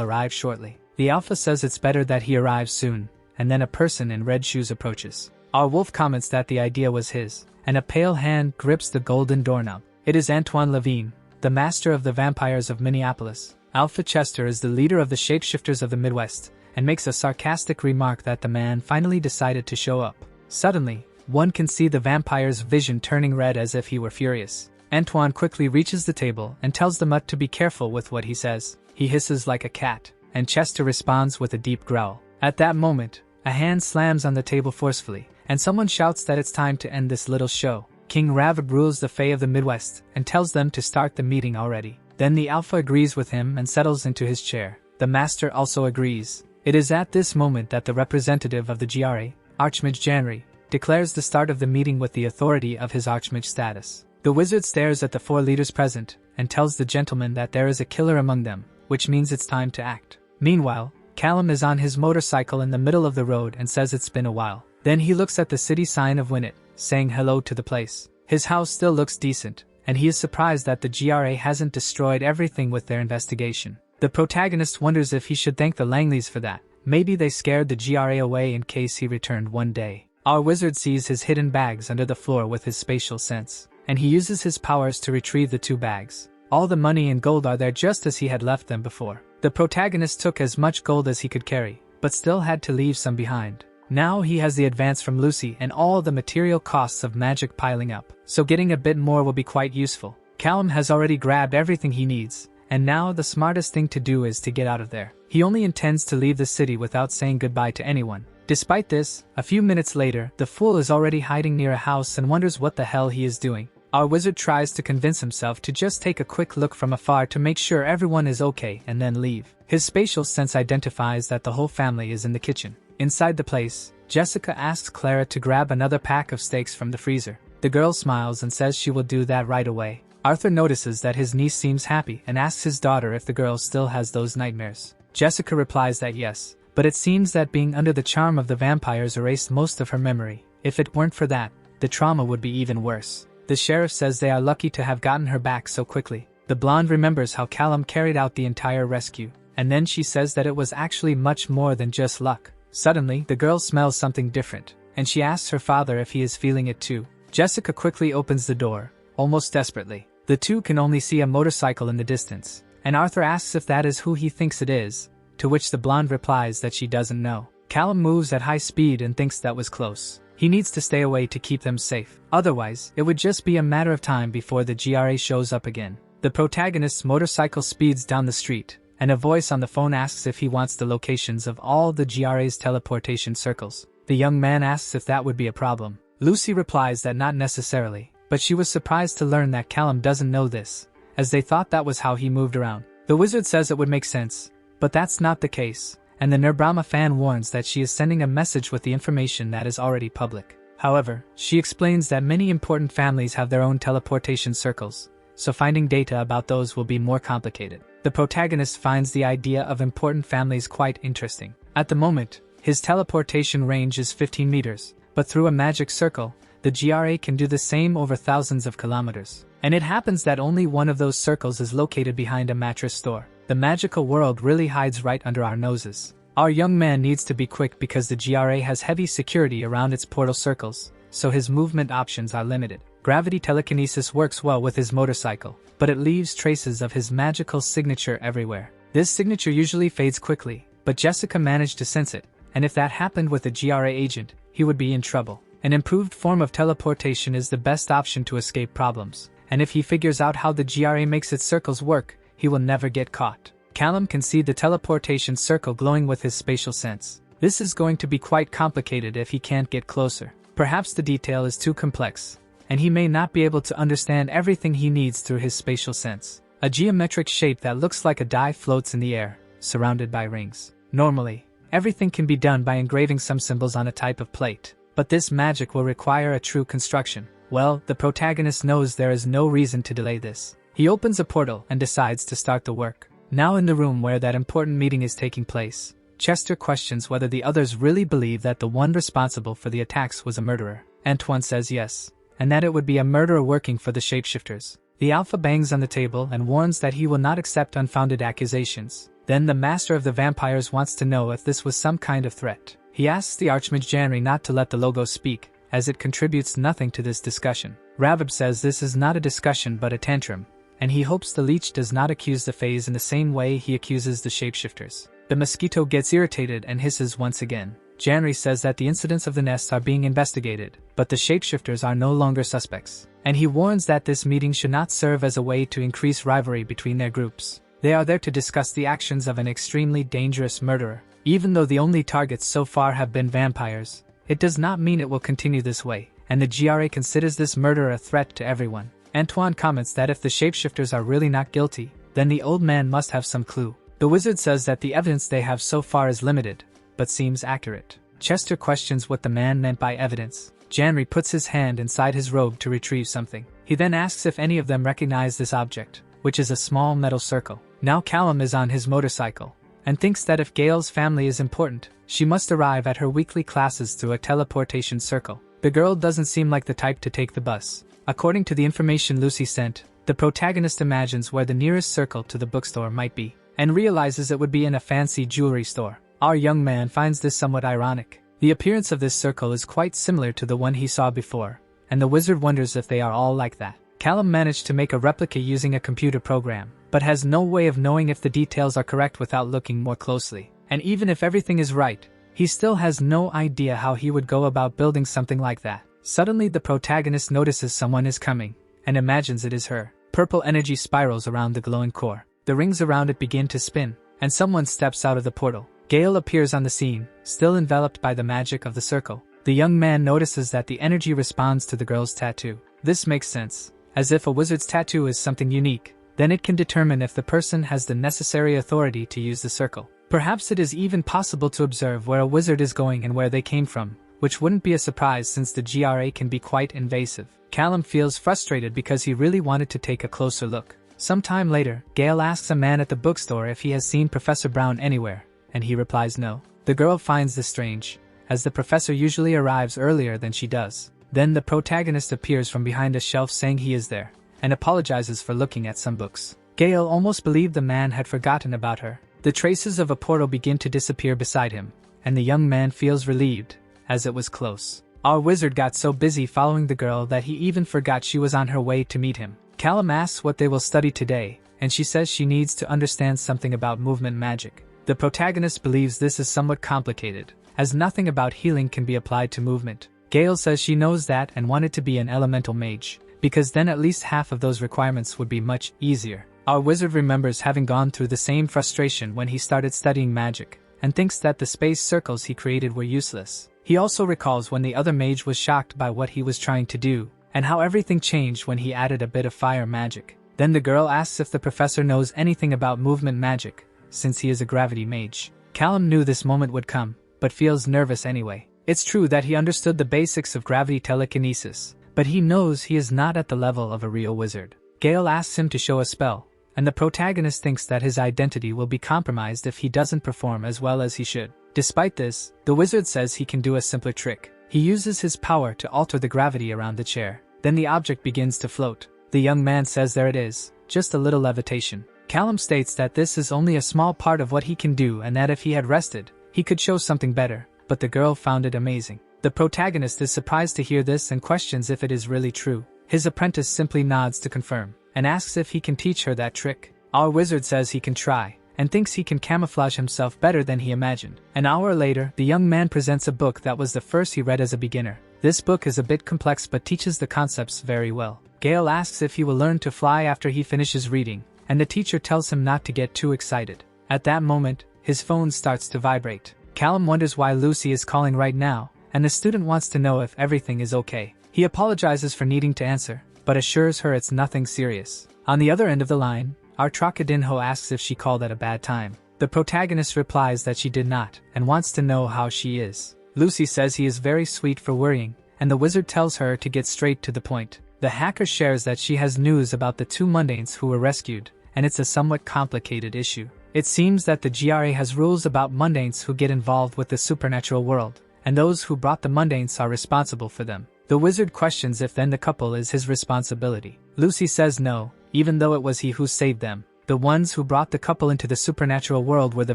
arrive shortly. The Alpha says it's better that he arrives soon, and then a person in red shoes approaches. Our wolf comments that the idea was his, and a pale hand grips the golden doorknob. It is Antoine Levine, the master of the vampires of Minneapolis. Alpha Chester is the leader of the shapeshifters of the Midwest, and makes a sarcastic remark that the man finally decided to show up. Suddenly, one can see the vampire's vision turning red as if he were furious. Antoine quickly reaches the table and tells the mutt to be careful with what he says. He hisses like a cat, and Chester responds with a deep growl. At that moment, a hand slams on the table forcefully, and someone shouts that it's time to end this little show. King Ravid rules the Fae of the Midwest and tells them to start the meeting already. Then the Alpha agrees with him and settles into his chair. The Master also agrees. It is at this moment that the representative of the GRA, Archmage Janry, declares the start of the meeting with the authority of his Archmage status. The wizard stares at the 4 leaders present and tells the gentleman that there is a killer among them, which means it's time to act. Meanwhile, Callum is on his motorcycle in the middle of the road and says it's been a while. Then he looks at the city sign of Winnet, saying hello to the place. His house still looks decent, and he is surprised that the GRA hasn't destroyed everything with their investigation. The protagonist wonders if he should thank the Langleys for that. Maybe they scared the GRA away in case he returned one day. Our wizard sees his hidden bags under the floor with his spatial sense, and he uses his powers to retrieve the 2 bags. All the money and gold are there just as he had left them before. The protagonist took as much gold as he could carry, but still had to leave some behind. Now he has the advance from Lucy and all the material costs of magic piling up, so getting a bit more will be quite useful. Callum has already grabbed everything he needs, and now the smartest thing to do is to get out of there. He only intends to leave the city without saying goodbye to anyone. Despite this, a few minutes later, the fool is already hiding near a house and wonders what the hell he is doing. Our wizard tries to convince himself to just take a quick look from afar to make sure everyone is okay and then leave. His spatial sense identifies that the whole family is in the kitchen. Inside the place, Jessica asks Clara to grab another pack of steaks from the freezer. The girl smiles and says she will do that right away. Arthur notices that his niece seems happy and asks his daughter if the girl still has those nightmares. Jessica replies that yes, but it seems that being under the charm of the vampires erased most of her memory. If it weren't for that, the trauma would be even worse. The sheriff says they are lucky to have gotten her back so quickly. The blonde remembers how Callum carried out the entire rescue, and then she says that it was actually much more than just luck. Suddenly, the girl smells something different, and she asks her father if he is feeling it too. Jessica quickly opens the door, almost desperately. The two can only see a motorcycle in the distance, and Arthur asks if that is who he thinks it is, to which the blonde replies that she doesn't know. Callum moves at high speed and thinks that was close. He needs to stay away to keep them safe, otherwise it would just be a matter of time before the GRA shows up again. The protagonist's motorcycle speeds down the street, and a voice on the phone asks if he wants the locations of all the GRA's teleportation circles. The young man asks if that would be a problem. Lucy replies that not necessarily, but she was surprised to learn that Callum doesn't know this, as they thought that was how he moved around. The wizard says it would make sense, but that's not the case, and the Nirbrahma fan warns that she is sending a message with the information that is already public. However, she explains that many important families have their own teleportation circles, so finding data about those will be more complicated. The protagonist finds the idea of important families quite interesting. At the moment, his teleportation range is 15 meters, but through a magic circle, the GRA can do the same over thousands of kilometers. And it happens that only one of those circles is located behind a mattress store. The magical world really hides right under our noses. Our young man needs to be quick because the GRA has heavy security around its portal circles, so his movement options are limited. Gravity telekinesis works well with his motorcycle, but it leaves traces of his magical signature everywhere. This signature usually fades quickly, but Jessica managed to sense it, and if that happened with a GRA agent, he would be in trouble. An improved form of teleportation is the best option to escape problems, and if he figures out how the GRA makes its circles work, he will never get caught. Callum can see the teleportation circle glowing with his spatial sense. This is going to be quite complicated if he can't get closer. Perhaps the detail is too complex, and he may not be able to understand everything he needs through his spatial sense. A geometric shape that looks like a die floats in the air, surrounded by rings. Normally, everything can be done by engraving some symbols on a type of plate, but this magic will require a true construction. Well, the protagonist knows there is no reason to delay this. He opens a portal and decides to start the work. Now in the room where that important meeting is taking place, Chester questions whether the others really believe that the one responsible for the attacks was a murderer. Antoine says yes, and that it would be a murderer working for the shapeshifters. The Alpha bangs on the table and warns that he will not accept unfounded accusations. Then the master of the vampires wants to know if this was some kind of threat. He asks the Archmage Janri not to let the logo speak, as it contributes nothing to this discussion. Ravib says this is not a discussion but a tantrum, and he hopes the leech does not accuse the Fays in the same way he accuses the shapeshifters. The mosquito gets irritated and hisses once again. Janri says that the incidents of the nests are being investigated, but the shapeshifters are no longer suspects, and he warns that this meeting should not serve as a way to increase rivalry between their groups. They are there to discuss the actions of an extremely dangerous murderer. Even though the only targets so far have been vampires, it does not mean it will continue this way, and the GRA considers this murder a threat to everyone. Antoine comments that if the shapeshifters are really not guilty, then the old man must have some clue. The wizard says that the evidence they have so far is limited, but seems accurate. Chester questions what the man meant by evidence. Janri puts his hand inside his robe to retrieve something. He then asks if any of them recognize this object, which is a small metal circle. Now Callum is on his motorcycle, and thinks that if Gail's family is important, she must arrive at her weekly classes through a teleportation circle. The girl doesn't seem like the type to take the bus. According to the information Lucy sent, the protagonist imagines where the nearest circle to the bookstore might be, and realizes it would be in a fancy jewelry store. Our young man finds this somewhat ironic. The appearance of this circle is quite similar to the one he saw before, and the wizard wonders if they are all like that. Callum managed to make a replica using a computer program, but has no way of knowing if the details are correct without looking more closely. And even if everything is right, he still has no idea how he would go about building something like that. Suddenly the protagonist notices someone is coming, and imagines it is her. Purple energy spirals around the glowing core. The rings around it begin to spin, and someone steps out of the portal. Gail appears on the scene, still enveloped by the magic of the circle. The young man notices that the energy responds to the girl's tattoo. This makes sense. As if a wizard's tattoo is something unique, then it can determine if the person has the necessary authority to use the circle. Perhaps it is even possible to observe where a wizard is going and where they came from, which wouldn't be a surprise since the GRA can be quite invasive. Callum feels frustrated because he really wanted to take a closer look. Sometime later, Gail asks a man at the bookstore if he has seen Professor Brown anywhere, and he replies no. The girl finds this strange, as the professor usually arrives earlier than she does. Then the protagonist appears from behind a shelf saying he is there, and apologizes for looking at some books. Gail almost believed the man had forgotten about her. The traces of a portal begin to disappear beside him, and the young man feels relieved, as it was close. Our wizard got so busy following the girl that he even forgot she was on her way to meet him. Callum asks what they will study today, and she says she needs to understand something about movement magic. The protagonist believes this is somewhat complicated, as nothing about healing can be applied to movement. Gail says she knows that and wanted to be an elemental mage, because then at least half of those requirements would be much easier. Our wizard remembers having gone through the same frustration when he started studying magic, and thinks that the space circles he created were useless. He also recalls when the other mage was shocked by what he was trying to do, and how everything changed when he added a bit of fire magic. Then the girl asks if the professor knows anything about movement magic, since he is a gravity mage. Callum knew this moment would come, but feels nervous anyway. It's true that he understood the basics of gravity telekinesis, but he knows he is not at the level of a real wizard. Gail asks him to show a spell, and the protagonist thinks that his identity will be compromised if he doesn't perform as well as he should. Despite this, the wizard says he can do a simpler trick. He uses his power to alter the gravity around the chair. Then the object begins to float. The young man says there it is, just a little levitation. Callum states that this is only a small part of what he can do and that if he had rested, he could show something better, but the girl found it amazing. The protagonist is surprised to hear this and questions if it is really true. His apprentice simply nods to confirm, and asks if he can teach her that trick. Our wizard says he can try, and thinks he can camouflage himself better than he imagined. An hour later, the young man presents a book that was the first he read as a beginner. This book is a bit complex but teaches the concepts very well. Gail asks if he will learn to fly after he finishes reading, and the teacher tells him not to get too excited. At that moment, his phone starts to vibrate. Callum wonders why Lucy is calling right now, and the student wants to know if everything is okay. He apologizes for needing to answer, but assures her it's nothing serious. On the other end of the line, Archmage asks if she called at a bad time. The protagonist replies that she did not, and wants to know how she is. Lucy says he is very sweet for worrying, and the wizard tells her to get straight to the point. The hacker shares that she has news about the two mundanes who were rescued, and it's a somewhat complicated issue. It seems that the GRA has rules about mundanes who get involved with the supernatural world, and those who brought the mundanes are responsible for them. The wizard questions if then the couple is his responsibility. Lucy says no, even though it was he who saved them. The ones who brought the couple into the supernatural world were the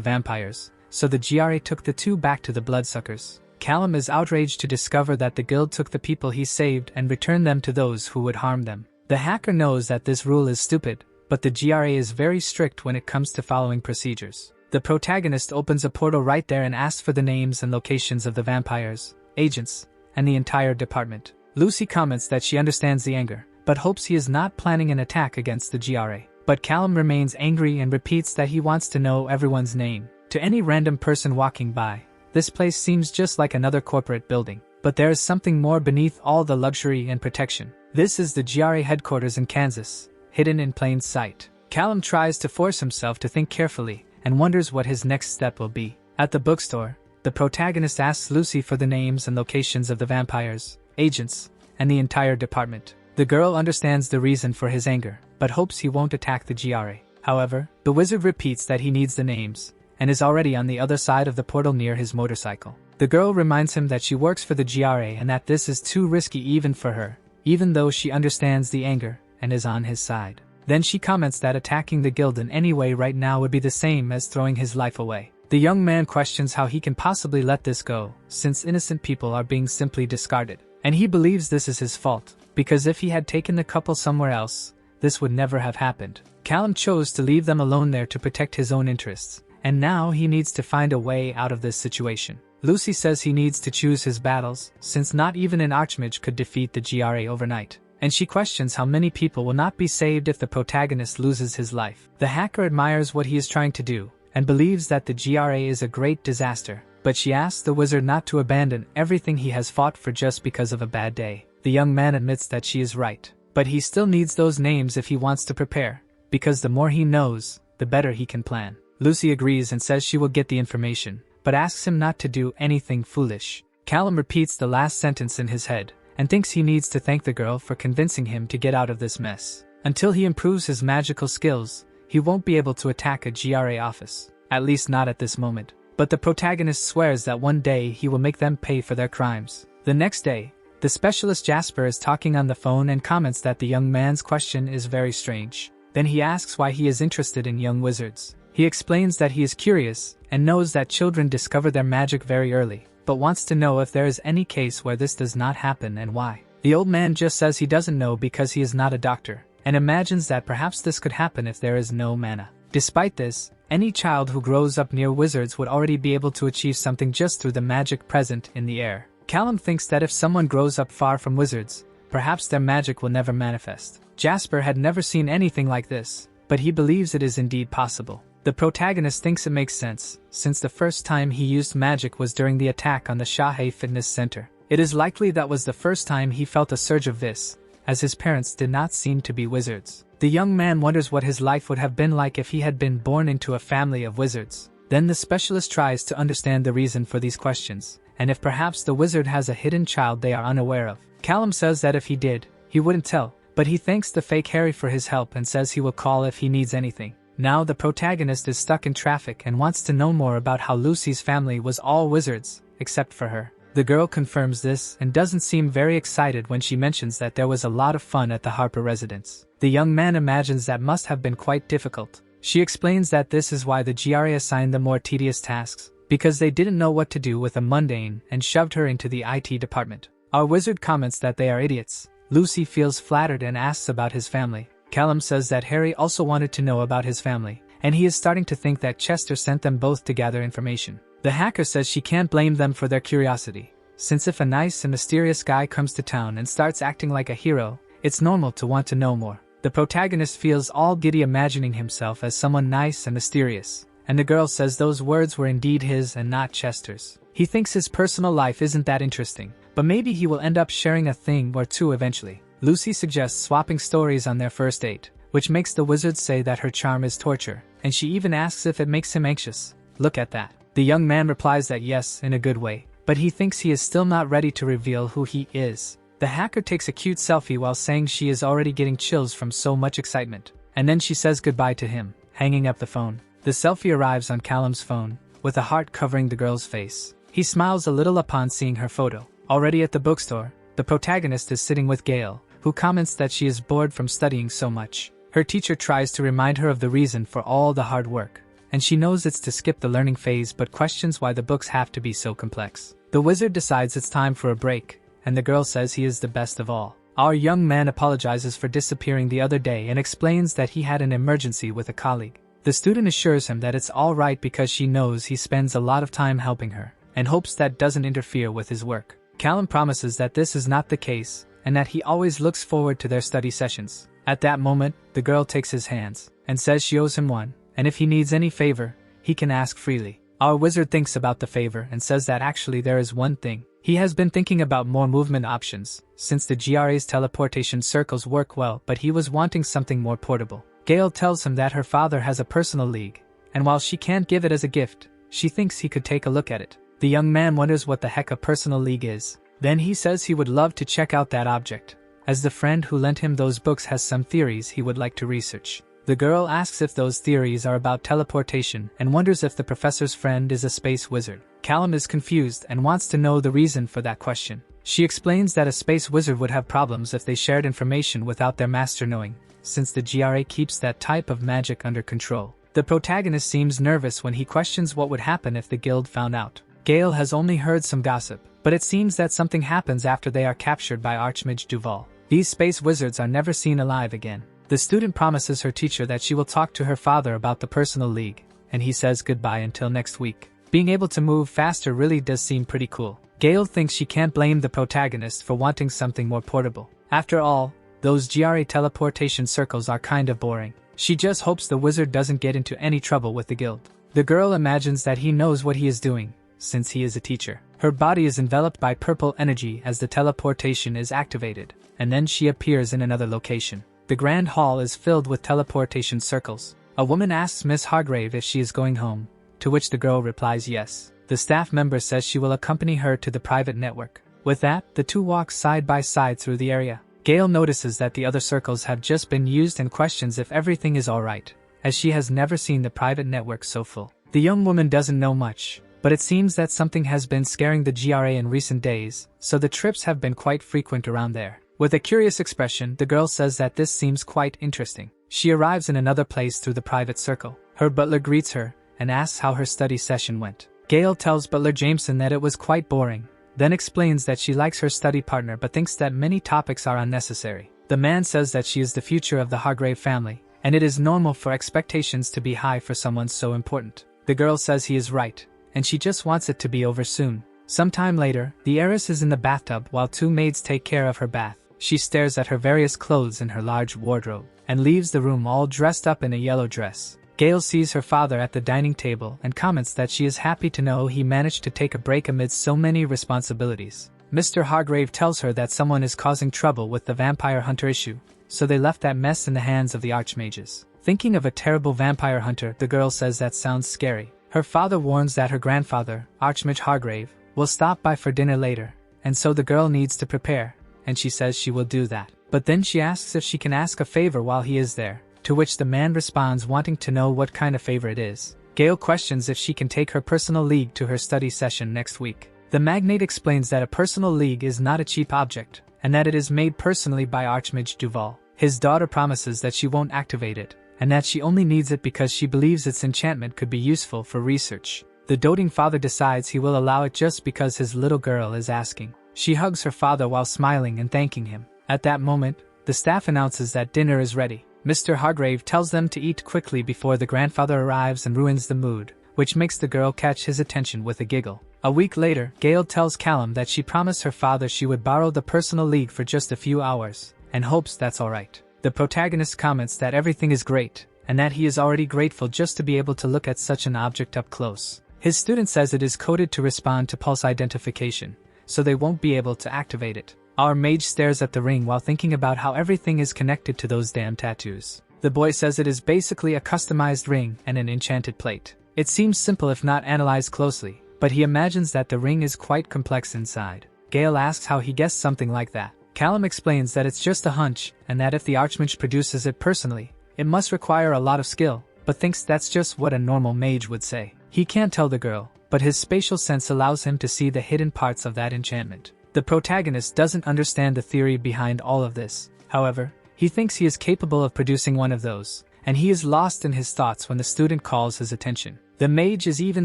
vampires, so the GRA took the two back to the bloodsuckers. Callum is outraged to discover that the guild took the people he saved and returned them to those who would harm them. The hacker knows that this rule is stupid, but the GRA is very strict when it comes to following procedures. The protagonist opens a portal right there and asks for the names and locations of the vampires, agents, and the entire department. Lucy comments that she understands the anger, but hopes he is not planning an attack against the GRA. But Callum remains angry and repeats that he wants to know everyone's name. To any random person walking by, this place seems just like another corporate building. But there is something more beneath all the luxury and protection. This is the GRA headquarters in Kansas, hidden in plain sight. Callum tries to force himself to think carefully, and wonders what his next step will be. At the bookstore, the protagonist asks Lucy for the names and locations of the vampires, agents, and the entire department. The girl understands the reason for his anger, but hopes he won't attack the GRA. However, the wizard repeats that he needs the names, and is already on the other side of the portal near his motorcycle. The girl reminds him that she works for the GRA and that this is too risky even for her, even though she understands the anger and is on his side. Then she comments that attacking the guild in any way right now would be the same as throwing his life away. The young man questions how he can possibly let this go, since innocent people are being simply discarded. And he believes this is his fault, because if he had taken the couple somewhere else, this would never have happened. Callum chose to leave them alone there to protect his own interests, and now he needs to find a way out of this situation. Lucy says he needs to choose his battles, since not even an Archmage could defeat the GRA overnight. And she questions how many people will not be saved if the protagonist loses his life. The hacker admires what he is trying to do, and believes that the GRA is a great disaster, but she asks the wizard not to abandon everything he has fought for just because of a bad day. The young man admits that she is right, but he still needs those names if he wants to prepare, because the more he knows, the better he can plan. Lucy agrees and says she will get the information, but asks him not to do anything foolish. Callum repeats the last sentence in his head, and thinks he needs to thank the girl for convincing him to get out of this mess. Until he improves his magical skills, he won't be able to attack a GRA office, at least not at this moment. But the protagonist swears that one day he will make them pay for their crimes. The next day, the specialist Jasper is talking on the phone and comments that the young man's question is very strange. Then he asks why he is interested in young wizards. He explains that he is curious and knows that children discover their magic very early, but wants to know if there is any case where this does not happen and why. The old man just says he doesn't know because he is not a doctor, and imagines that perhaps this could happen if there is no mana. Despite this, any child who grows up near wizards would already be able to achieve something just through the magic present in the air. Callum thinks that if someone grows up far from wizards, perhaps their magic will never manifest. Jasper had never seen anything like this, but he believes it is indeed possible. The protagonist thinks it makes sense, since the first time he used magic was during the attack on the Shahi fitness center. It is likely that was the first time he felt a surge of this, as his parents did not seem to be wizards. The young man wonders what his life would have been like if he had been born into a family of wizards. Then the specialist tries to understand the reason for these questions, and if perhaps the wizard has a hidden child they are unaware of. Callum says that if he did, he wouldn't tell, but he thanks the fake Harry for his help and says he will call if he needs anything. Now the protagonist is stuck in traffic and wants to know more about how Lucy's family was all wizards, except for her. The girl confirms this and doesn't seem very excited when she mentions that there was a lot of fun at the Harper residence. The young man imagines that must have been quite difficult. She explains that this is why the GRA assigned them more tedious tasks, because they didn't know what to do with a mundane and shoved her into the IT department. Our wizard comments that they are idiots. Lucy feels flattered and asks about his family. Callum says that Harry also wanted to know about his family, and he is starting to think that Chester sent them both to gather information. The hacker says she can't blame them for their curiosity, since if a nice and mysterious guy comes to town and starts acting like a hero, it's normal to want to know more. The protagonist feels all giddy imagining himself as someone nice and mysterious, and the girl says those words were indeed his and not Chester's. He thinks his personal life isn't that interesting, but maybe he will end up sharing a thing or two eventually. Lucy suggests swapping stories on their first date, which makes the wizard say that her charm is torture, and she even asks if it makes him anxious. Look at that. The young man replies that yes, in a good way, but he thinks he is still not ready to reveal who he is. The hacker takes a cute selfie while saying she is already getting chills from so much excitement, and then she says goodbye to him, hanging up the phone. The selfie arrives on Callum's phone, with a heart covering the girl's face. He smiles a little upon seeing her photo. Already at the bookstore, the protagonist is sitting with Gail, who comments that she is bored from studying so much. Her teacher tries to remind her of the reason for all the hard work, and she knows it's to skip the learning phase but questions why the books have to be so complex. The wizard decides it's time for a break, and the girl says he is the best of all. Our young man apologizes for disappearing the other day and explains that he had an emergency with a colleague. The student assures him that it's all right because she knows he spends a lot of time helping her, and hopes that doesn't interfere with his work. Callum promises that this is not the case, and that he always looks forward to their study sessions. At that moment, the girl takes his hands, and says she owes him one, and if he needs any favor, he can ask freely. Our wizard thinks about the favor and says that actually there is one thing. He has been thinking about more movement options, since the GRA's teleportation circles work well, but he was wanting something more portable. Gail tells him that her father has a personal league, and while she can't give it as a gift, she thinks he could take a look at it. The young man wonders what the heck a personal league is. Then he says he would love to check out that object, as the friend who lent him those books has some theories he would like to research. The girl asks if those theories are about teleportation and wonders if the professor's friend is a space wizard. Callum is confused and wants to know the reason for that question. She explains that a space wizard would have problems if they shared information without their master knowing, since the GRA keeps that type of magic under control. The protagonist seems nervous when he questions what would happen if the guild found out. Gail has only heard some gossip, but it seems that something happens after they are captured by Archmage Duval. These space wizards are never seen alive again. The student promises her teacher that she will talk to her father about the personal league, and he says goodbye until next week. Being able to move faster really does seem pretty cool. Gail thinks she can't blame the protagonist for wanting something more portable. After all, those GRA teleportation circles are kind of boring. She just hopes the wizard doesn't get into any trouble with the guild. The girl imagines that he knows what he is doing, since he is a teacher. Her body is enveloped by purple energy as the teleportation is activated, and then she appears in another location. The grand hall is filled with teleportation circles. A woman asks Miss Hargrave if she is going home, to which the girl replies yes. The staff member says she will accompany her to the private network. With that, the two walk side by side through the area. Gail notices that the other circles have just been used and questions if everything is alright, as she has never seen the private network so full. The young woman doesn't know much, but it seems that something has been scaring the GRA in recent days, so the trips have been quite frequent around there. With a curious expression, the girl says that this seems quite interesting. She arrives in another place through the private circle. Her butler greets her and asks how her study session went. Gail tells Butler Jameson that it was quite boring, then explains that she likes her study partner but thinks that many topics are unnecessary. The man says that she is the future of the Hargrave family, and it is normal for expectations to be high for someone so important. The girl says he is right, and she just wants it to be over soon. Sometime later, the heiress is in the bathtub while two maids take care of her bath. She stares at her various clothes in her large wardrobe, and leaves the room all dressed up in a yellow dress. Gail sees her father at the dining table and comments that she is happy to know he managed to take a break amidst so many responsibilities. Mr. Hargrave tells her that someone is causing trouble with the vampire hunter issue, so they left that mess in the hands of the Archmages. Thinking of a terrible vampire hunter, the girl says that sounds scary. Her father warns that her grandfather, Archmage Hargrave, will stop by for dinner later, and so the girl needs to prepare, and she says she will do that. But then she asks if she can ask a favor while he is there, to which the man responds wanting to know what kind of favor it is. Gail questions if she can take her personal league to her study session next week. The magnate explains that a personal league is not a cheap object, and that it is made personally by Archmage Duval. His daughter promises that she won't activate it, and that she only needs it because she believes its enchantment could be useful for research. The doting father decides he will allow it just because his little girl is asking. She hugs her father while smiling and thanking him. At that moment, the staff announces that dinner is ready. Mr. Hargrave tells them to eat quickly before the grandfather arrives and ruins the mood, which makes the girl catch his attention with a giggle. A week later, Gail tells Callum that she promised her father she would borrow the personal league for just a few hours, and hopes that's alright. The protagonist comments that everything is great, and that he is already grateful just to be able to look at such an object up close. His student says it is coded to respond to pulse identification, so they won't be able to activate it. Our mage stares at the ring while thinking about how everything is connected to those damn tattoos. The boy says it is basically a customized ring and an enchanted plate. It seems simple if not analyzed closely, but he imagines that the ring is quite complex inside. Gail asks how he guessed something like that. Callum explains that it's just a hunch, and that if the Archmage produces it personally, it must require a lot of skill, but thinks that's just what a normal mage would say. He can't tell the girl, but his spatial sense allows him to see the hidden parts of that enchantment. The protagonist doesn't understand the theory behind all of this. However, he thinks he is capable of producing one of those, and he is lost in his thoughts when the student calls his attention. The mage is even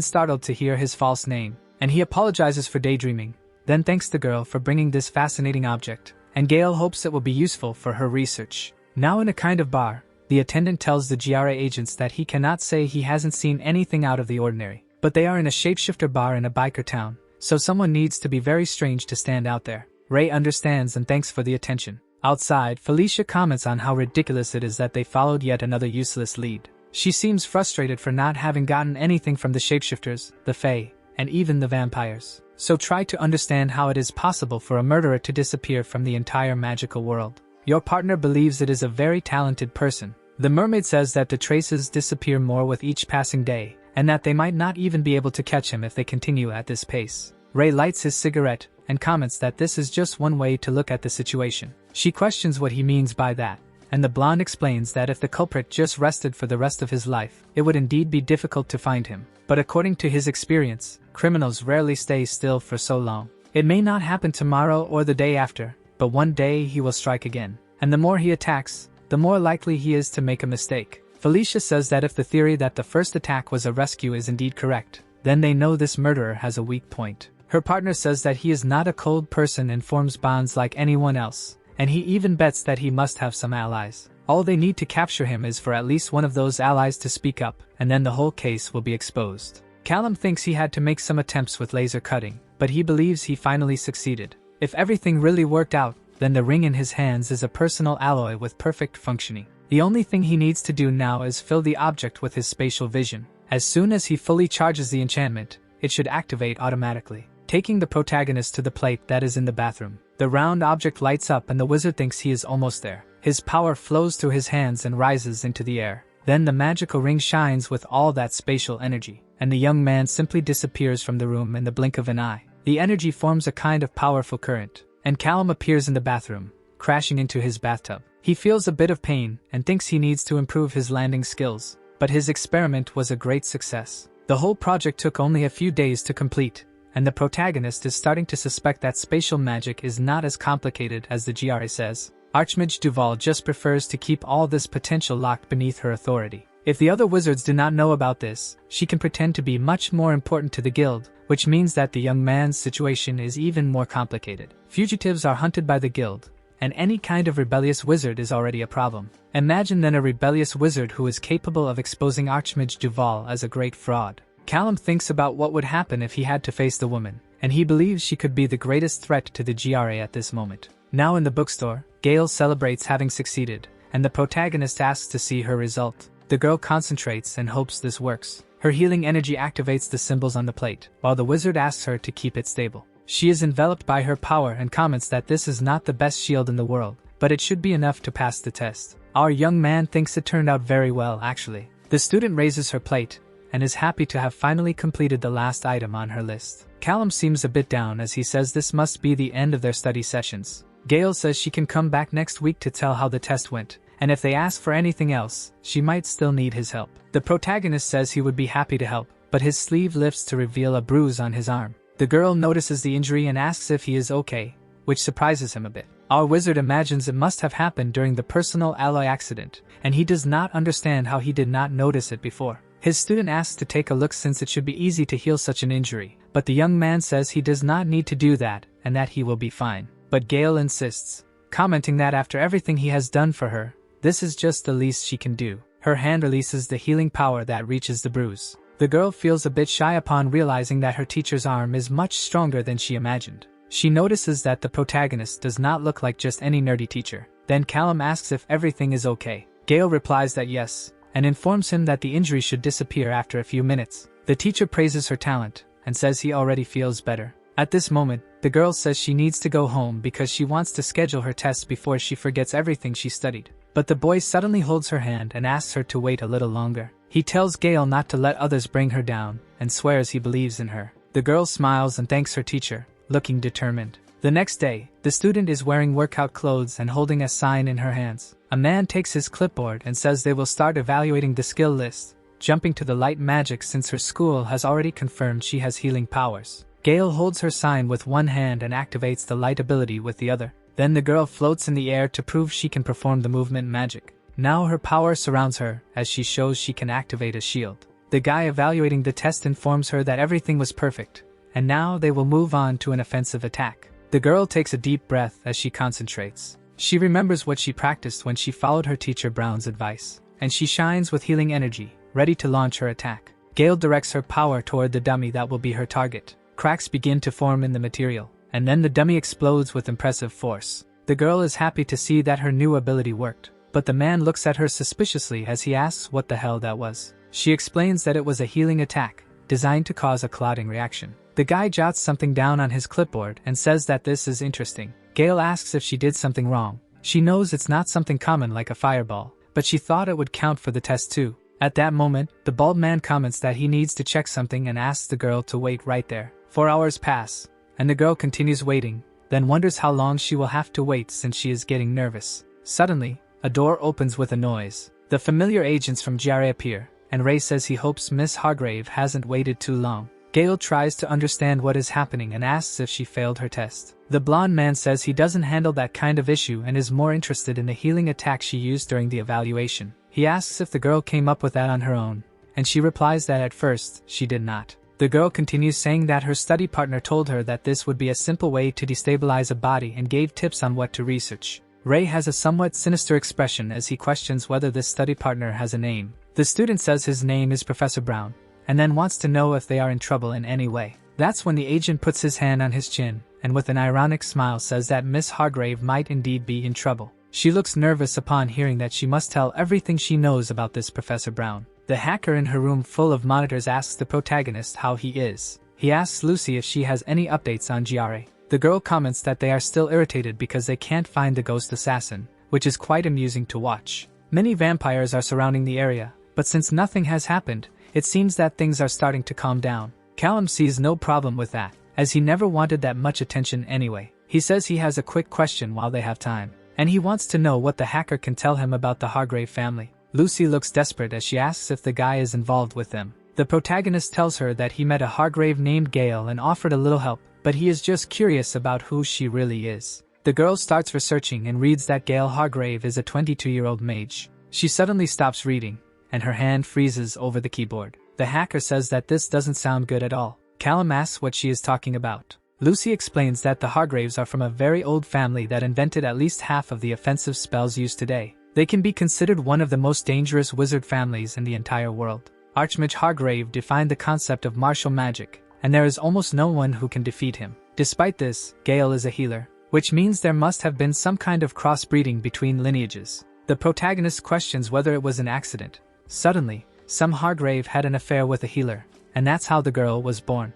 startled to hear his false name, and he apologizes for daydreaming, then thanks the girl for bringing this fascinating object, and Gail hopes it will be useful for her research. Now in a kind of bar, the attendant tells the GRA agents that he cannot say he hasn't seen anything out of the ordinary, but they are in a shapeshifter bar in a biker town, so someone needs to be very strange to stand out there. Ray understands and thanks for the attention. Outside, Felicia comments on how ridiculous it is that they followed yet another useless lead. She seems frustrated for not having gotten anything from the shapeshifters, the fae, and even the vampires. So try to understand how it is possible for a murderer to disappear from the entire magical world. Your partner believes it is a very talented person. The mermaid says that the traces disappear more with each passing day, and that they might not even be able to catch him if they continue at this pace. Ray lights his cigarette and comments that this is just one way to look at the situation. She questions what he means by that, and the blonde explains that if the culprit just rested for the rest of his life, it would indeed be difficult to find him. But according to his experience, criminals rarely stay still for so long. It may not happen tomorrow or the day after, but one day he will strike again. And the more he attacks, the more likely he is to make a mistake. Felicia says that if the theory that the first attack was a rescue is indeed correct, then they know this murderer has a weak point. Her partner says that he is not a cold person and forms bonds like anyone else, and he even bets that he must have some allies. All they need to capture him is for at least one of those allies to speak up, and then the whole case will be exposed. Callum thinks he had to make some attempts with laser cutting, but he believes he finally succeeded. If everything really worked out, then the ring in his hands is a personal alloy with perfect functioning. The only thing he needs to do now is fill the object with his spatial vision. As soon as he fully charges the enchantment, it should activate automatically. Taking the protagonist to the plate that is in the bathroom, the round object lights up and the wizard thinks he is almost there. His power flows through his hands and rises into the air. Then the magical ring shines with all that spatial energy, and the young man simply disappears from the room in the blink of an eye. The energy forms a kind of powerful current, and Callum appears in the bathroom, crashing into his bathtub. He feels a bit of pain and thinks he needs to improve his landing skills, but his experiment was a great success. The whole project took only a few days to complete, and the protagonist is starting to suspect that spatial magic is not as complicated as the GRA says. Archmage Duval just prefers to keep all this potential locked beneath her authority. If the other wizards do not know about this, she can pretend to be much more important to the guild, which means that the young man's situation is even more complicated. Fugitives are hunted by the guild, and any kind of rebellious wizard is already a problem. Imagine then a rebellious wizard who is capable of exposing Archmage Duval as a great fraud. Callum thinks about what would happen if he had to face the woman, and he believes she could be the greatest threat to the GRA at this moment. Now in the bookstore, Gail celebrates having succeeded, and the protagonist asks to see her result. The girl concentrates and hopes this works. Her healing energy activates the symbols on the plate, while the wizard asks her to keep it stable. She is enveloped by her power and comments that this is not the best shield in the world, but it should be enough to pass the test. Our young man thinks it turned out very well actually. The student raises her plate, and is happy to have finally completed the last item on her list. Callum seems a bit down as he says this must be the end of their study sessions. Gail says she can come back next week to tell how the test went, and if they ask for anything else, she might still need his help. The protagonist says he would be happy to help, but his sleeve lifts to reveal a bruise on his arm. The girl notices the injury and asks if he is okay, which surprises him a bit. Our wizard imagines it must have happened during the personal alloy accident, and he does not understand how he did not notice it before. His student asks to take a look since it should be easy to heal such an injury, but the young man says he does not need to do that and that he will be fine. But Gail insists, commenting that after everything he has done for her, this is just the least she can do. Her hand releases the healing power that reaches the bruise. The girl feels a bit shy upon realizing that her teacher's arm is much stronger than she imagined. She notices that the protagonist does not look like just any nerdy teacher. Then Callum asks if everything is okay. Gail replies that yes, and informs him that the injury should disappear after a few minutes. The teacher praises her talent, and says he already feels better. At this moment, the girl says she needs to go home because she wants to schedule her tests before she forgets everything she studied. But the boy suddenly holds her hand and asks her to wait a little longer. He tells Gail not to let others bring her down, and swears he believes in her. The girl smiles and thanks her teacher, looking determined. The next day, the student is wearing workout clothes and holding a sign in her hands. A man takes his clipboard and says they will start evaluating the skill list, jumping to the light magic since her school has already confirmed she has healing powers. Gail holds her sign with one hand and activates the light ability with the other. Then the girl floats in the air to prove she can perform the movement magic. Now her power surrounds her as she shows she can activate a shield. The guy evaluating the test informs her that everything was perfect, and now they will move on to an offensive attack. The girl takes a deep breath as she concentrates. She remembers what she practiced when she followed her teacher Brown's advice, and she shines with healing energy, ready to launch her attack. Gail directs her power toward the dummy that will be her target. Cracks begin to form in the material, and then the dummy explodes with impressive force. The girl is happy to see that her new ability worked, but the man looks at her suspiciously as he asks what the hell that was. She explains that it was a healing attack, designed to cause a clotting reaction. The guy jots something down on his clipboard and says that this is interesting. Gail asks if she did something wrong. She knows it's not something common like a fireball, but she thought it would count for the test too. At that moment, the bald man comments that he needs to check something and asks the girl to wait right there. 4 hours pass, and the girl continues waiting, then wonders how long she will have to wait since she is getting nervous. Suddenly, a door opens with a noise. The familiar agents from GRA appear, and Ray says he hopes Miss Hargrave hasn't waited too long. Gail tries to understand what is happening and asks if she failed her test. The blonde man says he doesn't handle that kind of issue and is more interested in the healing attack she used during the evaluation. He asks if the girl came up with that on her own, and she replies that at first, she did not. The girl continues saying that her study partner told her that this would be a simple way to destabilize a body and gave tips on what to research. Ray has a somewhat sinister expression as he questions whether this study partner has a name. The student says his name is Professor Brown, and then wants to know if they are in trouble in any way. That's when the agent puts his hand on his chin, and with an ironic smile says that Miss Hargrave might indeed be in trouble. She looks nervous upon hearing that she must tell everything she knows about this Professor Brown. The hacker in her room full of monitors asks the protagonist how he is. He asks Lucy if she has any updates on GRA. The girl comments that they are still irritated because they can't find the ghost assassin, which is quite amusing to watch. Many vampires are surrounding the area, but since nothing has happened, it seems that things are starting to calm down. Callum sees no problem with that, as he never wanted that much attention anyway. He says he has a quick question while they have time, and he wants to know what the hacker can tell him about the Hargrave family. Lucy looks desperate as she asks if the guy is involved with them. The protagonist tells her that he met a Hargrave named Gail and offered a little help, but he is just curious about who she really is. The girl starts researching and reads that Gail Hargrave is a 22-year-old mage. She suddenly stops reading, and her hand freezes over the keyboard. The hacker says that this doesn't sound good at all. Callum asks what she is talking about. Lucy explains that the Hargraves are from a very old family that invented at least half of the offensive spells used today. They can be considered one of the most dangerous wizard families in the entire world. Archmage Hargrave defined the concept of martial magic, and there is almost no one who can defeat him. Despite this, Gail is a healer, which means there must have been some kind of crossbreeding between lineages. The protagonist questions whether it was an accident. Suddenly, some Hargrave had an affair with a healer, and that's how the girl was born.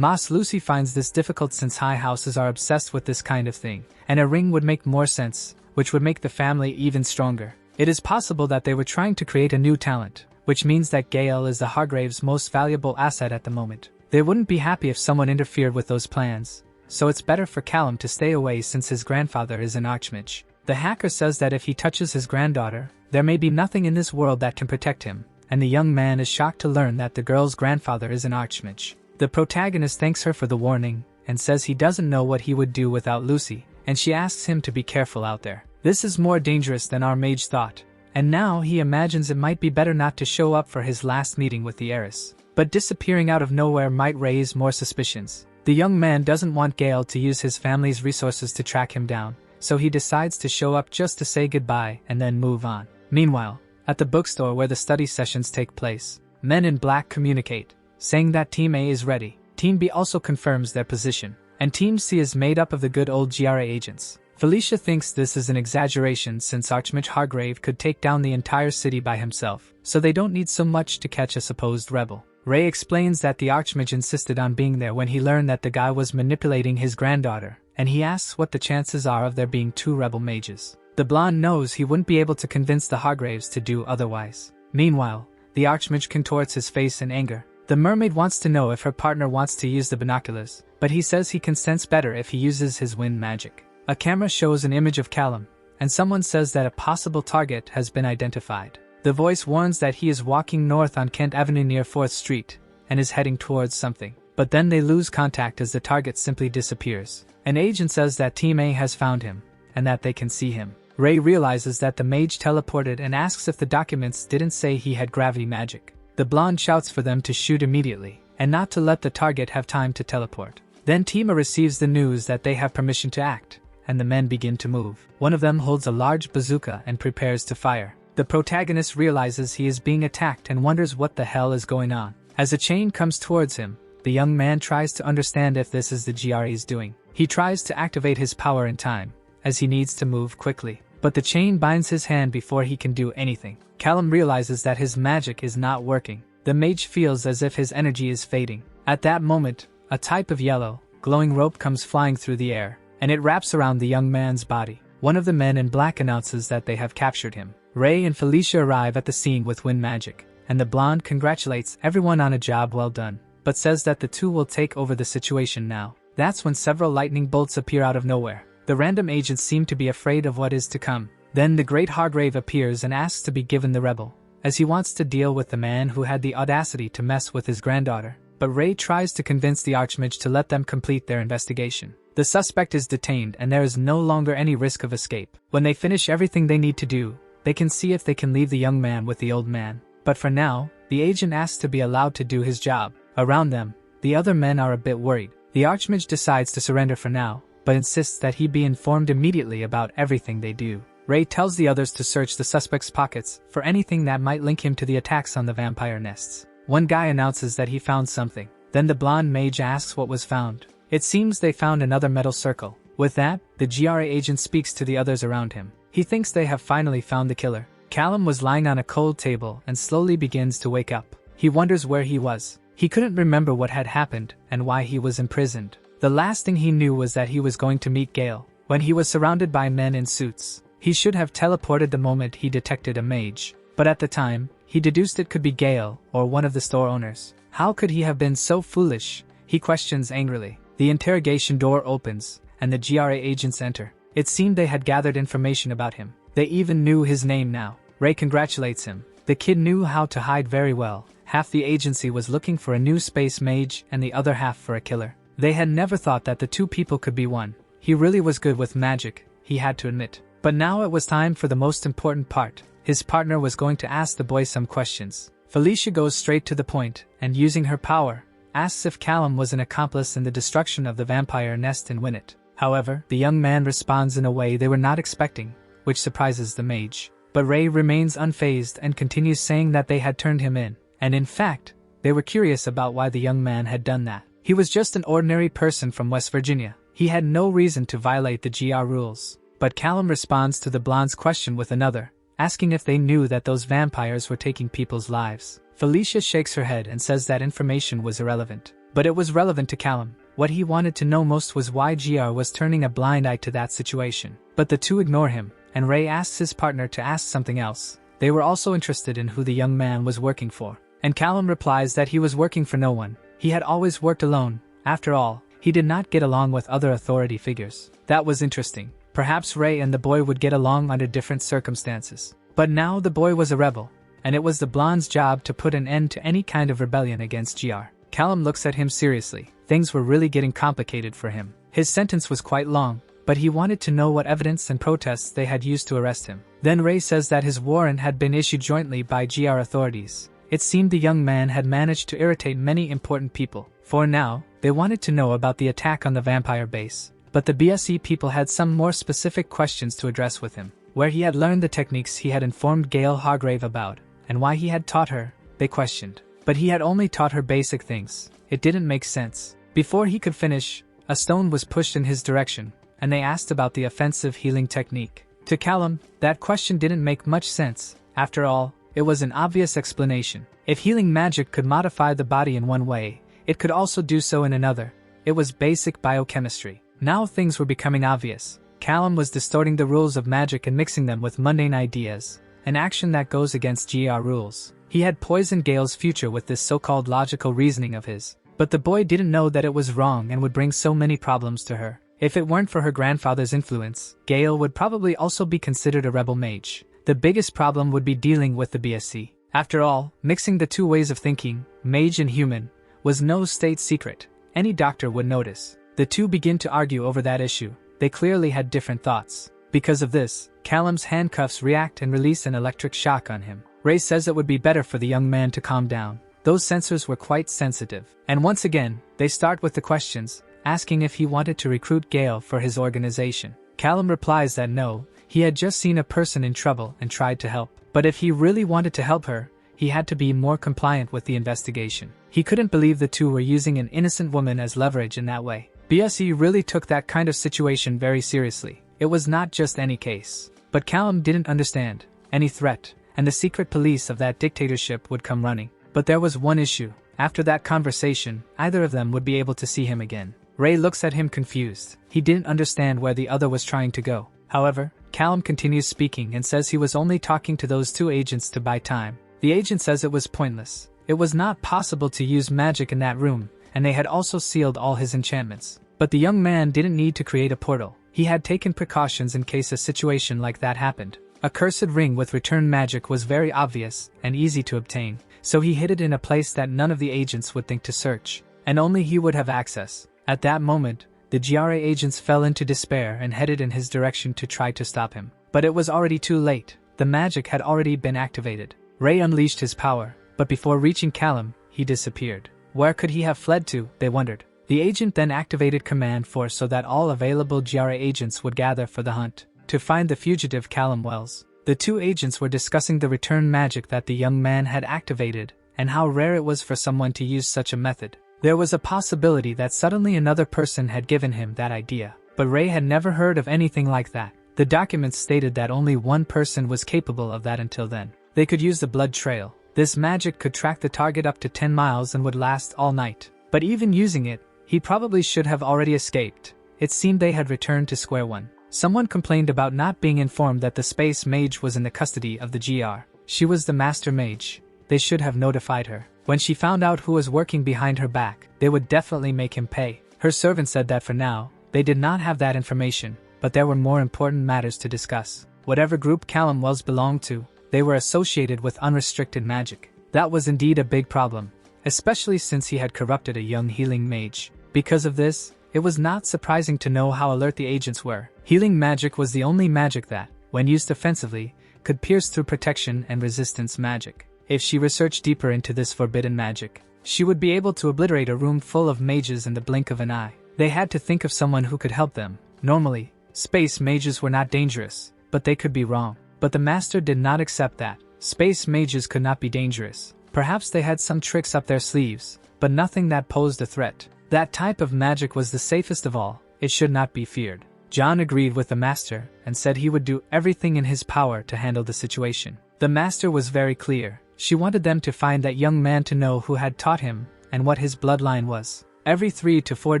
Lucy finds this difficult since high houses are obsessed with this kind of thing, and a ring would make more sense, which would make the family even stronger. It is possible that they were trying to create a new talent, which means that Gail is the Hargrave's most valuable asset at the moment. They wouldn't be happy if someone interfered with those plans, so it's better for Callum to stay away since his grandfather is an Archmage. The hacker says that if he touches his granddaughter, there may be nothing in this world that can protect him, and the young man is shocked to learn that the girl's grandfather is an Archmage. The protagonist thanks her for the warning, and says he doesn't know what he would do without Lucy, and she asks him to be careful out there. This is more dangerous than our mage thought, and now he imagines it might be better not to show up for his last meeting with the heiress. But disappearing out of nowhere might raise more suspicions. The young man doesn't want Gail to use his family's resources to track him down, so he decides to show up just to say goodbye and then move on. Meanwhile, at the bookstore where the study sessions take place, men in black communicate, saying that Team A is ready. Team B also confirms their position, and Team C is made up of the good old GRA agents. Felicia thinks this is an exaggeration since Archmage Hargrave could take down the entire city by himself, so they don't need so much to catch a supposed rebel. Ray explains that the Archmage insisted on being there when he learned that the guy was manipulating his granddaughter, and he asks what the chances are of there being two rebel mages. The blonde knows he wouldn't be able to convince the Hargraves to do otherwise. Meanwhile, the Archmage contorts his face in anger. The mermaid wants to know if her partner wants to use the binoculars, but he says he can sense better if he uses his wind magic. A camera shows an image of Callum, and someone says that a possible target has been identified. The voice warns that he is walking north on Kent Avenue near 4th Street, and is heading towards something. But then they lose contact as the target simply disappears. An agent says that Team A has found him, and that they can see him. Ray realizes that the mage teleported and asks if the documents didn't say he had gravity magic. The blonde shouts for them to shoot immediately, and not to let the target have time to teleport. Then Team A receives the news that they have permission to act, and the men begin to move. One of them holds a large bazooka and prepares to fire. The protagonist realizes he is being attacked and wonders what the hell is going on. As a chain comes towards him, the young man tries to understand if this is the GRE's doing. He tries to activate his power in time, as he needs to move quickly, but the chain binds his hand before he can do anything. Callum realizes that his magic is not working. The mage feels as if his energy is fading. At that moment, a type of yellow, glowing rope comes flying through the air, and it wraps around the young man's body. One of the men in black announces that they have captured him. Ray and Felicia arrive at the scene with wind magic, and the blonde congratulates everyone on a job well done, but says that the two will take over the situation now. That's when several lightning bolts appear out of nowhere. The random agents seem to be afraid of what is to come. Then the great Hargrave appears and asks to be given the rebel, as he wants to deal with the man who had the audacity to mess with his granddaughter. But Ray tries to convince the Archmage to let them complete their investigation. The suspect is detained and there is no longer any risk of escape. When they finish everything they need to do, they can see if they can leave the young man with the old man. But for now, the agent asks to be allowed to do his job. Around them, the other men are a bit worried. The Archmage decides to surrender for now, but insists that he be informed immediately about everything they do. Ray tells the others to search the suspect's pockets for anything that might link him to the attacks on the vampire nests. One guy announces that he found something. Then the blonde mage asks what was found. It seems they found another metal circle. With that, the GRA agent speaks to the others around him. He thinks they have finally found the killer. Callum was lying on a cold table and slowly begins to wake up. He wonders where he was. He couldn't remember what had happened and why he was imprisoned. The last thing he knew was that he was going to meet Gail. When he was surrounded by men in suits, he should have teleported the moment he detected a mage. But at the time, he deduced it could be Gail or one of the store owners. How could he have been so foolish? He questions angrily. The interrogation door opens, and the GRA agents enter. It seemed they had gathered information about him. They even knew his name now. Ray congratulates him. The kid knew how to hide very well. Half the agency was looking for a new space mage and the other half for a killer. They had never thought that the two people could be one. He really was good with magic, he had to admit. But now it was time for the most important part. His partner was going to ask the boy some questions. Felicia goes straight to the point, and using her power, asks if Callum was an accomplice in the destruction of the vampire nest in Winnet. However, the young man responds in a way they were not expecting, which surprises the mage. But Ray remains unfazed and continues saying that they had turned him in, and in fact, they were curious about why the young man had done that. He was just an ordinary person from West Virginia. He had no reason to violate the GR rules. But Callum responds to the blonde's question with another, asking if they knew that those vampires were taking people's lives. Felicia shakes her head and says that information was irrelevant. But it was relevant to Callum. What he wanted to know most was why GR was turning a blind eye to that situation. But the two ignore him, and Ray asks his partner to ask something else. They were also interested in who the young man was working for. And Callum replies that he was working for no one. He had always worked alone. After all, he did not get along with other authority figures. That was interesting. Perhaps Ray and the boy would get along under different circumstances. But now the boy was a rebel, and it was the blonde's job to put an end to any kind of rebellion against GR. Callum looks at him seriously. Things were really getting complicated for him. His sentence was quite long, but he wanted to know what evidence and protests they had used to arrest him. Then Ray says that his warrant had been issued jointly by GR authorities. It seemed the young man had managed to irritate many important people. For now, they wanted to know about the attack on the vampire base. But the BSE people had some more specific questions to address with him. Where he had learned the techniques he had informed Gail Hargrave about, and why he had taught her, they questioned. But he had only taught her basic things. It didn't make sense. Before he could finish, a stone was pushed in his direction, and they asked about the offensive healing technique. To Callum, that question didn't make much sense. After all, it was an obvious explanation. If healing magic could modify the body in one way, it could also do so in another. It was basic biochemistry. Now things were becoming obvious. Callum was distorting the rules of magic and mixing them with mundane ideas, an action that goes against GR rules. He had poisoned Gail's future with this so-called logical reasoning of his. But the boy didn't know that it was wrong and would bring so many problems to her. If it weren't for her grandfather's influence, Gail would probably also be considered a rebel mage. The biggest problem would be dealing with the BSC. After all, mixing the two ways of thinking, mage and human, was no state secret. Any doctor would notice. The two begin to argue over that issue. They clearly had different thoughts. Because of this, Callum's handcuffs react and release an electric shock on him. Ray says it would be better for the young man to calm down. Those sensors were quite sensitive. And once again, they start with the questions, asking if he wanted to recruit Gail for his organization. Callum replies that no, he had just seen a person in trouble and tried to help. But if he really wanted to help her, he had to be more compliant with the investigation. He couldn't believe the two were using an innocent woman as leverage in that way. BSE really took that kind of situation very seriously. It was not just any case. But Callum didn't understand. Any threat, and the secret police of that dictatorship would come running. But there was one issue. After that conversation, either of them would be able to see him again. Ray looks at him confused. He didn't understand where the other was trying to go. However, Callum continues speaking and says he was only talking to those two agents to buy time. The agent says it was pointless. It was not possible to use magic in that room, and they had also sealed all his enchantments. But the young man didn't need to create a portal. He had taken precautions in case a situation like that happened. A cursed ring with return magic was very obvious and easy to obtain, so he hid it in a place that none of the agents would think to search, and only he would have access. At that moment, the GRA agents fell into despair and headed in his direction to try to stop him. But it was already too late. The magic had already been activated. Ray unleashed his power, but before reaching Callum, he disappeared. Where could he have fled to, they wondered. The agent then activated Command Force so that all available GRA agents would gather for the hunt. to find the fugitive Callum Wells. The two agents were discussing the return magic that the young man had activated, and how rare it was for someone to use such a method. There was a possibility that suddenly another person had given him that idea, but Ray had never heard of anything like that. The documents stated that only one person was capable of that until then. They could use the blood trail. This magic could track the target up to 10 miles and would last all night. But even using it, he probably should have already escaped. It seemed they had returned to square one. Someone complained about not being informed that the space mage was in the custody of the GR. She was the master mage. They should have notified her. When she found out who was working behind her back, they would definitely make him pay. Her servant said that for now, they did not have that information, but there were more important matters to discuss. Whatever group Callum Wells belonged to, they were associated with unrestricted magic. That was indeed a big problem, especially since he had corrupted a young healing mage. Because of this, it was not surprising to know how alert the agents were. Healing magic was the only magic that, when used offensively, could pierce through protection and resistance magic. If she researched deeper into this forbidden magic, she would be able to obliterate a room full of mages in the blink of an eye. They had to think of someone who could help them. Normally, space mages were not dangerous, but they could be wrong. But the master did not accept that. Space mages could not be dangerous. Perhaps they had some tricks up their sleeves, but nothing that posed a threat. That type of magic was the safest of all. It should not be feared. John agreed with the master and said he would do everything in his power to handle the situation. The master was very clear. She wanted them to find that young man to know who had taught him and what his bloodline was. Every 3 to 4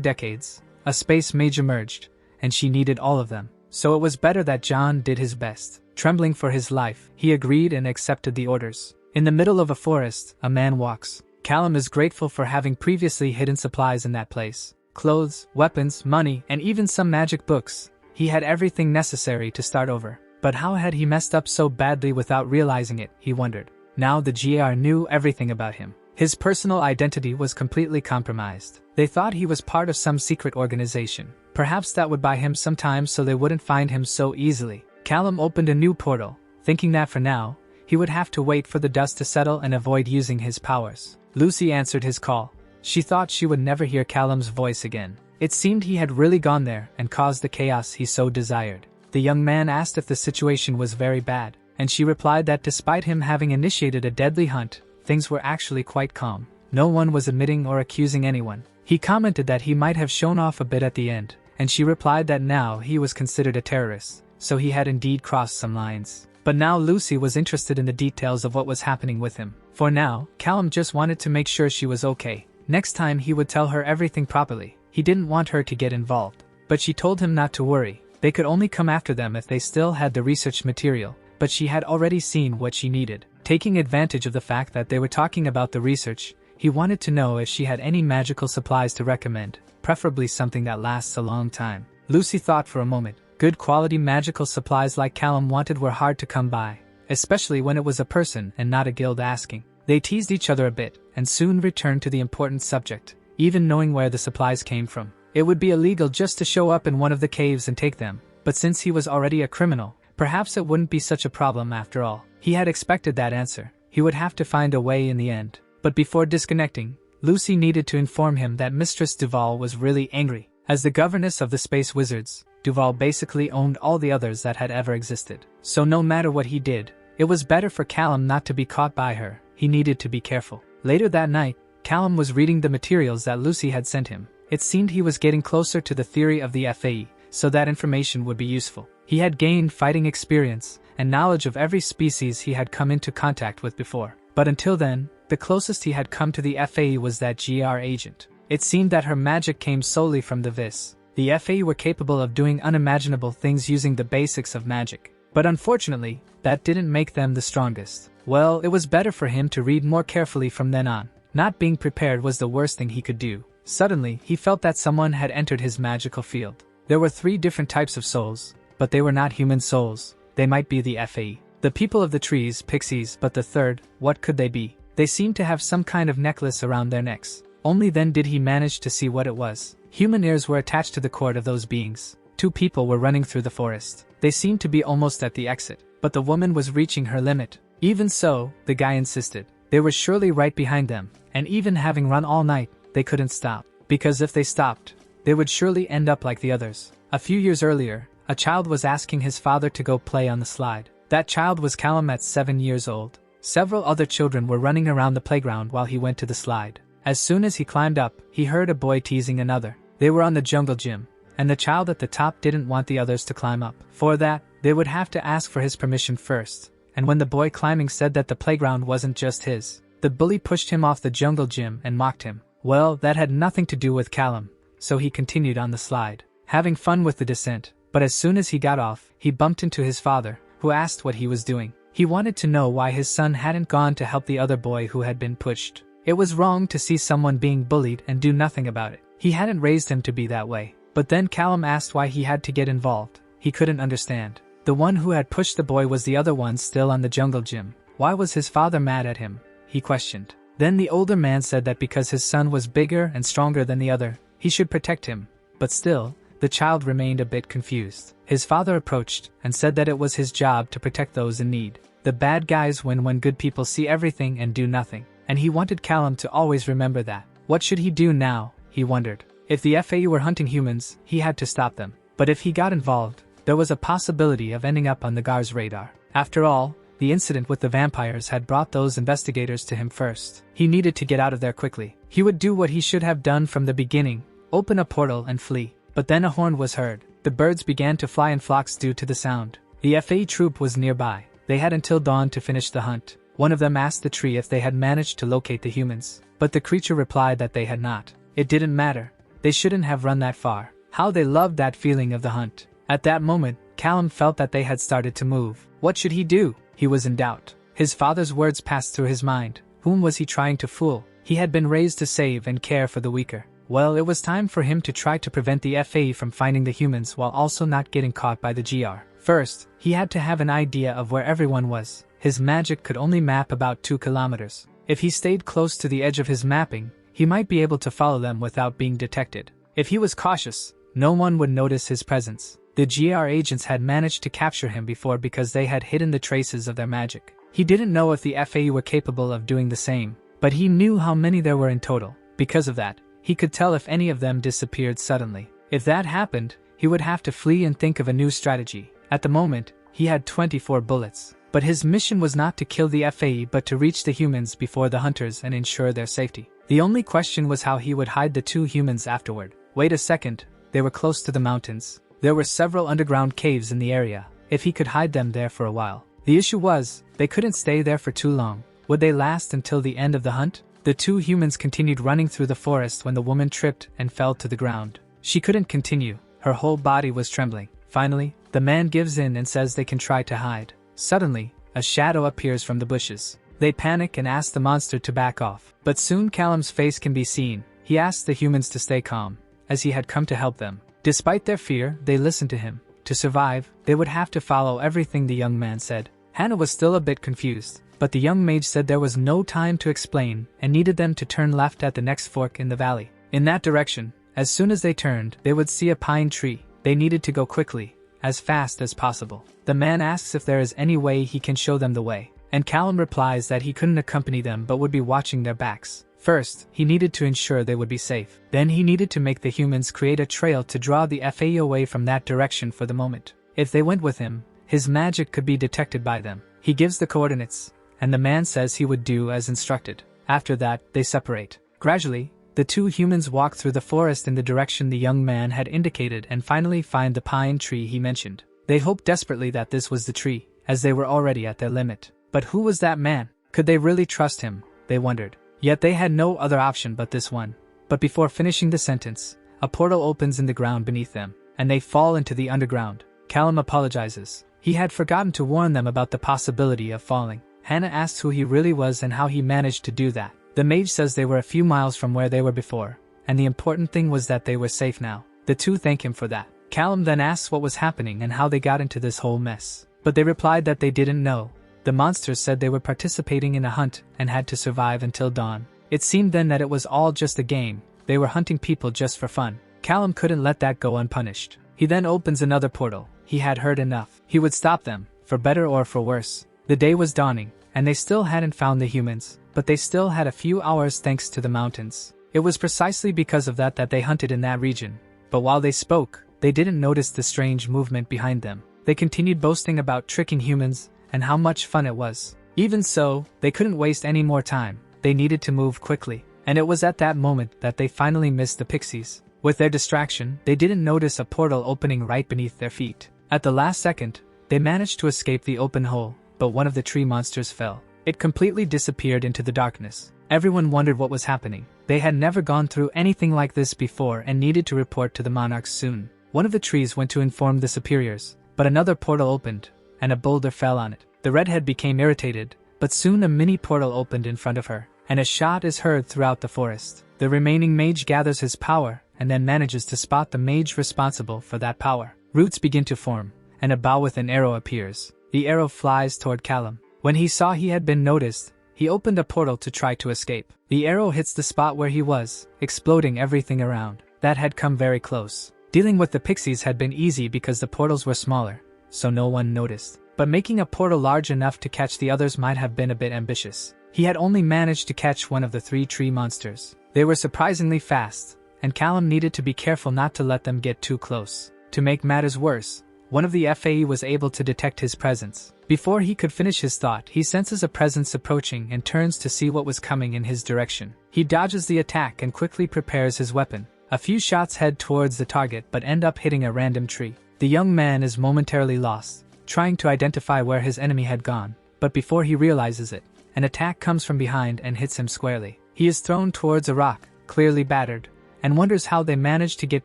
decades, a space mage emerged, and she needed all of them. So it was better that John did his best. Trembling for his life, he agreed and accepted the orders. In the middle of a forest, a man walks. Callum is grateful for having previously hidden supplies in that place. Clothes, weapons, money, and even some magic books. He had everything necessary to start over. But how had he messed up so badly without realizing it, he wondered. Now the GR knew everything about him. His personal identity was completely compromised. They thought he was part of some secret organization. Perhaps that would buy him some time so they wouldn't find him so easily. Callum opened a new portal, thinking that for now, he would have to wait for the dust to settle and avoid using his powers. Lucy answered his call. She thought she would never hear Callum's voice again. It seemed he had really gone there and caused the chaos he so desired. The young man asked if the situation was very bad, and she replied that despite him having initiated a deadly hunt, things were actually quite calm. No one was admitting or accusing anyone. He commented that he might have shown off a bit at the end, and she replied that now he was considered a terrorist, so he had indeed crossed some lines. But now Lucy was interested in the details of what was happening with him. For now, Callum just wanted to make sure she was okay. Next time he would tell her everything properly. He didn't want her to get involved. But she told him not to worry. They could only come after them if they still had the research material. But she had already seen what she needed. Taking advantage of the fact that they were talking about the research, he wanted to know if she had any magical supplies to recommend, preferably something that lasts a long time. Lucy thought for a moment. Good quality magical supplies like Callum wanted were hard to come by, especially when it was a person and not a guild asking. They teased each other a bit, and soon returned to the important subject, even knowing where the supplies came from. It would be illegal just to show up in one of the caves and take them, but since he was already a criminal, perhaps it wouldn't be such a problem after all. He had expected that answer. He would have to find a way in the end. But before disconnecting, Lucy needed to inform him that Mistress Duval was really angry. As the governess of the Space Wizards, Duval basically owned all the others that had ever existed. So no matter what he did, it was better for Callum not to be caught by her. He needed to be careful. Later that night, Callum was reading the materials that Lucy had sent him. It seemed he was getting closer to the theory of the FAE, so that information would be useful. He had gained fighting experience and knowledge of every species he had come into contact with before. But until then, the closest he had come to the FAE was that GR agent. It seemed that her magic came solely from the Vis. The FAE were capable of doing unimaginable things using the basics of magic. But unfortunately, that didn't make them the strongest. Well, it was better for him to read more carefully from then on. Not being prepared was the worst thing he could do. Suddenly, he felt that someone had entered his magical field. There were 3 different types of souls, but they were not human souls. They might be the FAE. The people of the trees, pixies, but the third, what could they be? They seemed to have some kind of necklace around their necks. Only then did he manage to see what it was. Human ears were attached to the cord of those beings. 2 people were running through the forest. They seemed to be almost at the exit, but the woman was reaching her limit. Even so, the guy insisted. They were surely right behind them, and even having run all night, they couldn't stop. Because if they stopped, they would surely end up like the others. A few years earlier, a child was asking his father to go play on the slide. That child was Callum at 7 years old. Several other children were running around the playground while he went to the slide. As soon as he climbed up, he heard a boy teasing another. They were on the jungle gym, and the child at the top didn't want the others to climb up. For that, they would have to ask for his permission first. And when the boy climbing said that the playground wasn't just his, the bully pushed him off the jungle gym and mocked him. Well, that had nothing to do with Callum, so he continued on the slide, having fun with the descent. But as soon as he got off, he bumped into his father, who asked what he was doing. He wanted to know why his son hadn't gone to help the other boy who had been pushed. It was wrong to see someone being bullied and do nothing about it. He hadn't raised him to be that way. But then Callum asked why he had to get involved. He couldn't understand. The one who had pushed the boy was the other one still on the jungle gym. Why was his father mad at him? He questioned. Then the older man said that because his son was bigger and stronger than the other, he should protect him. But still, the child remained a bit confused. His father approached and said that it was his job to protect those in need. The bad guys win when good people see everything and do nothing. And he wanted Callum to always remember that. What should he do now? He wondered. If the FAU were hunting humans, he had to stop them. But if he got involved, there was a possibility of ending up on the guard's radar. After all, the incident with the vampires had brought those investigators to him first. He needed to get out of there quickly. He would do what he should have done from the beginning, open a portal and flee. But then a horn was heard. The birds began to fly in flocks due to the sound. The FAU troop was nearby. They had until dawn to finish the hunt. One of them asked the tree if they had managed to locate the humans. But the creature replied that they had not. It didn't matter. They shouldn't have run that far. How they loved that feeling of the hunt. At that moment, Callum felt that they had started to move. What should he do? He was in doubt. His father's words passed through his mind. Whom was he trying to fool? He had been raised to save and care for the weaker. Well, it was time for him to try to prevent the FAE from finding the humans while also not getting caught by the GR. First, he had to have an idea of where everyone was. His magic could only map about 2 kilometers. If he stayed close to the edge of his mapping, he might be able to follow them without being detected. If he was cautious, no one would notice his presence. The GR agents had managed to capture him before because they had hidden the traces of their magic. He didn't know if the FAE were capable of doing the same, but he knew how many there were in total. Because of that, he could tell if any of them disappeared suddenly. If that happened, he would have to flee and think of a new strategy. At the moment, he had 24 bullets. But his mission was not to kill the FAE but to reach the humans before the hunters and ensure their safety. The only question was how he would hide the 2 humans afterward. Wait a second, they were close to the mountains. There were several underground caves in the area, if he could hide them there for a while. The issue was, they couldn't stay there for too long. Would they last until the end of the hunt? The 2 humans continued running through the forest when the woman tripped and fell to the ground. She couldn't continue, her whole body was trembling. Finally, the man gives in and says they can try to hide. Suddenly, a shadow appears from the bushes. They panic and ask the monster to back off. But soon Callum's face can be seen. He asks the humans to stay calm, as he had come to help them. Despite their fear, they listened to him. To survive, they would have to follow everything the young man said. Hannah was still a bit confused, but the young mage said there was no time to explain and needed them to turn left at the next fork in the valley. In that direction, as soon as they turned, they would see a pine tree. They needed to go quickly, as fast as possible. The man asks if there is any way he can show them the way, and Callum replies that he couldn't accompany them but would be watching their backs. First, he needed to ensure they would be safe. Then he needed to make the humans create a trail to draw the FAE away from that direction for the moment. If they went with him, his magic could be detected by them. He gives the coordinates, and the man says he would do as instructed. After that, they separate. Gradually, the 2 humans walk through the forest in the direction the young man had indicated and finally find the pine tree he mentioned. They hoped desperately that this was the tree, as they were already at their limit. But who was that man? Could they really trust him? They wondered. Yet they had no other option but this one. But before finishing the sentence, a portal opens in the ground beneath them, and they fall into the underground. Callum apologizes. He had forgotten to warn them about the possibility of falling. Hannah asks who he really was and how he managed to do that. The mage says they were a few miles from where they were before, and the important thing was that they were safe now. The 2 thank him for that. Callum then asks what was happening and how they got into this whole mess. But they replied that they didn't know. The monsters said they were participating in a hunt and had to survive until dawn. It seemed then that it was all just a game. They were hunting people just for fun. Callum couldn't let that go unpunished. He then opens another portal. He had heard enough. He would stop them, for better or for worse. The day was dawning, and they still hadn't found the humans, but they still had a few hours thanks to the mountains. It was precisely because of that they hunted in that region. But while they spoke, they didn't notice the strange movement behind them. They continued boasting about tricking humans and how much fun it was. Even so, they couldn't waste any more time. They needed to move quickly. And it was at that moment that they finally missed the pixies. With their distraction, they didn't notice a portal opening right beneath their feet. At the last second, they managed to escape the open hole, but one of the tree monsters fell. It completely disappeared into the darkness. Everyone wondered what was happening. They had never gone through anything like this before and needed to report to the monarchs soon. One of the trees went to inform the superiors, but another portal opened, and a boulder fell on it. The redhead became irritated, but soon a mini portal opened in front of her, and a shot is heard throughout the forest. The remaining mage gathers his power, and then manages to spot the mage responsible for that power. Roots begin to form, and a bow with an arrow appears. The arrow flies toward Callum. When he saw he had been noticed, he opened a portal to try to escape. The arrow hits the spot where he was, exploding everything around. That had come very close. Dealing with the pixies had been easy because the portals were smaller, so no one noticed. But making a portal large enough to catch the others might have been a bit ambitious. He had only managed to catch one of the 3 tree monsters. They were surprisingly fast, and Callum needed to be careful not to let them get too close. To make matters worse, one of the FAE was able to detect his presence. Before he could finish his thought, he senses a presence approaching and turns to see what was coming in his direction. He dodges the attack and quickly prepares his weapon. A few shots head towards the target but end up hitting a random tree. The young man is momentarily lost, trying to identify where his enemy had gone, but before he realizes it, an attack comes from behind and hits him squarely. He is thrown towards a rock, clearly battered, and wonders how they managed to get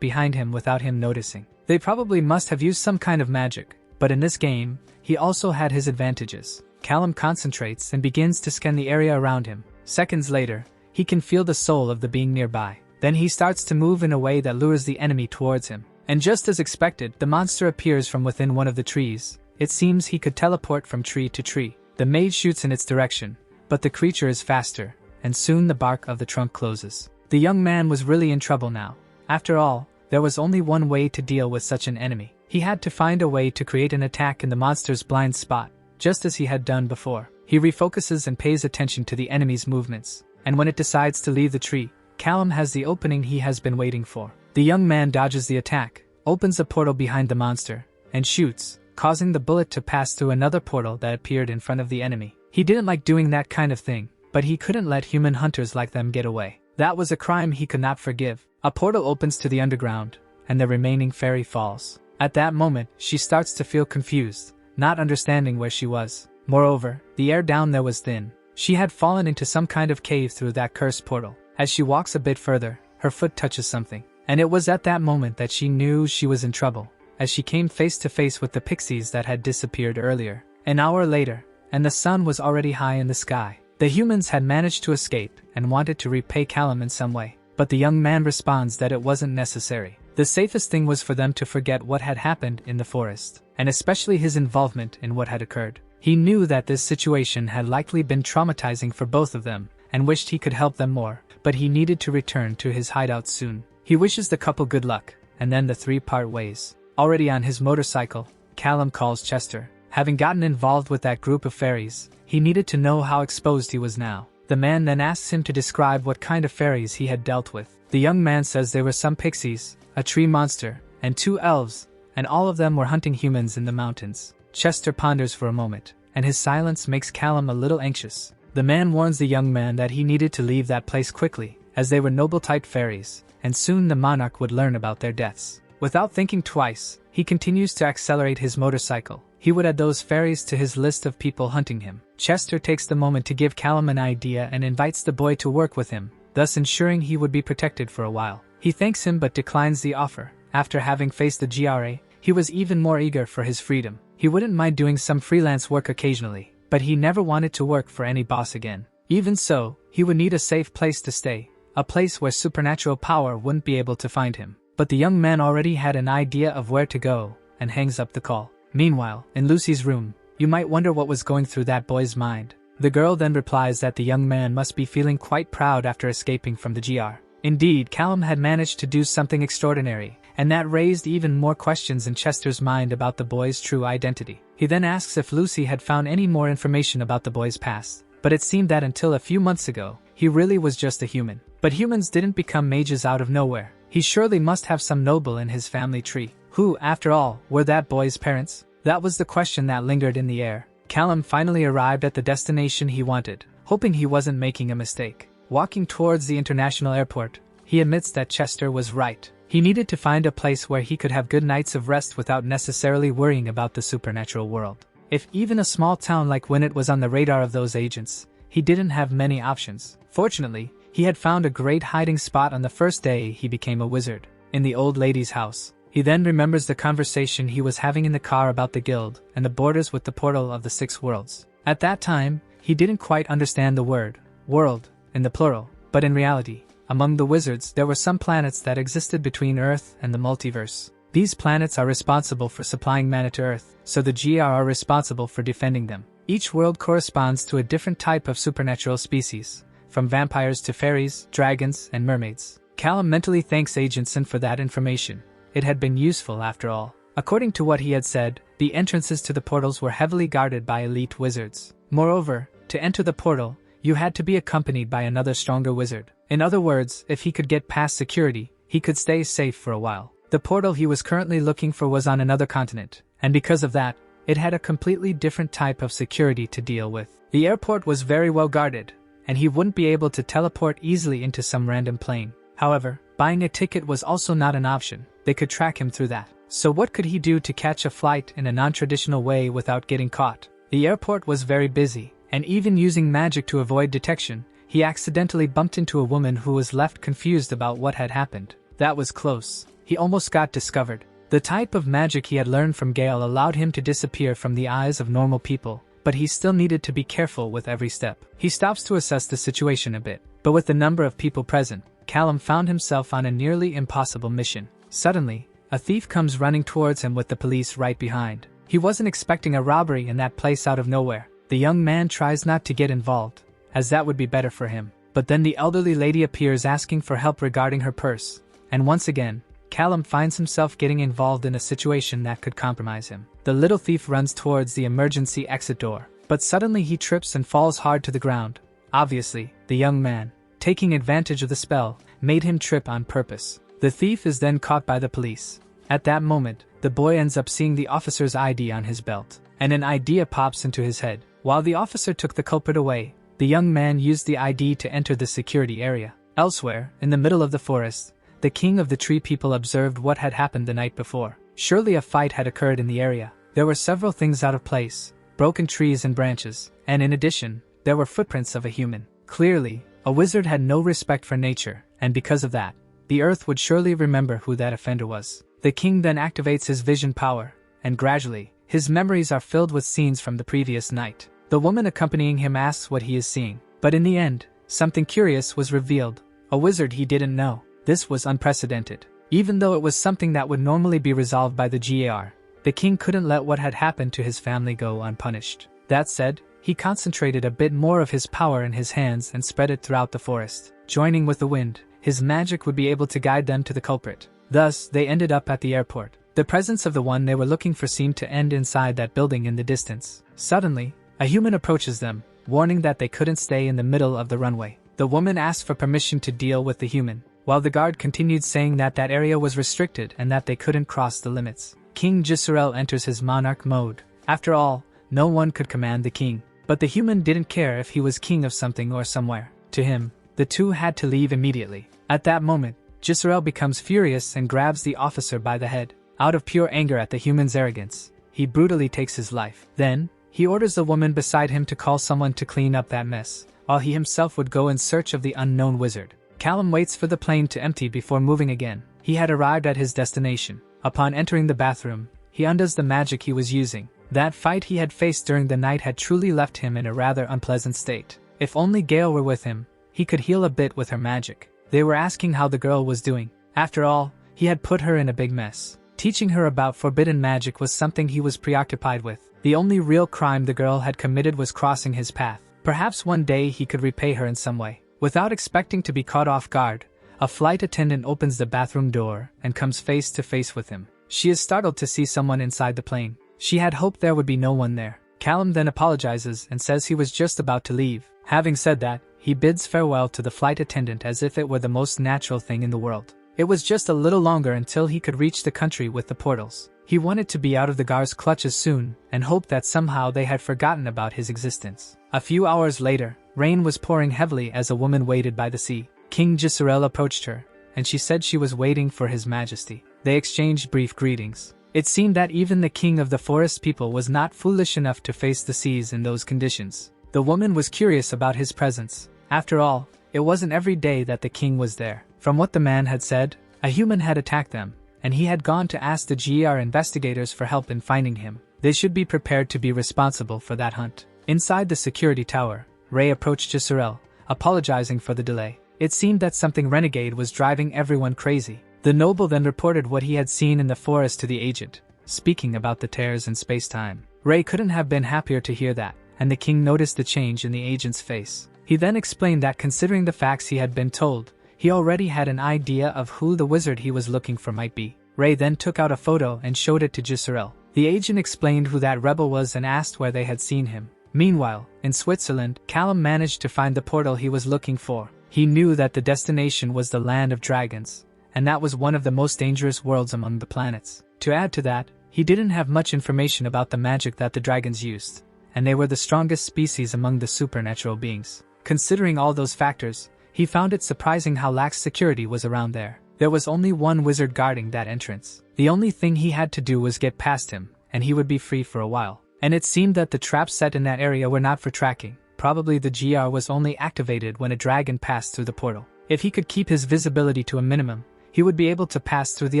behind him without him noticing. They probably must have used some kind of magic, but in this game, he also had his advantages. Callum concentrates and begins to scan the area around him. Seconds later, he can feel the soul of the being nearby. Then he starts to move in a way that lures the enemy towards him. And just as expected, the monster appears from within one of the trees. It seems he could teleport from tree to tree. The mage shoots in its direction, but the creature is faster, and soon the bark of the trunk closes. The young man was really in trouble now. After all, there was only one way to deal with such an enemy. He had to find a way to create an attack in the monster's blind spot, just as he had done before. He refocuses and pays attention to the enemy's movements, and when it decides to leave the tree, Callum has the opening he has been waiting for. The young man dodges the attack, opens a portal behind the monster, and shoots, causing the bullet to pass through another portal that appeared in front of the enemy. He didn't like doing that kind of thing, but he couldn't let human hunters like them get away. That was a crime he could not forgive. A portal opens to the underground, and the remaining fairy falls. At that moment, she starts to feel confused, not understanding where she was. Moreover, the air down there was thin. She had fallen into some kind of cave through that cursed portal. As she walks a bit further, her foot touches something, and it was at that moment that she knew she was in trouble, as she came face to face with the pixies that had disappeared earlier. An hour later, and the sun was already high in the sky. The humans had managed to escape and wanted to repay Callum in some way, but the young man responds that it wasn't necessary. The safest thing was for them to forget what had happened in the forest, and especially his involvement in what had occurred. He knew that this situation had likely been traumatizing for both of them, and wished he could help them more, but he needed to return to his hideout soon. He wishes the couple good luck, and then the 3 part ways. Already on his motorcycle, Callum calls Chester. Having gotten involved with that group of fairies, he needed to know how exposed he was now. The man then asks him to describe what kind of fairies he had dealt with. The young man says there were some pixies, a tree monster, and 2 elves, and all of them were hunting humans in the mountains. Chester ponders for a moment, and his silence makes Callum a little anxious. The man warns the young man that he needed to leave that place quickly, as they were noble-type fairies, and soon the monarch would learn about their deaths. Without thinking twice, he continues to accelerate his motorcycle. He would add those fairies to his list of people hunting him. Chester takes the moment to give Callum an idea and invites the boy to work with him, thus ensuring he would be protected for a while. He thanks him but declines the offer. After having faced the GRA, he was even more eager for his freedom. He wouldn't mind doing some freelance work occasionally, but he never wanted to work for any boss again. Even so, he would need a safe place to stay, a place where supernatural power wouldn't be able to find him. But the young man already had an idea of where to go, and hangs up the call. Meanwhile, in Lucy's room, you might wonder what was going through that boy's mind. The girl then replies that the young man must be feeling quite proud after escaping from the GR. Indeed, Callum had managed to do something extraordinary, and that raised even more questions in Chester's mind about the boy's true identity. He then asks if Lucy had found any more information about the boy's past, but it seemed that until a few months ago, he really was just a human. But humans didn't become mages out of nowhere. He surely must have some noble in his family tree. Who, after all, were that boy's parents? That was the question that lingered in the air. Callum finally arrived at the destination he wanted, hoping he wasn't making a mistake. Walking towards the international airport, he admits that Chester was right. He needed to find a place where he could have good nights of rest without necessarily worrying about the supernatural world. If even a small town like Winnet was on the radar of those agents, he didn't have many options. Fortunately, he had found a great hiding spot on the first day he became a wizard, in the old lady's house. He then remembers the conversation he was having in the car about the guild and the borders with the portal of the 6 worlds. At that time, he didn't quite understand the word, world, in the plural, but in reality, among the wizards there were some planets that existed between Earth and the multiverse. These planets are responsible for supplying mana to Earth, so the GR are responsible for defending them. Each world corresponds to a different type of supernatural species, from vampires to fairies, dragons, and mermaids. Callum mentally thanks Agentson for that information. It had been useful after all. According to what he had said, the entrances to the portals were heavily guarded by elite wizards. Moreover, to enter the portal, you had to be accompanied by another stronger wizard. In other words, if he could get past security, he could stay safe for a while. The portal he was currently looking for was on another continent, and because of that, it had a completely different type of security to deal with. The airport was very well guarded, and he wouldn't be able to teleport easily into some random plane. However, buying a ticket was also not an option. They could track him through that. So what could he do to catch a flight in a non-traditional way without getting caught? The airport was very busy, and even using magic to avoid detection, he accidentally bumped into a woman who was left confused about what had happened. That was close. He almost got discovered. The type of magic he had learned from Gail allowed him to disappear from the eyes of normal people, but he still needed to be careful with every step. He stops to assess the situation a bit, but with the number of people present, Callum found himself on a nearly impossible mission. Suddenly, a thief comes running towards him with the police right behind. He wasn't expecting a robbery in that place out of nowhere. The young man tries not to get involved, as that would be better for him. But then the elderly lady appears asking for help regarding her purse, and once again, Callum finds himself getting involved in a situation that could compromise him. The little thief runs towards the emergency exit door, but suddenly he trips and falls hard to the ground. Obviously, the young man, taking advantage of the spell, made him trip on purpose. The thief is then caught by the police. At that moment, the boy ends up seeing the officer's ID on his belt, and an idea pops into his head. While the officer took the culprit away, the young man used the ID to enter the security area. Elsewhere, in the middle of the forest, the king of the tree people observed what had happened the night before. Surely a fight had occurred in the area. There were several things out of place, broken trees and branches, and in addition, there were footprints of a human. Clearly, a wizard had no respect for nature, and because of that, the earth would surely remember who that offender was. The king then activates his vision power, and gradually, his memories are filled with scenes from the previous night. The woman accompanying him asks what he is seeing, but in the end, something curious was revealed. A wizard he didn't know. This was unprecedented. Even though it was something that would normally be resolved by the GAR, the king couldn't let what had happened to his family go unpunished. That said, he concentrated a bit more of his power in his hands and spread it throughout the forest. Joining with the wind, his magic would be able to guide them to the culprit. Thus, they ended up at the airport. The presence of the one they were looking for seemed to end inside that building in the distance. Suddenly, a human approaches them, warning that they couldn't stay in the middle of the runway. The woman asked for permission to deal with the human, while the guard continued saying that that area was restricted and that they couldn't cross the limits. King Gisarel enters his monarch mode. After all, no one could command the king. But the human didn't care if he was king of something or somewhere. To him, the two had to leave immediately. At that moment, Gisarel becomes furious and grabs the officer by the head. Out of pure anger at the human's arrogance, he brutally takes his life. Then, he orders the woman beside him to call someone to clean up that mess, while he himself would go in search of the unknown wizard. Callum waits for the plane to empty before moving again. He had arrived at his destination. Upon entering the bathroom, he undoes the magic he was using. That fight he had faced during the night had truly left him in a rather unpleasant state. If only Gail were with him, he could heal a bit with her magic. They were asking how the girl was doing. After all, he had put her in a big mess. Teaching her about forbidden magic was something he was preoccupied with. The only real crime the girl had committed was crossing his path. Perhaps one day he could repay her in some way. Without expecting to be caught off guard, a flight attendant opens the bathroom door and comes face to face with him. She is startled to see someone inside the plane. She had hoped there would be no one there. Callum then apologizes and says he was just about to leave. Having said that, he bids farewell to the flight attendant as if it were the most natural thing in the world. It was just a little longer until he could reach the country with the portals. He wanted to be out of the guards' clutches soon, and hoped that somehow they had forgotten about his existence. A few hours later, rain was pouring heavily as a woman waited by the sea. King Gisarel approached her, and she said she was waiting for his majesty. They exchanged brief greetings. It seemed that even the king of the forest people was not foolish enough to face the seas in those conditions. The woman was curious about his presence. After all, it wasn't every day that the king was there. From what the man had said, a human had attacked them, and he had gone to ask the GR investigators for help in finding him. They should be prepared to be responsible for that hunt. Inside the security tower, Ray approached Gisarel, apologizing for the delay. It seemed that something renegade was driving everyone crazy. The noble then reported what he had seen in the forest to the agent, speaking about the tears in space-time. Ray couldn't have been happier to hear that, and the king noticed the change in the agent's face. He then explained that considering the facts he had been told, he already had an idea of who the wizard he was looking for might be. Ray then took out a photo and showed it to Gisarel. The agent explained who that rebel was and asked where they had seen him. Meanwhile, in Switzerland, Callum managed to find the portal he was looking for. He knew that the destination was the land of dragons, and that was one of the most dangerous worlds among the planets. To add to that, he didn't have much information about the magic that the dragons used, and they were the strongest species among the supernatural beings. Considering all those factors, he found it surprising how lax security was around there. There was only one wizard guarding that entrance. The only thing he had to do was get past him, and he would be free for a while. And it seemed that the traps set in that area were not for tracking. Probably the GR was only activated when a dragon passed through the portal. If he could keep his visibility to a minimum, he would be able to pass through the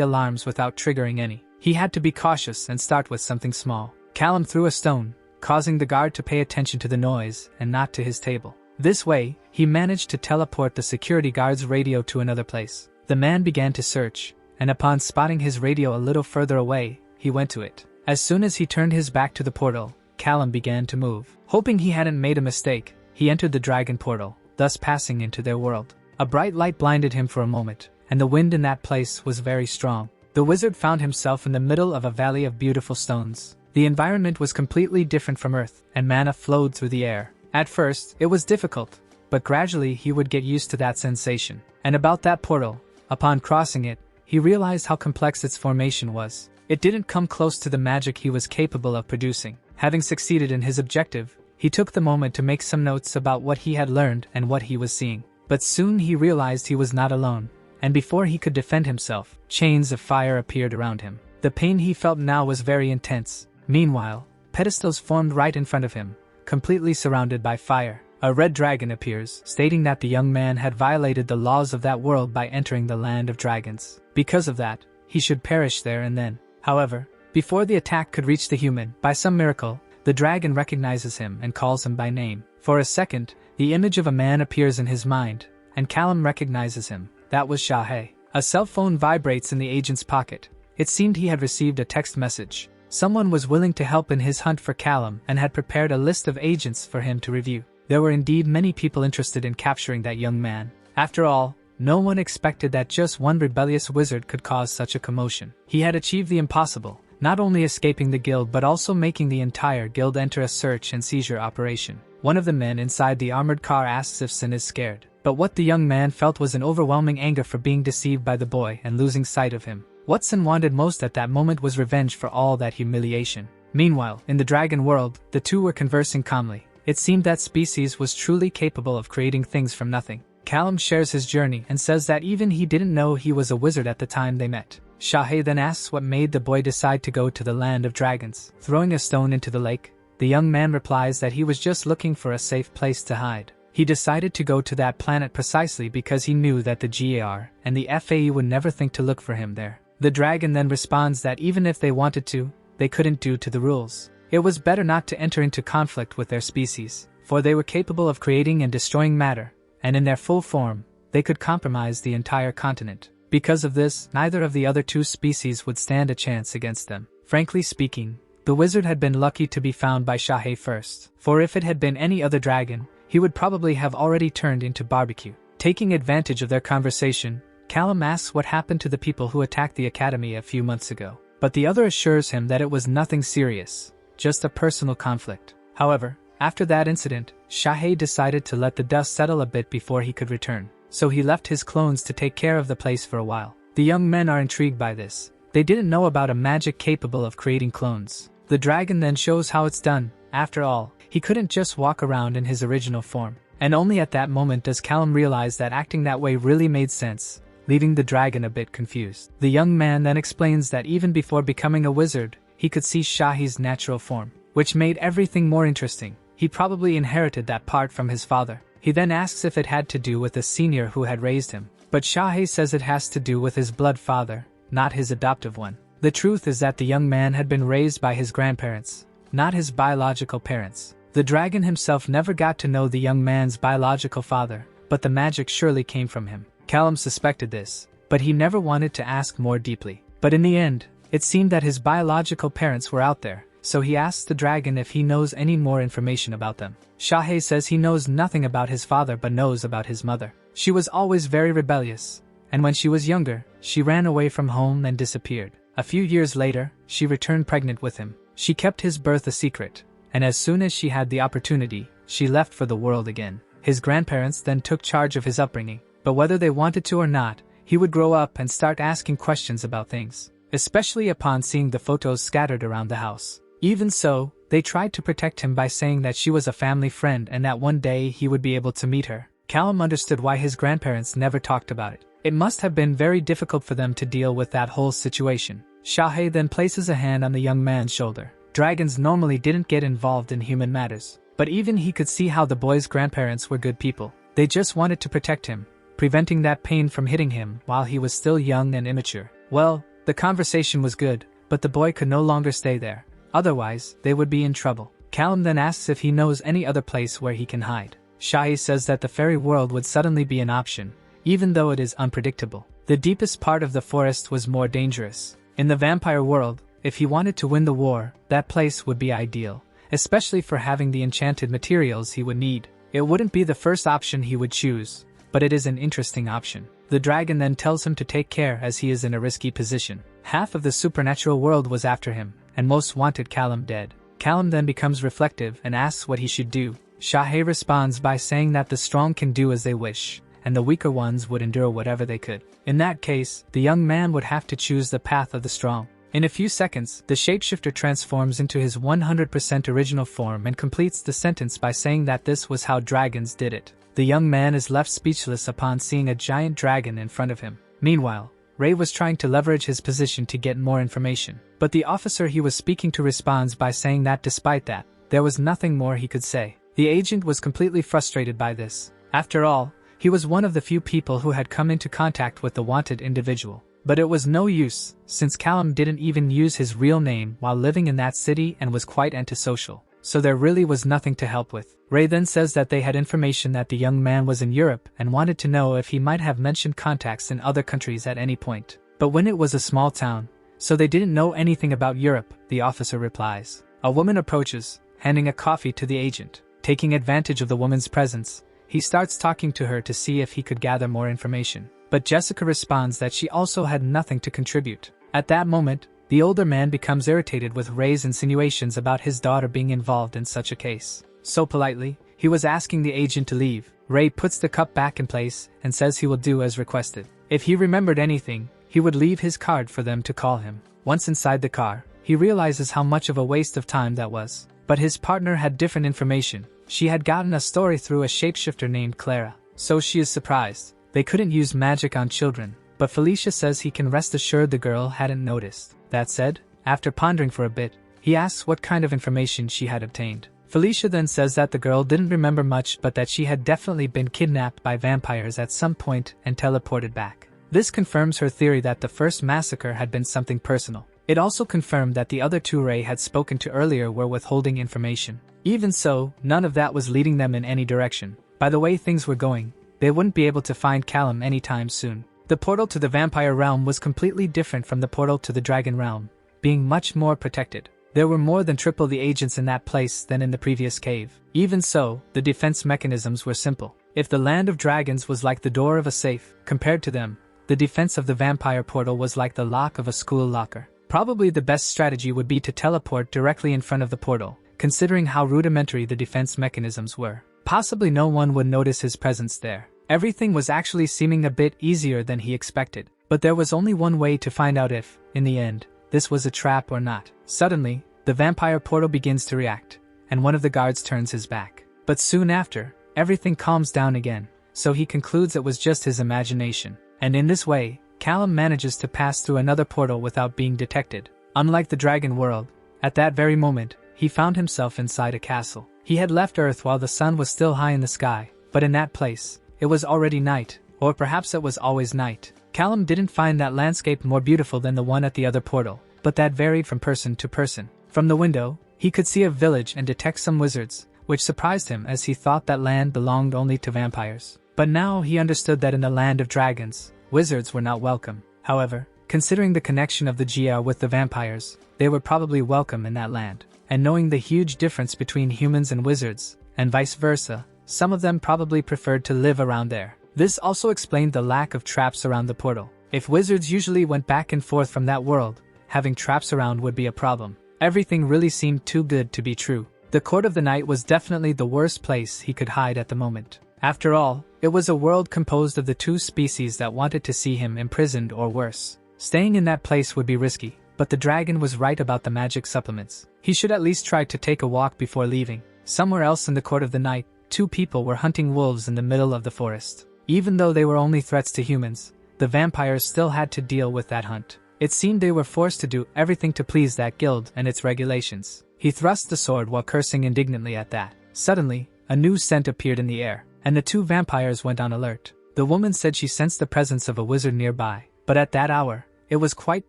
alarms without triggering any. He had to be cautious and start with something small. Callum threw a stone, causing the guard to pay attention to the noise and not to his table. This way, he managed to teleport the security guard's radio to another place. The man began to search, and upon spotting his radio a little further away, he went to it. As soon as he turned his back to the portal, Callum began to move. Hoping he hadn't made a mistake, he entered the dragon portal, thus passing into their world. A bright light blinded him for a moment, and the wind in that place was very strong. The wizard found himself in the middle of a valley of beautiful stones. The environment was completely different from Earth, and mana flowed through the air. At first, it was difficult, but gradually he would get used to that sensation. And about that portal, upon crossing it, he realized how complex its formation was. It didn't come close to the magic he was capable of producing. Having succeeded in his objective, he took the moment to make some notes about what he had learned and what he was seeing. But soon he realized he was not alone, and before he could defend himself, chains of fire appeared around him. The pain he felt now was very intense. Meanwhile, pedestals formed right in front of him, completely surrounded by fire. A red dragon appears, stating that the young man had violated the laws of that world by entering the land of dragons. Because of that, he should perish there and then. However, before the attack could reach the human, by some miracle, the dragon recognizes him and calls him by name. For a second, the image of a man appears in his mind, and Callum recognizes him. That was Shahi. A cell phone vibrates in the agent's pocket. It seemed he had received a text message. Someone was willing to help in his hunt for Callum and had prepared a list of agents for him to review. There were indeed many people interested in capturing that young man. After all, no one expected that just one rebellious wizard could cause such a commotion. He had achieved the impossible, not only escaping the guild but also making the entire guild enter a search and seizure operation. One of the men inside the armored car asks if Sin is scared. But what the young man felt was an overwhelming anger for being deceived by the boy and losing sight of him. What Sin wanted most at that moment was revenge for all that humiliation. Meanwhile, in the dragon world, the two were conversing calmly. It seemed that species was truly capable of creating things from nothing. Callum shares his journey and says that even he didn't know he was a wizard at the time they met. Shahi then asks what made the boy decide to go to the land of dragons. Throwing a stone into the lake, the young man replies that he was just looking for a safe place to hide. He decided to go to that planet precisely because he knew that the GAR and the FAE would never think to look for him there. The dragon then responds that even if they wanted to, they couldn't due to the rules. It was better not to enter into conflict with their species, for they were capable of creating and destroying matter, and in their full form, they could compromise the entire continent. Because of this, neither of the other two species would stand a chance against them. Frankly speaking, the wizard had been lucky to be found by Shahi first, for if it had been any other dragon, he would probably have already turned into barbecue. Taking advantage of their conversation, Callum asks what happened to the people who attacked the academy a few months ago. But the other assures him that it was nothing serious, just a personal conflict. However, after that incident, Shahi decided to let the dust settle a bit before he could return. So he left his clones to take care of the place for a while. The young men are intrigued by this. They didn't know about a magic capable of creating clones. The dragon then shows how it's done. After all, he couldn't just walk around in his original form. And only at that moment does Callum realize that acting that way really made sense, leaving the dragon a bit confused. The young man then explains that even before becoming a wizard, he could see Shahi's natural form, which made everything more interesting. He probably inherited that part from his father. He then asks if it had to do with the senior who had raised him, but Shahi says it has to do with his blood father, not his adoptive one. The truth is that the young man had been raised by his grandparents, not his biological parents. The dragon himself never got to know the young man's biological father, but the magic surely came from him. Callum suspected this, but he never wanted to ask more deeply. But in the end, it seemed that his biological parents were out there, so he asks the dragon if he knows any more information about them. Shahi says he knows nothing about his father but knows about his mother. She was always very rebellious, and when she was younger, she ran away from home and disappeared. A few years later, she returned pregnant with him. She kept his birth a secret, and as soon as she had the opportunity, she left for the world again. His grandparents then took charge of his upbringing, but whether they wanted to or not, he would grow up and start asking questions about things, especially upon seeing the photos scattered around the house. Even so, they tried to protect him by saying that she was a family friend and that one day he would be able to meet her. Callum understood why his grandparents never talked about it. It must have been very difficult for them to deal with that whole situation. Shahi then places a hand on the young man's shoulder. Dragons normally didn't get involved in human matters, but even he could see how the boy's grandparents were good people. They just wanted to protect him, preventing that pain from hitting him while he was still young and immature. Well, the conversation was good, but the boy could no longer stay there. Otherwise, they would be in trouble. Callum then asks if he knows any other place where he can hide. Shahi says that the fairy world would suddenly be an option, even though it is unpredictable. The deepest part of the forest was more dangerous. In the vampire world, if he wanted to win the war, that place would be ideal, especially for having the enchanted materials he would need. It wouldn't be the first option he would choose, but it is an interesting option. The dragon then tells him to take care as he is in a risky position. Half of the supernatural world was after him, and most wanted Callum dead. Callum then becomes reflective and asks what he should do. Shahi responds by saying that the strong can do as they wish, and the weaker ones would endure whatever they could. In that case, the young man would have to choose the path of the strong. In a few seconds, the shapeshifter transforms into his 100% original form and completes the sentence by saying that this was how dragons did it. The young man is left speechless upon seeing a giant dragon in front of him. Meanwhile, Ray was trying to leverage his position to get more information, but the officer he was speaking to responds by saying that despite that, there was nothing more he could say. The agent was completely frustrated by this. After all, he was one of the few people who had come into contact with the wanted individual. But it was no use, since Callum didn't even use his real name while living in that city and was quite antisocial. So there really was nothing to help with. Ray then says that they had information that the young man was in Europe and wanted to know if he might have mentioned contacts in other countries at any point. But when it was a small town, so they didn't know anything about Europe, the officer replies. A woman approaches, handing a coffee to the agent. Taking advantage of the woman's presence, he starts talking to her to see if he could gather more information. But Jessica responds that she also had nothing to contribute. At that moment, the older man becomes irritated with Ray's insinuations about his daughter being involved in such a case. So politely, he was asking the agent to leave. Ray puts the cup back in place and says he will do as requested. If he remembered anything, he would leave his card for them to call him. Once inside the car, he realizes how much of a waste of time that was. But his partner had different information. She had gotten a story through a shapeshifter named Clara. So she is surprised. They couldn't use magic on children, but Felicia says he can rest assured the girl hadn't noticed. That said, after pondering for a bit, he asks what kind of information she had obtained. Felicia then says that the girl didn't remember much but that she had definitely been kidnapped by vampires at some point and teleported back. This confirms her theory that the first massacre had been something personal. It also confirmed that the other two Ray had spoken to earlier were withholding information. Even so, none of that was leading them in any direction. By the way things were going, they wouldn't be able to find Callum anytime soon. The portal to the vampire realm was completely different from the portal to the dragon realm, being much more protected. There were more than triple the agents in that place than in the previous cave. Even so, the defense mechanisms were simple. If the land of dragons was like the door of a safe, compared to them, the defense of the vampire portal was like the lock of a school locker. Probably the best strategy would be to teleport directly in front of the portal, considering how rudimentary the defense mechanisms were. Possibly no one would notice his presence there. Everything was actually seeming a bit easier than he expected. But there was only one way to find out if, in the end, this was a trap or not. Suddenly, the vampire portal begins to react, and one of the guards turns his back. But soon after, everything calms down again, so he concludes it was just his imagination. And in this way, Callum manages to pass through another portal without being detected. Unlike the dragon world, at that very moment, he found himself inside a castle. He had left Earth while the sun was still high in the sky, but in that place, it was already night, or perhaps it was always night. Callum didn't find that landscape more beautiful than the one at the other portal, but that varied from person to person. From the window, he could see a village and detect some wizards, which surprised him as he thought that land belonged only to vampires. But now he understood that in the land of dragons, wizards were not welcome. However, considering the connection of the GR with the vampires, they were probably welcome in that land. And knowing the huge difference between humans and wizards, and vice versa, some of them probably preferred to live around there. This also explained the lack of traps around the portal. If wizards usually went back and forth from that world, having traps around would be a problem. Everything really seemed too good to be true. The Court of the Night was definitely the worst place he could hide at the moment. After all, it was a world composed of the two species that wanted to see him imprisoned or worse. Staying in that place would be risky, but the dragon was right about the magic supplements. He should at least try to take a walk before leaving. Somewhere else in the Court of the Night, two people were hunting wolves in the middle of the forest. Even though they were only threats to humans, the vampires still had to deal with that hunt. It seemed they were forced to do everything to please that guild and its regulations. He thrust the sword while cursing indignantly at that. Suddenly, a new scent appeared in the air, and the two vampires went on alert. The woman said she sensed the presence of a wizard nearby, but at that hour, it was quite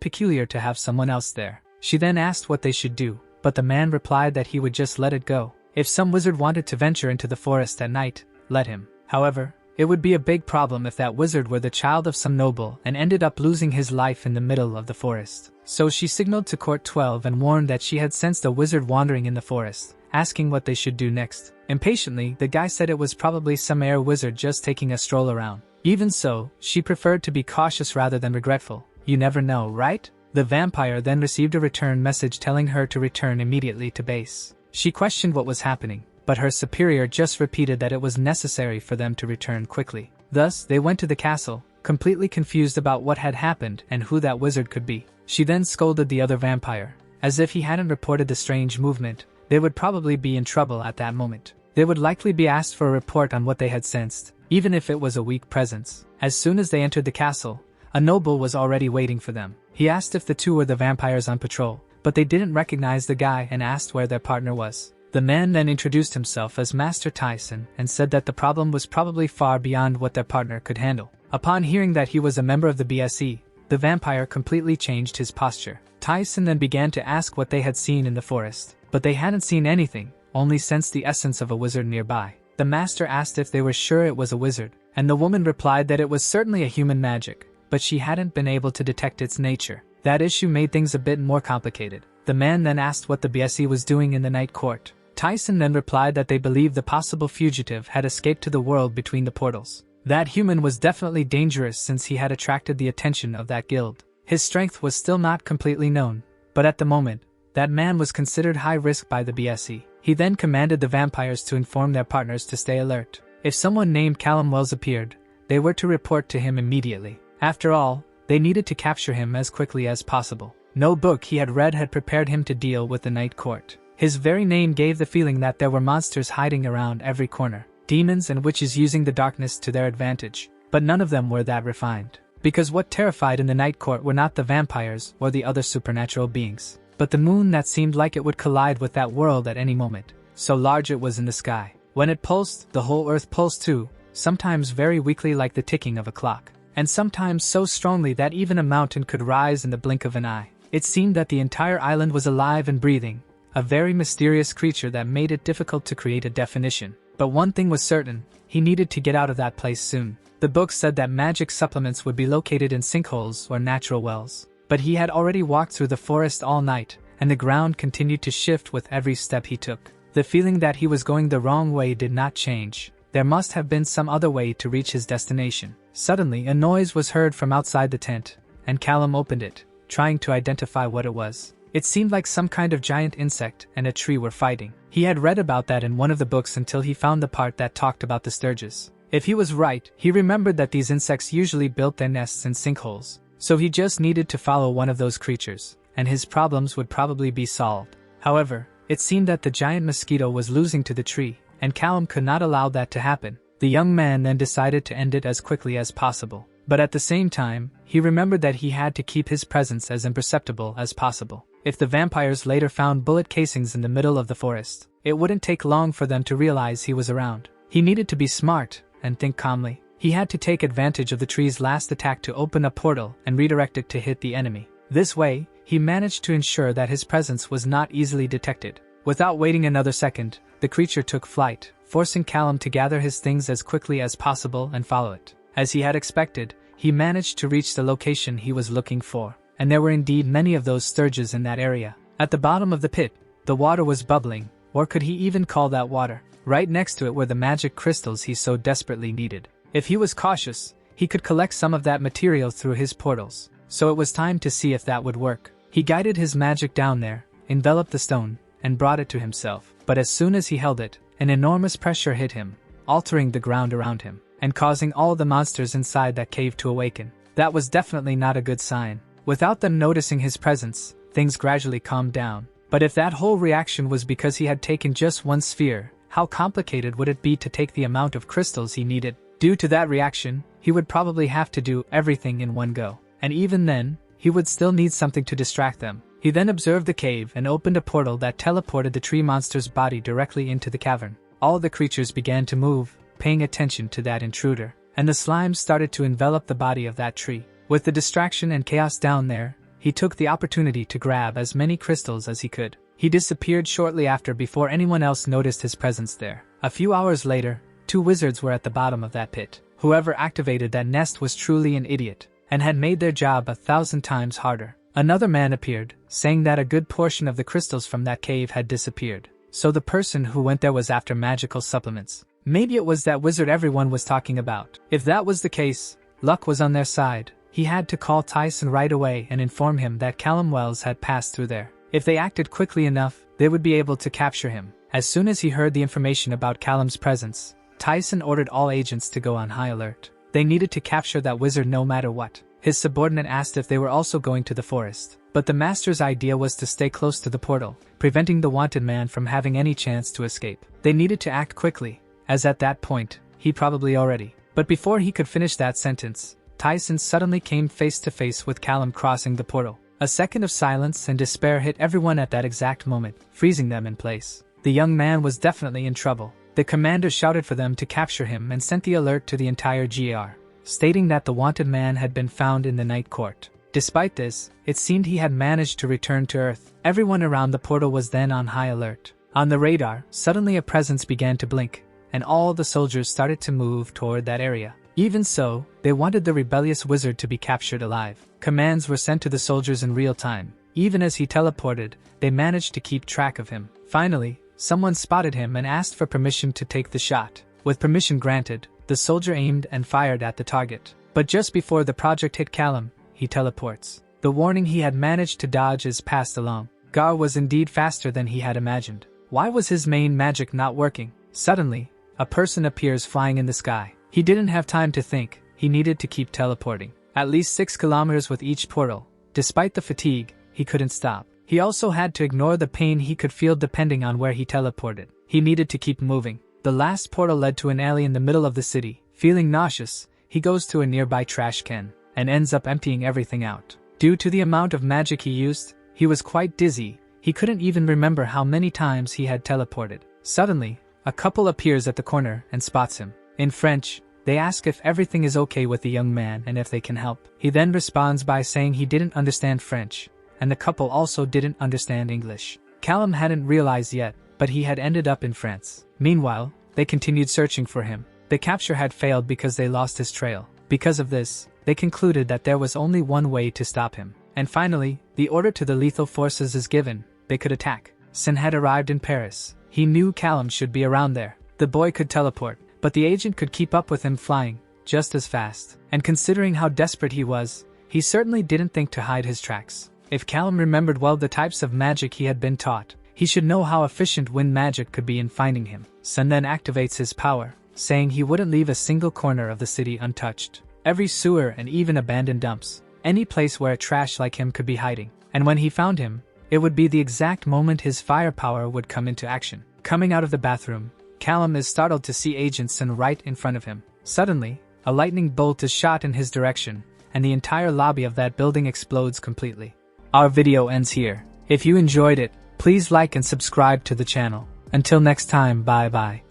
peculiar to have someone else there. She then asked what they should do, but the man replied that he would just let it go. If some wizard wanted to venture into the forest at night, let him. However, it would be a big problem if that wizard were the child of some noble and ended up losing his life in the middle of the forest. So she signaled to Court 12 and warned that she had sensed a wizard wandering in the forest, asking what they should do next. Impatiently, the guy said it was probably some air wizard just taking a stroll around. Even so, she preferred to be cautious rather than regretful. You never know, right? The vampire then received a return message telling her to return immediately to base. She questioned what was happening, but her superior just repeated that it was necessary for them to return quickly. Thus, they went to the castle, completely confused about what had happened and who that wizard could be. She then scolded the other vampire. As if he hadn't reported the strange movement, they would probably be in trouble at that moment. They would likely be asked for a report on what they had sensed, even if it was a weak presence. As soon as they entered the castle, a noble was already waiting for them. He asked if the two were the vampires on patrol, but they didn't recognize the guy and asked where their partner was. The man then introduced himself as Master Tyson and said that the problem was probably far beyond what their partner could handle. Upon hearing that he was a member of the BSE, the vampire completely changed his posture. Tyson then began to ask what they had seen in the forest, but they hadn't seen anything, only sensed the essence of a wizard nearby. The master asked if they were sure it was a wizard, and the woman replied that it was certainly a human magic, but she hadn't been able to detect its nature. That issue made things a bit more complicated. The man then asked what the BSE was doing in the night court. Tyson then replied that they believed the possible fugitive had escaped to the world between the portals. That human was definitely dangerous since he had attracted the attention of that guild. His strength was still not completely known, but at the moment, that man was considered high risk by the BSE. He then commanded the vampires to inform their partners to stay alert. If someone named Callum Wells appeared, they were to report to him immediately. After all, they needed to capture him as quickly as possible. No book he had read had prepared him to deal with the night court. His very name gave the feeling that there were monsters hiding around every corner, demons and witches using the darkness to their advantage, but none of them were that refined. Because what terrified in the night court were not the vampires or the other supernatural beings, but the moon that seemed like it would collide with that world at any moment. So large it was in the sky. When it pulsed, the whole earth pulsed too, sometimes very weakly like the ticking of a clock, and sometimes so strongly that even a mountain could rise in the blink of an eye. It seemed that the entire island was alive and breathing, a very mysterious creature that made it difficult to create a definition. But one thing was certain, he needed to get out of that place soon. The book said that magic supplements would be located in sinkholes or natural wells. But he had already walked through the forest all night, and the ground continued to shift with every step he took. The feeling that he was going the wrong way did not change. There must have been some other way to reach his destination. Suddenly, a noise was heard from outside the tent, and Callum opened it, trying to identify what it was. It seemed like some kind of giant insect and a tree were fighting. He had read about that in one of the books until he found the part that talked about the sturges. If he was right, he remembered that these insects usually built their nests in sinkholes, So he just needed to follow one of those creatures, and his problems would probably be solved. However, it seemed that the giant mosquito was losing to the tree, and Callum could not allow that to happen. The young man then decided to end it as quickly as possible. But at the same time, he remembered that he had to keep his presence as imperceptible as possible. If the vampires later found bullet casings in the middle of the forest, it wouldn't take long for them to realize he was around. He needed to be smart and think calmly. He had to take advantage of the tree's last attack to open a portal and redirect it to hit the enemy. This way, he managed to ensure that his presence was not easily detected. Without waiting another second, the creature took flight, forcing Callum to gather his things as quickly as possible and follow it. As he had expected, he managed to reach the location he was looking for, and there were indeed many of those sturges in that area. At the bottom of the pit, the water was bubbling, or could he even call that water? Right next to it were the magic crystals he so desperately needed. If he was cautious, he could collect some of that material through his portals, so it was time to see if that would work. He guided his magic down there, enveloped the stone, and brought it to himself. But as soon as he held it, an enormous pressure hit him, altering the ground around him, and causing all the monsters inside that cave to awaken. That was definitely not a good sign. Without them noticing his presence, things gradually calmed down. But if that whole reaction was because he had taken just one sphere, how complicated would it be to take the amount of crystals he needed? Due to that reaction, he would probably have to do everything in one go. And even then, he would still need something to distract them. He then observed the cave and opened a portal that teleported the tree monster's body directly into the cavern. All the creatures began to move, paying attention to that intruder, and the slime started to envelop the body of that tree. With the distraction and chaos down there, he took the opportunity to grab as many crystals as he could. He disappeared shortly after before anyone else noticed his presence there. A few hours later, 2 wizards were at the bottom of that pit. Whoever activated that nest was truly an idiot, and had made their job 1,000 times harder. Another man appeared, saying that a good portion of the crystals from that cave had disappeared. So the person who went there was after magical supplements. Maybe it was that wizard everyone was talking about. If that was the case, luck was on their side. He had to call Tyson right away and inform him that Callum Wells had passed through there. If they acted quickly enough, they would be able to capture him. As soon as he heard the information about Callum's presence, Tyson ordered all agents to go on high alert. They needed to capture that wizard no matter what. His subordinate asked if they were also going to the forest, but the master's idea was to stay close to the portal, preventing the wanted man from having any chance to escape. They needed to act quickly, as at that point, he probably already. But before he could finish that sentence, Tyson suddenly came face to face with Callum crossing the portal. A second of silence and despair hit everyone at that exact moment, freezing them in place. The young man was definitely in trouble. The commander shouted for them to capture him and sent the alert to the entire GR, stating that the wanted man had been found in the night court. Despite this, it seemed he had managed to return to Earth. Everyone around the portal was then on high alert. On the radar, suddenly a presence began to blink, and all the soldiers started to move toward that area. Even so, they wanted the rebellious wizard to be captured alive. Commands were sent to the soldiers in real time. Even as he teleported, they managed to keep track of him. Finally, someone spotted him and asked for permission to take the shot. With permission granted, the soldier aimed and fired at the target. But just before the project hit Callum, he teleports. The warning he had managed to dodge is passed along. Gar was indeed faster than he had imagined. Why was his main magic not working? Suddenly, a person appears flying in the sky. He didn't have time to think, he needed to keep teleporting. At least 6 kilometers with each portal. Despite the fatigue, he couldn't stop. He also had to ignore the pain he could feel depending on where he teleported. He needed to keep moving. The last portal led to an alley in the middle of the city. Feeling nauseous, he goes to a nearby trash can, and ends up emptying everything out. Due to the amount of magic he used, he was quite dizzy. He couldn't even remember how many times he had teleported. Suddenly, a couple appears at the corner and spots him. In French, they ask if everything is okay with the young man and if they can help. He then responds by saying he didn't understand French, and the couple also didn't understand English. Callum hadn't realized yet, but he had ended up in France. Meanwhile, they continued searching for him. The capture had failed because they lost his trail. Because of this, they concluded that there was only one way to stop him. And finally, the order to the lethal forces is given. They could attack. Sin had arrived in Paris. He knew Callum should be around there. The boy could teleport, but the agent could keep up with him flying, just as fast. And considering how desperate he was, he certainly didn't think to hide his tracks. If Callum remembered well the types of magic he had been taught, he should know how efficient wind magic could be in finding him. Sun then activates his power, saying he wouldn't leave a single corner of the city untouched. Every sewer and even abandoned dumps. any place where a trash like him could be hiding. And when he found him, it would be the exact moment his firepower would come into action. Coming out of the bathroom, Callum is startled to see Agent Sun right in front of him. Suddenly, a lightning bolt is shot in his direction, and the entire lobby of that building explodes completely. Our video ends here. If you enjoyed it, please like and subscribe to the channel. Until next time, bye bye.